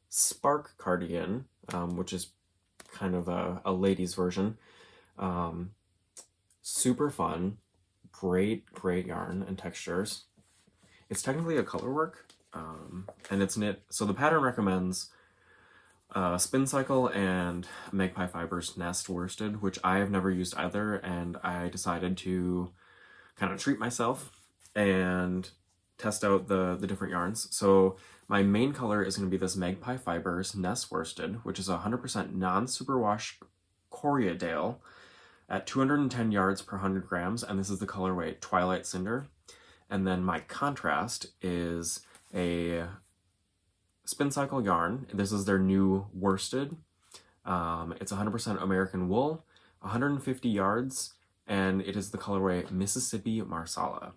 Spark cardigan, which is kind of a ladies version. Super fun, great yarn and textures. It's technically a color work, and it's knit. So the pattern recommends Spin Cycle and Magpie Fibers Nest worsted, which I have never used either, and I decided to kind of treat myself and test out the different yarns. So my main color is going to be this Magpie Fibers Nest worsted, which is 100% non-superwash Corriedale at 210 yards per 100 grams, and this is the colorway Twilight Cinder. And then my contrast is a Spin Cycle yarn. This is their new worsted. It's 100% American wool, 150 yards, and it is the colorway Mississippi Marsala.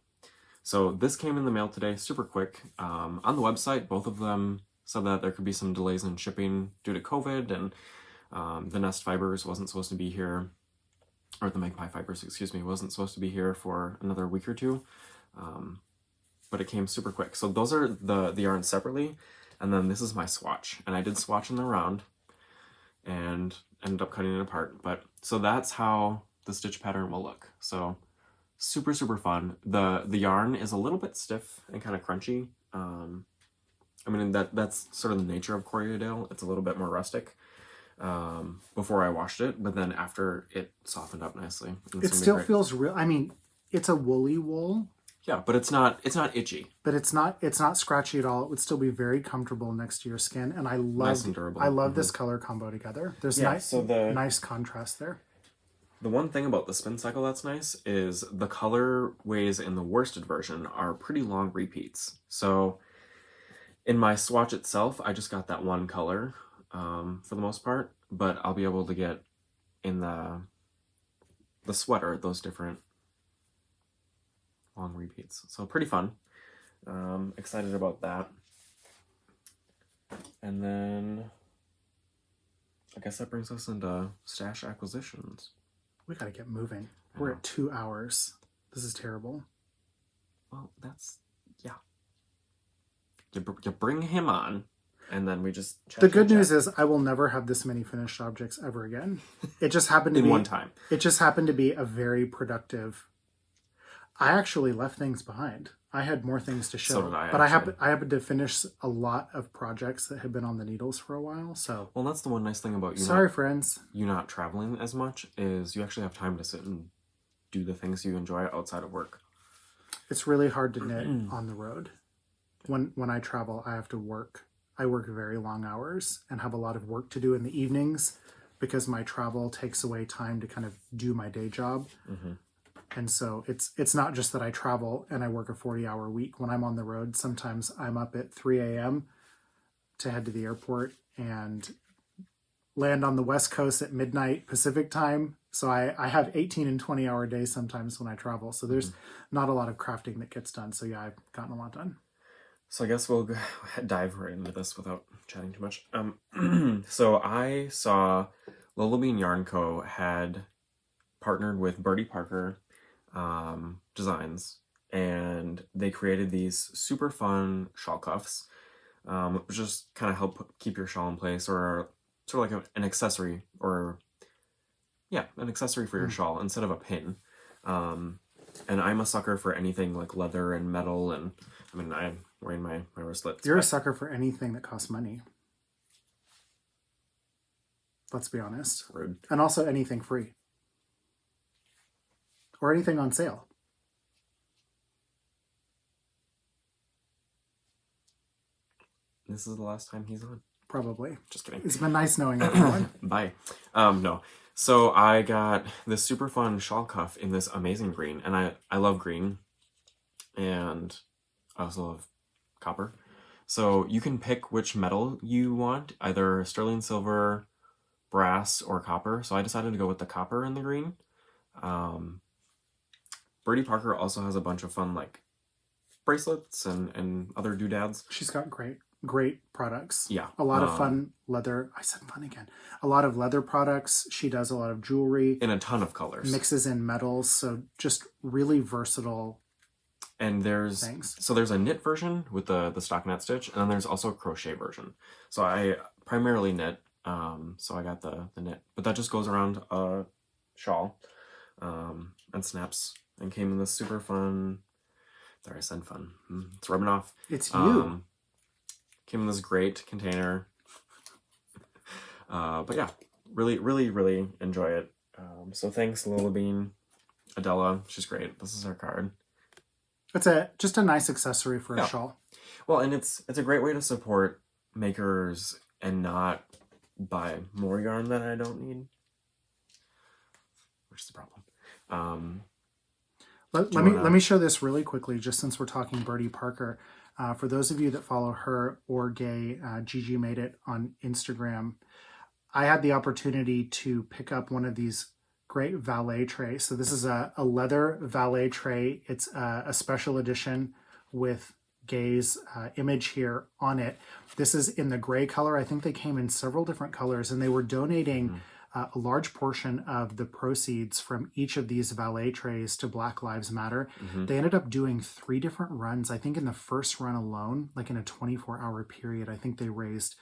So this came in the mail today, super quick. On the website, both of them said that there could be some delays in shipping due to COVID, and the Nest Fibers wasn't supposed to be here, or the Magpie Fibers, excuse me, wasn't supposed to be here for another week or two. But it came super quick. So those are the yarns separately. And then this is my swatch. And I did swatch in the round and ended up cutting it apart. But so that's how the stitch pattern will look. So super fun. The yarn is a little bit stiff and kind of crunchy. I mean, that's sort of the nature of Corriedale. It's a little bit more rustic before I washed it. But then after, it softened up nicely. It still feels real. I mean, it's a woolly wool. Yeah, but it's not itchy. But it's not scratchy at all. It would still be very comfortable next to your skin, and I love nice and durable. I love this color combo together. There's nice contrast there. The one thing about the Spin Cycle that's nice is the colorways in the worsted version are pretty long repeats. So in my swatch itself, I just got that one color for the most part, but I'll be able to get in the sweater those different long repeats. So pretty fun. Excited about that. And then I guess that brings us into stash acquisitions. We gotta get moving. We're at 2 hours. This is terrible. Well, yeah. You bring him on, and then we just chat. The good news is I will never have this many finished objects ever again. It just happened to be one time. It just happened to be a very productive. I actually left things behind. I had more things to show. So did I. But I happened to finish a lot of projects that had been on the needles for a while. So well, that's the one nice thing about you. Friends. You not traveling as much is you actually have time to sit and do the things you enjoy outside of work. It's really hard to knit on the road. When I travel, I have to work. I work very long hours and have a lot of work to do in the evenings because my travel takes away time to kind of do my day job. Mm-hmm. And so it's not just that I travel and I work a 40-hour week. When I'm on the road, sometimes I'm up at 3 a.m. to head to the airport and land on the West Coast at midnight Pacific time. So I have 18 and 20-hour days sometimes when I travel. So there's not a lot of crafting that gets done. So yeah, I've gotten a lot done. So I guess we'll dive right into this without chatting too much. So I saw Lola Bean Yarn Co. had partnered with Birdie Parker Designs, and they created these super fun shawl cuffs, which just kind of help keep your shawl in place, or sort of like an accessory, or an accessory for your shawl instead of a pin. And I'm a sucker for anything like leather and metal, and I mean, I'm wearing my wristlets. You're a sucker for anything that costs money. Let's be honest. Rude. And also anything free. Or anything on sale. this is the last time he's on. Probably. Just kidding. It's been nice knowing everyone. Bye. No. So I got this super fun shawl cuff in this amazing green, and I love green, and I also love copper. So you can pick which metal you want, either sterling silver, brass, or copper. So I decided to go with the copper and the green. Bearded Parker also has a bunch of fun like bracelets and other doodads. She's got great products. Yeah. A lot of fun leather. I said fun again. A lot of leather products. She does a lot of jewelry. In a ton of colors. Mixes in metals. So just really versatile. And there's a knit version with the stockinette stitch, and then there's also a crochet version. So I primarily knit, so I got the knit, but that just goes around a shawl and snaps, and came in this super fun. There, I said fun. It's rubbing off. It's you. Came in this great container. But yeah, really enjoy it. So thanks, Lola Bean, Adela. She's great. This is her card. It's just a nice accessory for a shawl. Well, and it's a great way to support makers and not buy more yarn that I don't need, which is the problem. Let me show this really quickly, just since we're talking Bearded Parker. For those of you that follow her or Gay, Gigi Made It on Instagram, I had the opportunity to pick up one of these great valet tray. So this is a leather valet tray. It's a special edition with Gay's image here on it. This is in the gray color. I think they came in several different colors, and they were donating a large portion of the proceeds from each of these valet trays to Black Lives Matter. They ended up doing 3 different runs. I think in the first run alone, like in a 24-hour period, I think they raised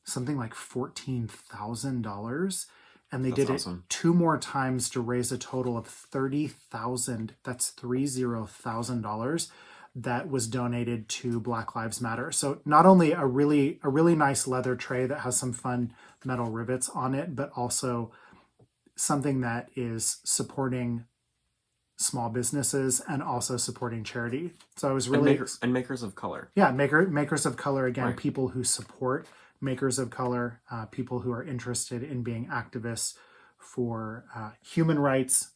something like $14,000. And they did awesome. It 2 more times to raise a total of $30,000. That's $30,000 that was donated to Black Lives Matter. So not only a really nice leather tray that has some fun metal rivets on it, but also something that is supporting small businesses and also supporting charity. So I was really and makers of color. Yeah, makers of color again, right. People who support makers of color, people who are interested in being activists for human rights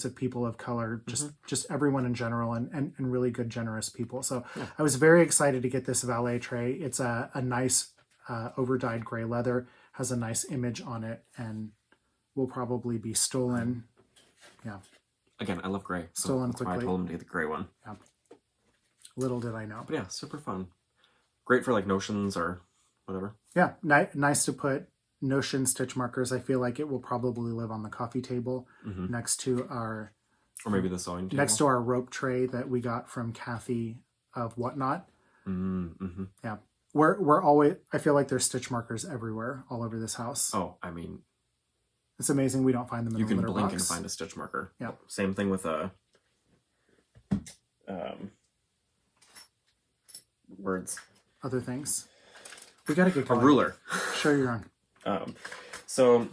of people of color, just everyone in general, and really good, generous people. So I was very excited to get this valet tray. It's a nice over-dyed gray leather, has a nice image on it, and will probably be stolen. Yeah. Again, I love gray. So Stolen that's quickly. why I told him to get the gray one. Yeah. Little did I know. But yeah, super fun. Great for like notions or whatever. Yeah, nice to put notion stitch markers. I feel like it will probably live on the coffee table next to our... Or maybe the sewing table. Next to our rope tray that we got from Kathy of Whatnot. Yeah. We're always... I feel like there's stitch markers everywhere, all over this house. Oh, I mean... It's amazing we don't find them in you the can litter blink box. and find a stitch marker. Yeah. Same thing with words. Other things. We gotta get going. A ruler. Show your own. So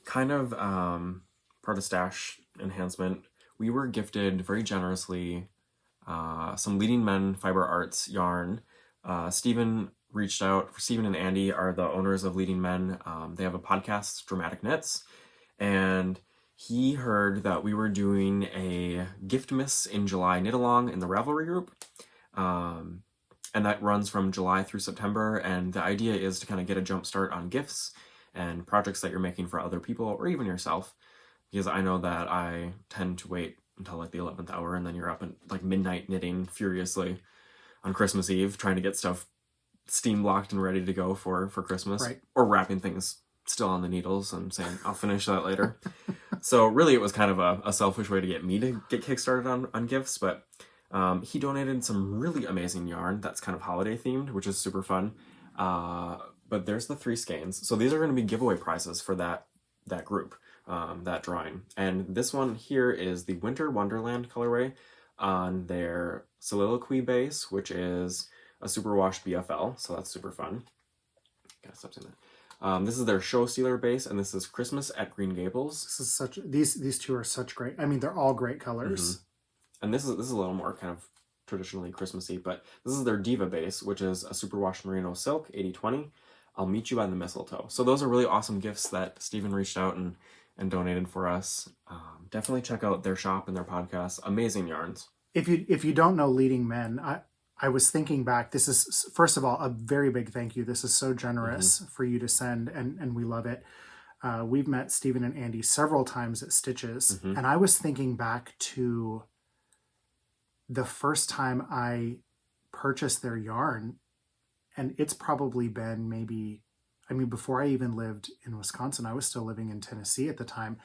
kind of part of stash enhancement, we were gifted very generously some Leading Men Fiber Arts yarn. Stephen reached out. Stephen and Andy are the owners of Leading Men. They have a podcast, Dramatic Knits, and he heard that we were doing a gift miss in July knit along in the Ravelry group. And that runs from July through September, and the idea is to kind of get a jump start on gifts and projects that you're making for other people or even yourself, because I know that I tend to wait until like the 11th hour, and then you're up at like midnight knitting furiously on Christmas Eve trying to get stuff steam locked and ready to go for Christmas, right. Or wrapping things still on the needles and saying I'll finish that later. So really it was kind of a selfish way to get me to get kickstarted on gifts, but he donated some really amazing yarn that's kind of holiday themed, which is super fun. But there's the 3 skeins. So these are going to be giveaway prizes for that group, that drawing. And this one here is the Winter Wonderland colorway on their Soliloquy base, which is a superwash BFL. So that's super fun. Gotta stop saying that. This is their Show Stealer base, and this is Christmas at Green Gables. This is these 2 are such great. I mean, they're all great colors. And this is a little more kind of traditionally Christmassy, but this is their Diva base, which is a superwash merino silk, 80/20. I'll meet you by the mistletoe. So those are really awesome gifts that Stephen reached out and donated for us. Definitely check out their shop and their podcast. Amazing yarns. If you don't know Leading Men, I was thinking back. This is, first of all, a very big thank you. This is so generous for you to send, and we love it. We've met Stephen and Andy several times at Stitches, and I was thinking back to the first time I purchased their yarn, and it's probably been maybe, I mean, before I even lived in Wisconsin, I was still living in Tennessee at the time.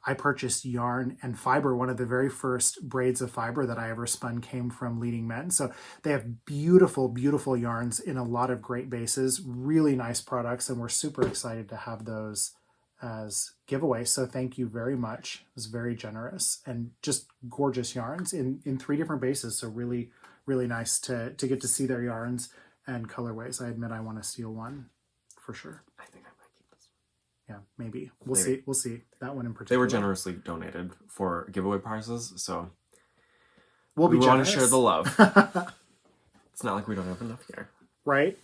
I purchased yarn and fiber. One of the very first braids of fiber that I ever spun came from Leading Men. So they have beautiful, beautiful yarns in a lot of great bases, really nice products, and we're super excited to have those as giveaways. So thank you very much. It was very generous and just gorgeous yarns in 3 different bases. So really, really nice to get to see their yarns and colorways. I admit I want to steal one for sure. I think I might keep this one. Yeah, maybe. We'll see. We'll see. That one in particular. They were generously donated for giveaway prizes, so we want to share the love. It's not like we don't have enough here. Right?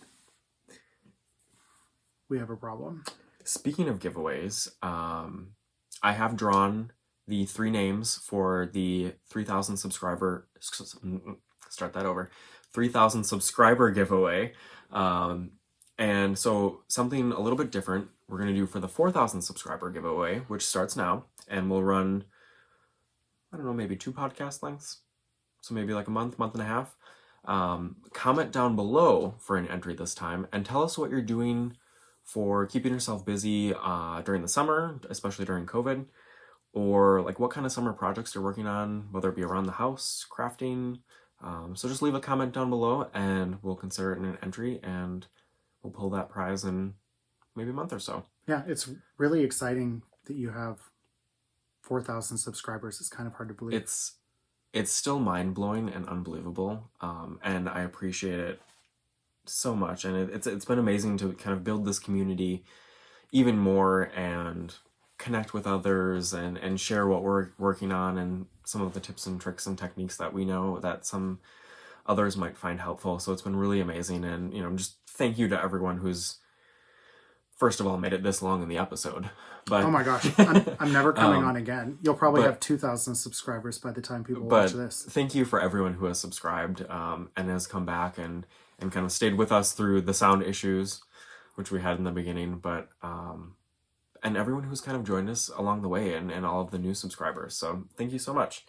We have a problem. Speaking of giveaways, I have drawn the 3 names for the 3,000 subscriber... Start that over. 3,000 subscriber giveaway. And so something a little bit different we're going to do for the 4,000 subscriber giveaway, which starts now, and we'll run, I don't know, maybe 2 podcast lengths. So maybe like a month and a half. Comment down below for an entry this time and tell us what you're doing for keeping yourself busy during the summer, especially during COVID, or like what kind of summer projects you're working on, whether it be around the house, crafting. So just leave a comment down below and we'll consider it an entry and we'll pull that prize in maybe a month or so. Yeah, it's really exciting that you have 4,000 subscribers. It's kind of hard to believe. It's still mind-blowing and unbelievable, and I appreciate it so much. And it's been amazing to kind of build this community even more and connect with others and share what we're working on and some of the tips and tricks and techniques that we know that some others might find helpful. So it's been really amazing, and just thank you to everyone who's first of all made it this long in the episode. But oh my gosh, I'm never coming on again. You'll probably have 2,000 subscribers by the time people watch this. Thank you for everyone who has subscribed and has come back and kind of stayed with us through the sound issues, which we had in the beginning, but and everyone who's kind of joined us along the way and all of the new subscribers. So thank you so much.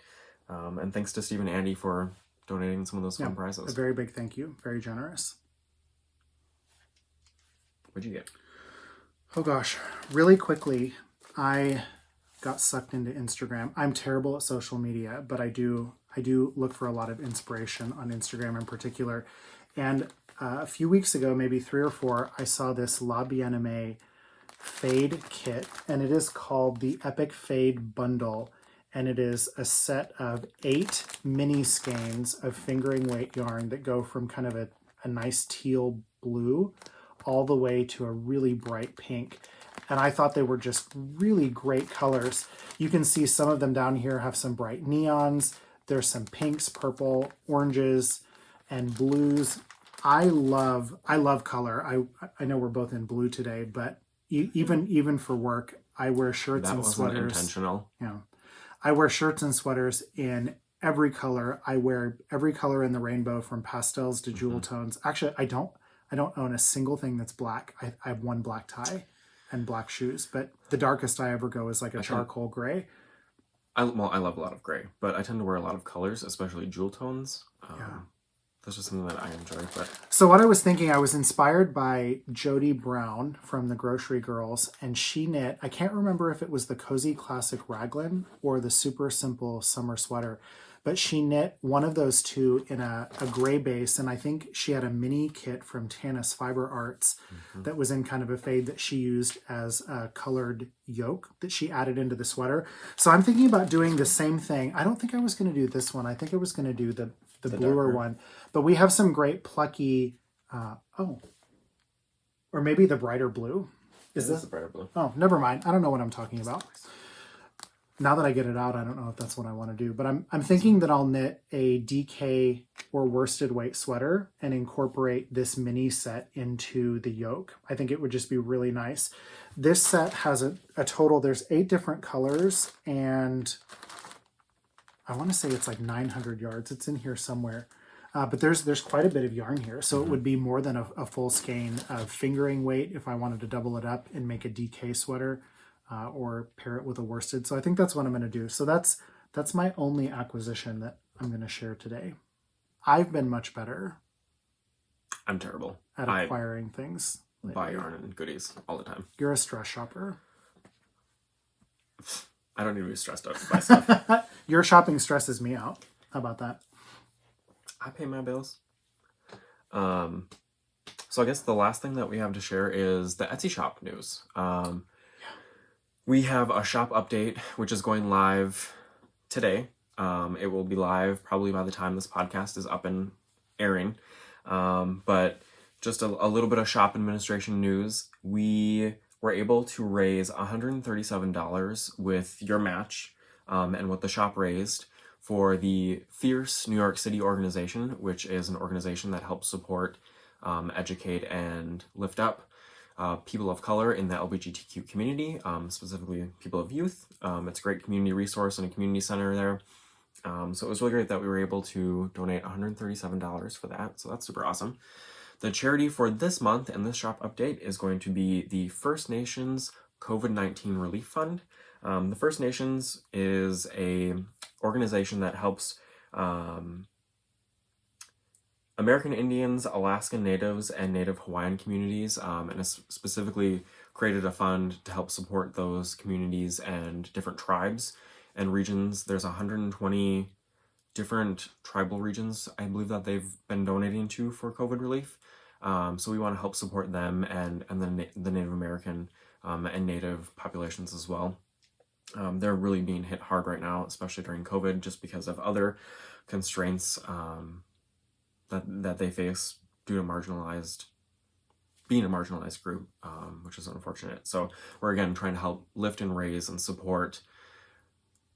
And thanks to Steve and Andy for donating some of those fun prizes. A very big thank you. Very generous. What'd you get? Oh gosh, really quickly, I got sucked into Instagram. I'm terrible at social media, but I do look for a lot of inspiration on Instagram in particular. And a few weeks ago, maybe 3 or 4, I saw this La Bien-Aimée fade kit, and it is called the Epic Fade Bundle. And it is a set of 8 mini skeins of fingering weight yarn that go from kind of a nice teal blue all the way to a really bright pink. And I thought they were just really great colors. You can see some of them down here have some bright neons. There's some pinks, purple, oranges, and blues. I love color. I know we're both in blue today, but even for work, I wear shirts and sweaters. That wasn't intentional. Yeah. I wear shirts and sweaters in every color. I wear every color in the rainbow from pastels to jewel tones. Actually, I don't own a single thing that's black. I have one black tie and black shoes, but the darkest I ever go is like a charcoal gray. I love a lot of gray, but I tend to wear a lot of colors, especially jewel tones. That's just something that I enjoy. But so what I was thinking, I was inspired by Jody Brown from the Grocery Girls, and she knit, I can't remember if it was the Cozy Classic Raglan or the Super Simple Summer Sweater, but she knit one of those 2 in a gray base, and I think she had a mini kit from Tanis Fiber Arts that was in kind of a fade that she used as a colored yoke that she added into the sweater. So I'm thinking about doing the same thing. I don't think I was going to do this one. I think I was going to do the bluer darker one. But we have some great plucky, or maybe the brighter blue. Is this the brighter blue? Oh, never mind. I don't know what I'm talking about. now that I get it out, I don't know if that's what I want to do, but I'm thinking that I'll knit a DK or worsted weight sweater and incorporate this mini set into the yoke. I think it would just be really nice. This set has a total, there's 8 different colors, and I want to say it's like 900 yards. It's in here somewhere. But there's quite a bit of yarn here. So it would be more than a full skein of fingering weight if I wanted to double it up and make a DK sweater. Or pair it with a worsted. So I think that's what I'm going to do. So that's my only acquisition that I'm going to share today. I've been much better. I'm terrible at acquiring things. Buy yarn and goodies all the time. You're a stress shopper. I don't need to be stressed out to buy stuff. Your shopping stresses me out. How about that? I pay my bills. So I guess the last thing that we have to share is the Etsy shop news. We have a shop update, which is going live today. It will be live probably by the time this podcast is up and airing. But just a little bit of shop administration news. We were able to raise $137 with your match and what the shop raised for the Fierce New York City organization, which is an organization that helps support, educate, and lift up people of color in the LGBTQ community, specifically people of youth. It's a great community resource and a community center there. So it was really great that we were able to donate $137 for that. So that's super awesome. The charity for this month and this shop update is going to be the First Nations COVID-19 Relief Fund. The First Nations is a organization that helps American Indians, Alaskan Natives, and Native Hawaiian communities, and has specifically created a fund to help support those communities and different tribes and regions. There's 120 different tribal regions, I believe, that they've been donating to for COVID relief. So we want to help support them and the Native American and Native populations as well. They're really being hit hard right now, especially during COVID, just because of other constraints that they face due to being a marginalized group, which is unfortunate. So we're again trying to help lift and raise and support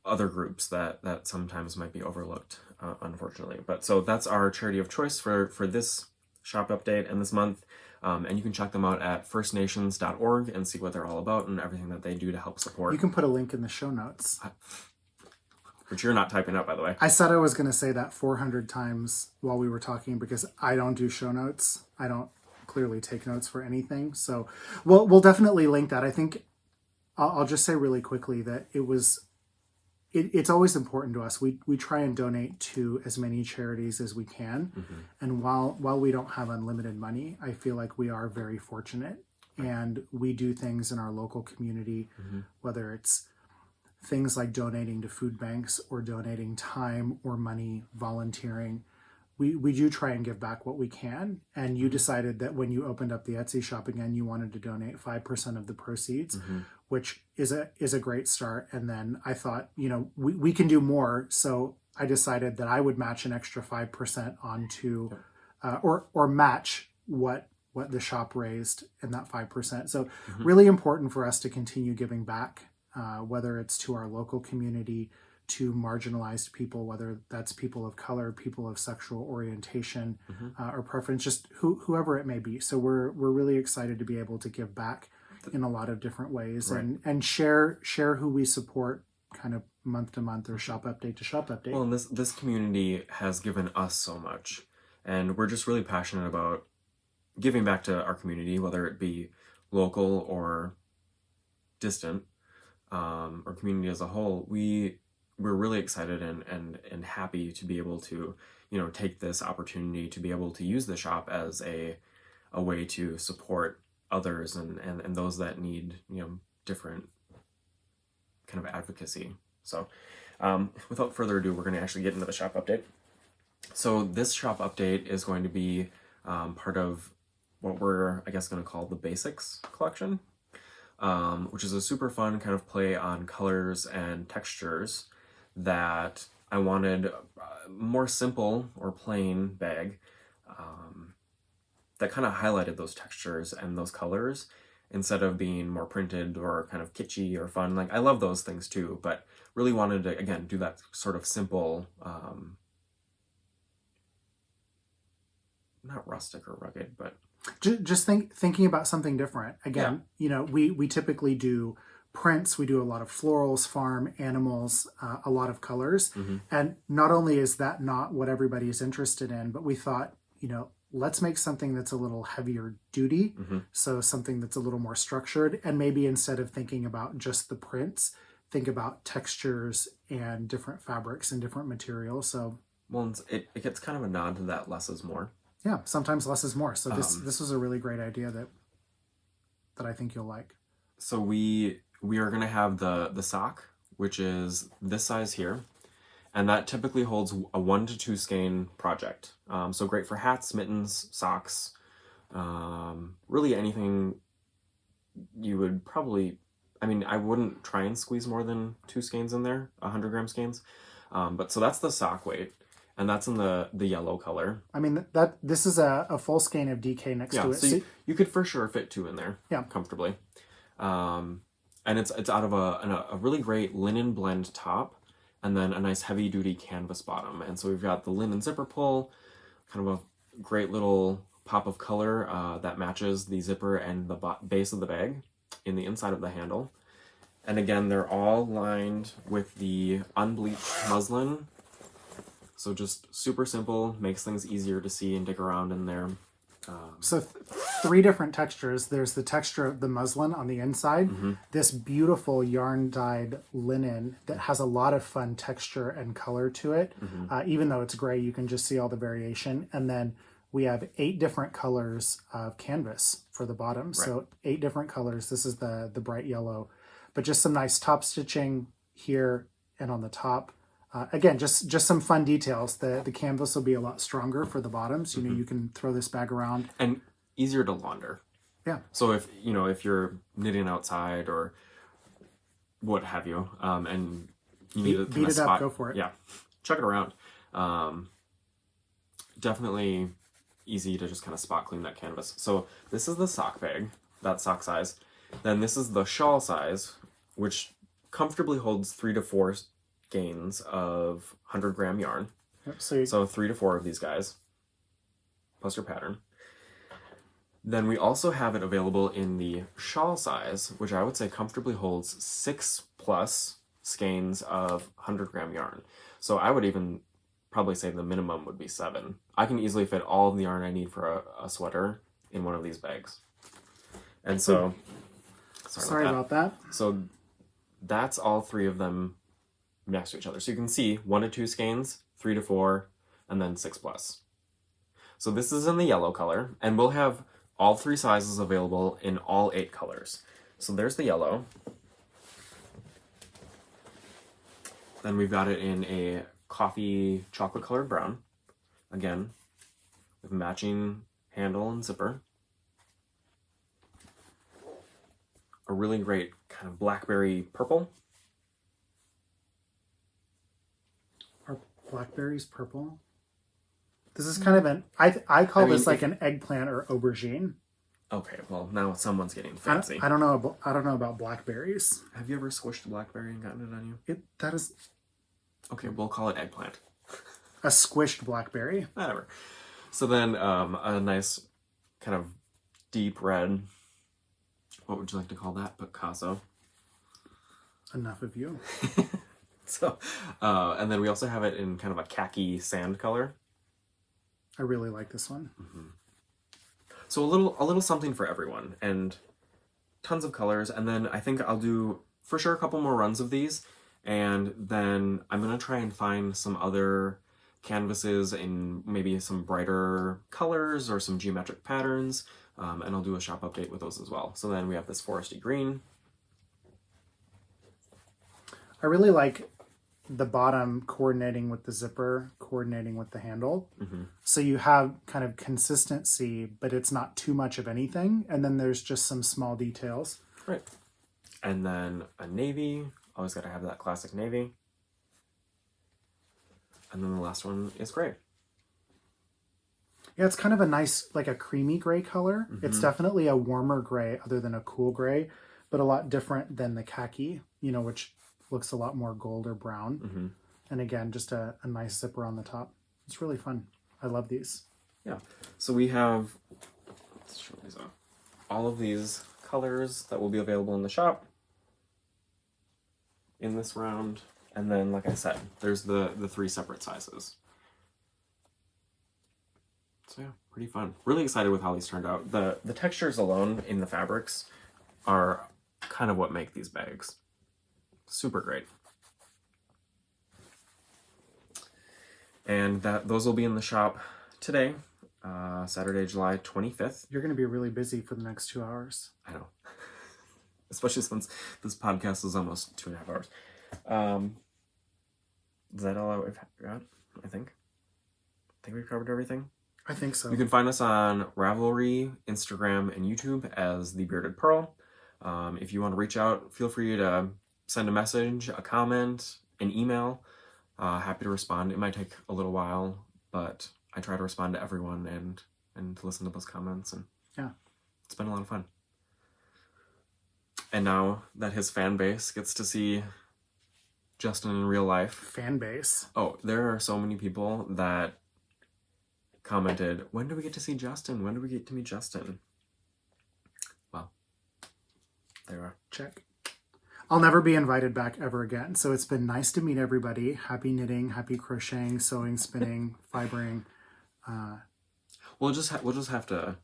other groups that sometimes might be overlooked, unfortunately. But so that's our charity of choice for this shop update and this month. And you can check them out at firstnations.org and see what they're all about and everything that they do to help support. You can put a link in the show notes. Which you're not typing up, by the way. I said I was going to say that 400 times while we were talking because I don't do show notes. I don't clearly take notes for anything. So we'll definitely link that. I think I'll just say really quickly that it's always important to us. We try and donate to as many charities as we can. Mm-hmm. And while we don't have unlimited money, I feel like we are very fortunate. And we do things in our local community, mm-hmm. whether it's things like donating to food banks or donating time or money, volunteering. We do try and give back what we can. And you decided that when you opened up the Etsy shop again, you wanted to donate 5% of the proceeds, mm-hmm. which is a great start. And then I thought, we can do more. So I decided that I would match an extra 5% onto, or match what the shop raised in that 5%. So mm-hmm. really important for us to continue giving back. Whether it's to our local community, to marginalized people, whether that's people of color, people of sexual orientation mm-hmm. Or preference, just whoever it may be. So we're really excited to be able to give back in a lot of different ways, right. and share who we support kind of month to month or shop update to shop update. Well, and this community has given us so much, and we're just really passionate about giving back to our community, whether it be local or distant. Or community as a whole, we're really excited and happy to be able to, take this opportunity to be able to use the shop as a way to support others and those that need, different kind of advocacy. So without further ado, we're going to actually get into the shop update. So this shop update is going to be part of what we're, I guess, going to call the Basics collection. Which is a super fun kind of play on colors and textures that I wanted a more simple or plain bag that kind of highlighted those textures and those colors instead of being more printed or kind of kitschy or fun. Like, I love those things too, but really wanted to, again, do that sort of simple, not rustic or rugged, but just thinking about something different. Again, we typically do prints. We do a lot of florals, farm, animals, a lot of colors. And not only is that not what everybody is interested in, but we thought, let's make something that's a little heavier duty. So something that's a little more structured. And maybe instead of thinking about just the prints, think about textures and different fabrics and different materials. So, well, it gets kind of a nod to that less is more. Yeah, sometimes less is more. So this was a really great idea that I think you'll like. So we are going to have the sock, which is this size here, and that typically holds a 1 to 2 skein project. So great for hats, mittens, socks, really anything you would probably. I mean, I wouldn't try and squeeze more than 2 skeins in there, 100-gram skeins. But so that's the sock weight. And that's in the yellow color. I mean, this is a full skein of DK next to it. So you could for sure fit 2 in there comfortably. And it's out of a really great linen blend top and then a nice heavy duty canvas bottom. And so we've got the linen zipper pull, kind of a great little pop of color that matches the zipper and the base of the bag in the inside of the handle. And again, they're all lined with the unbleached muslin. So just super simple, makes things easier to see and dig around in there. So 3 different textures. There's the texture of the muslin on the inside, this beautiful yarn dyed linen that has a lot of fun texture and color to it. Even though it's gray, you can just see all the variation. And then we have 8 different colors of canvas for the bottom. Right. So 8 different colors. This is the bright yellow, but just some nice top stitching here and on the top. Again, just some fun details. The canvas will be a lot stronger for the bottoms. You can throw this bag around. And easier to launder. Yeah. So if you're knitting outside or what have you, and you need to beat it spot, up, go for it. Yeah. Chuck it around. Definitely easy to just kind of spot clean that canvas. So this is the sock bag, that sock size. Then this is the shawl size, which comfortably holds 3 to 4 skeins of 100-gram yarn. Yep, so 3 to 4 of these guys, plus your pattern. Then we also have it available in the shawl size, which I would say comfortably holds 6+ skeins of 100-gram yarn. So I would even probably say the minimum would be 7. I can easily fit all of the yarn I need for a sweater in one of these bags. And so, sorry about that. So that's all 3 of them next to each other. So you can see 1 to 2 skeins, 3 to 4, and then 6+. So this is in the yellow color, and we'll have all 3 sizes available in all 8 colors. So there's the yellow. Then we've got it in a coffee chocolate colored brown, again, with matching handle and zipper. A really great kind of blackberry purple. Are blackberries purple? This is kind of an, I call this like an eggplant or aubergine. Okay, well now someone's getting fancy. I don't know about blackberries. Have you ever squished a blackberry and gotten it on you? That is. Okay, we'll call it eggplant. A squished blackberry. Whatever. So then a nice kind of deep red, what would you like to call that? Picasso. Enough of you. So, and then we also have it in kind of a khaki sand color. I really like this one. Mm-hmm. So a little something for everyone, and tons of colors. And then I think I'll do for sure a couple more runs of these, and then I'm gonna try and find some other canvases in maybe some brighter colors or some geometric patterns, and I'll do a shop update with those as well. So then we have this foresty green. I really like the bottom coordinating with the zipper, coordinating with the handle. Mm-hmm. So you have kind of consistency, but it's not too much of anything. And then there's just some small details. Right. And then a navy. Always got to have that classic navy. And then the last one is gray. Yeah, it's kind of a nice, like a creamy gray color. It's definitely a warmer gray other than a cool gray, but a lot different than the khaki, which looks a lot more gold or brown. And again, just a nice zipper on the top. It's really fun. I love these. Yeah. So we have, let's show these off, all of these colors that will be available in the shop in this round. And then, like I said, there's the 3 separate sizes. So yeah, pretty fun. Really excited with how these turned out. The textures alone in the fabrics are kind of what make these bags. Super great. And those will be in the shop today, Saturday, July 25th. You're going to be really busy for the next 2 hours. I know. Especially since this podcast is almost 2.5 hours. Is that all I've got? I think we've covered everything. I think so. You can find us on Ravelry, Instagram, and YouTube as The Bearded Purl. If you want to reach out, feel free to send a message, a comment, an email. Happy to respond. It might take a little while, but I try to respond to everyone and to listen to those comments. And yeah, it's been a lot of fun. And now that his fan base gets to see Justin in real life. Fan base? Oh, there are so many people that commented, when do we get to see Justin? When do we get to meet Justin? Well, there you are. Check. I'll never be invited back ever again. So it's been nice to meet everybody. Happy knitting, happy crocheting, sewing, spinning, fibering. We'll just have to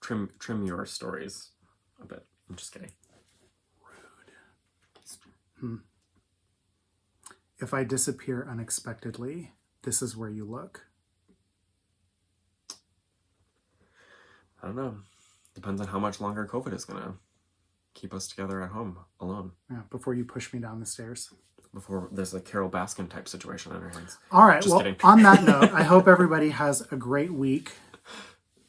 trim your stories a bit. I'm just kidding. Rude. If I disappear unexpectedly, this is where you look. I don't know. Depends on how much longer COVID is gonna keep us together at home alone. Yeah, before you push me down the stairs. Before there's a Carol Baskin type situation on our hands. All right. Just well, kidding. On that note, I hope everybody has a great week.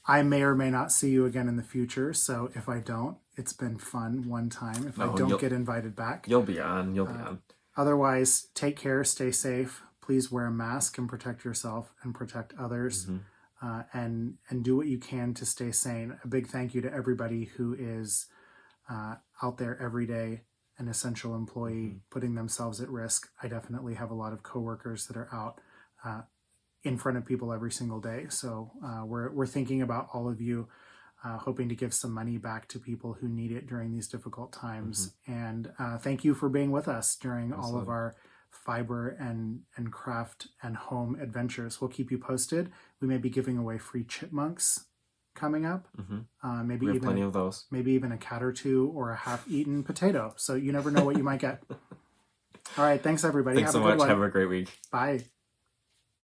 I may or may not see you again in the future. So if I don't, it's been fun one time. If I don't get invited back. You'll be on. You'll be on. Otherwise, take care, stay safe. Please wear a mask and protect yourself and protect others. And do what you can to stay sane. A big thank you to everybody who is out there every day, an essential employee, putting themselves at risk. I definitely have a lot of coworkers that are out in front of people every single day. So we're thinking about all of you, hoping to give some money back to people who need it during these difficult times. And thank you for being with us during all of our fiber and craft and home adventures. We'll keep you posted. We may be giving away free chipmunks coming up. Maybe we have even plenty of those. Maybe even a cat or two or a half-eaten potato. So you never know what you might get. All right. Thanks, everybody. Thanks so much. Have a great week. Bye.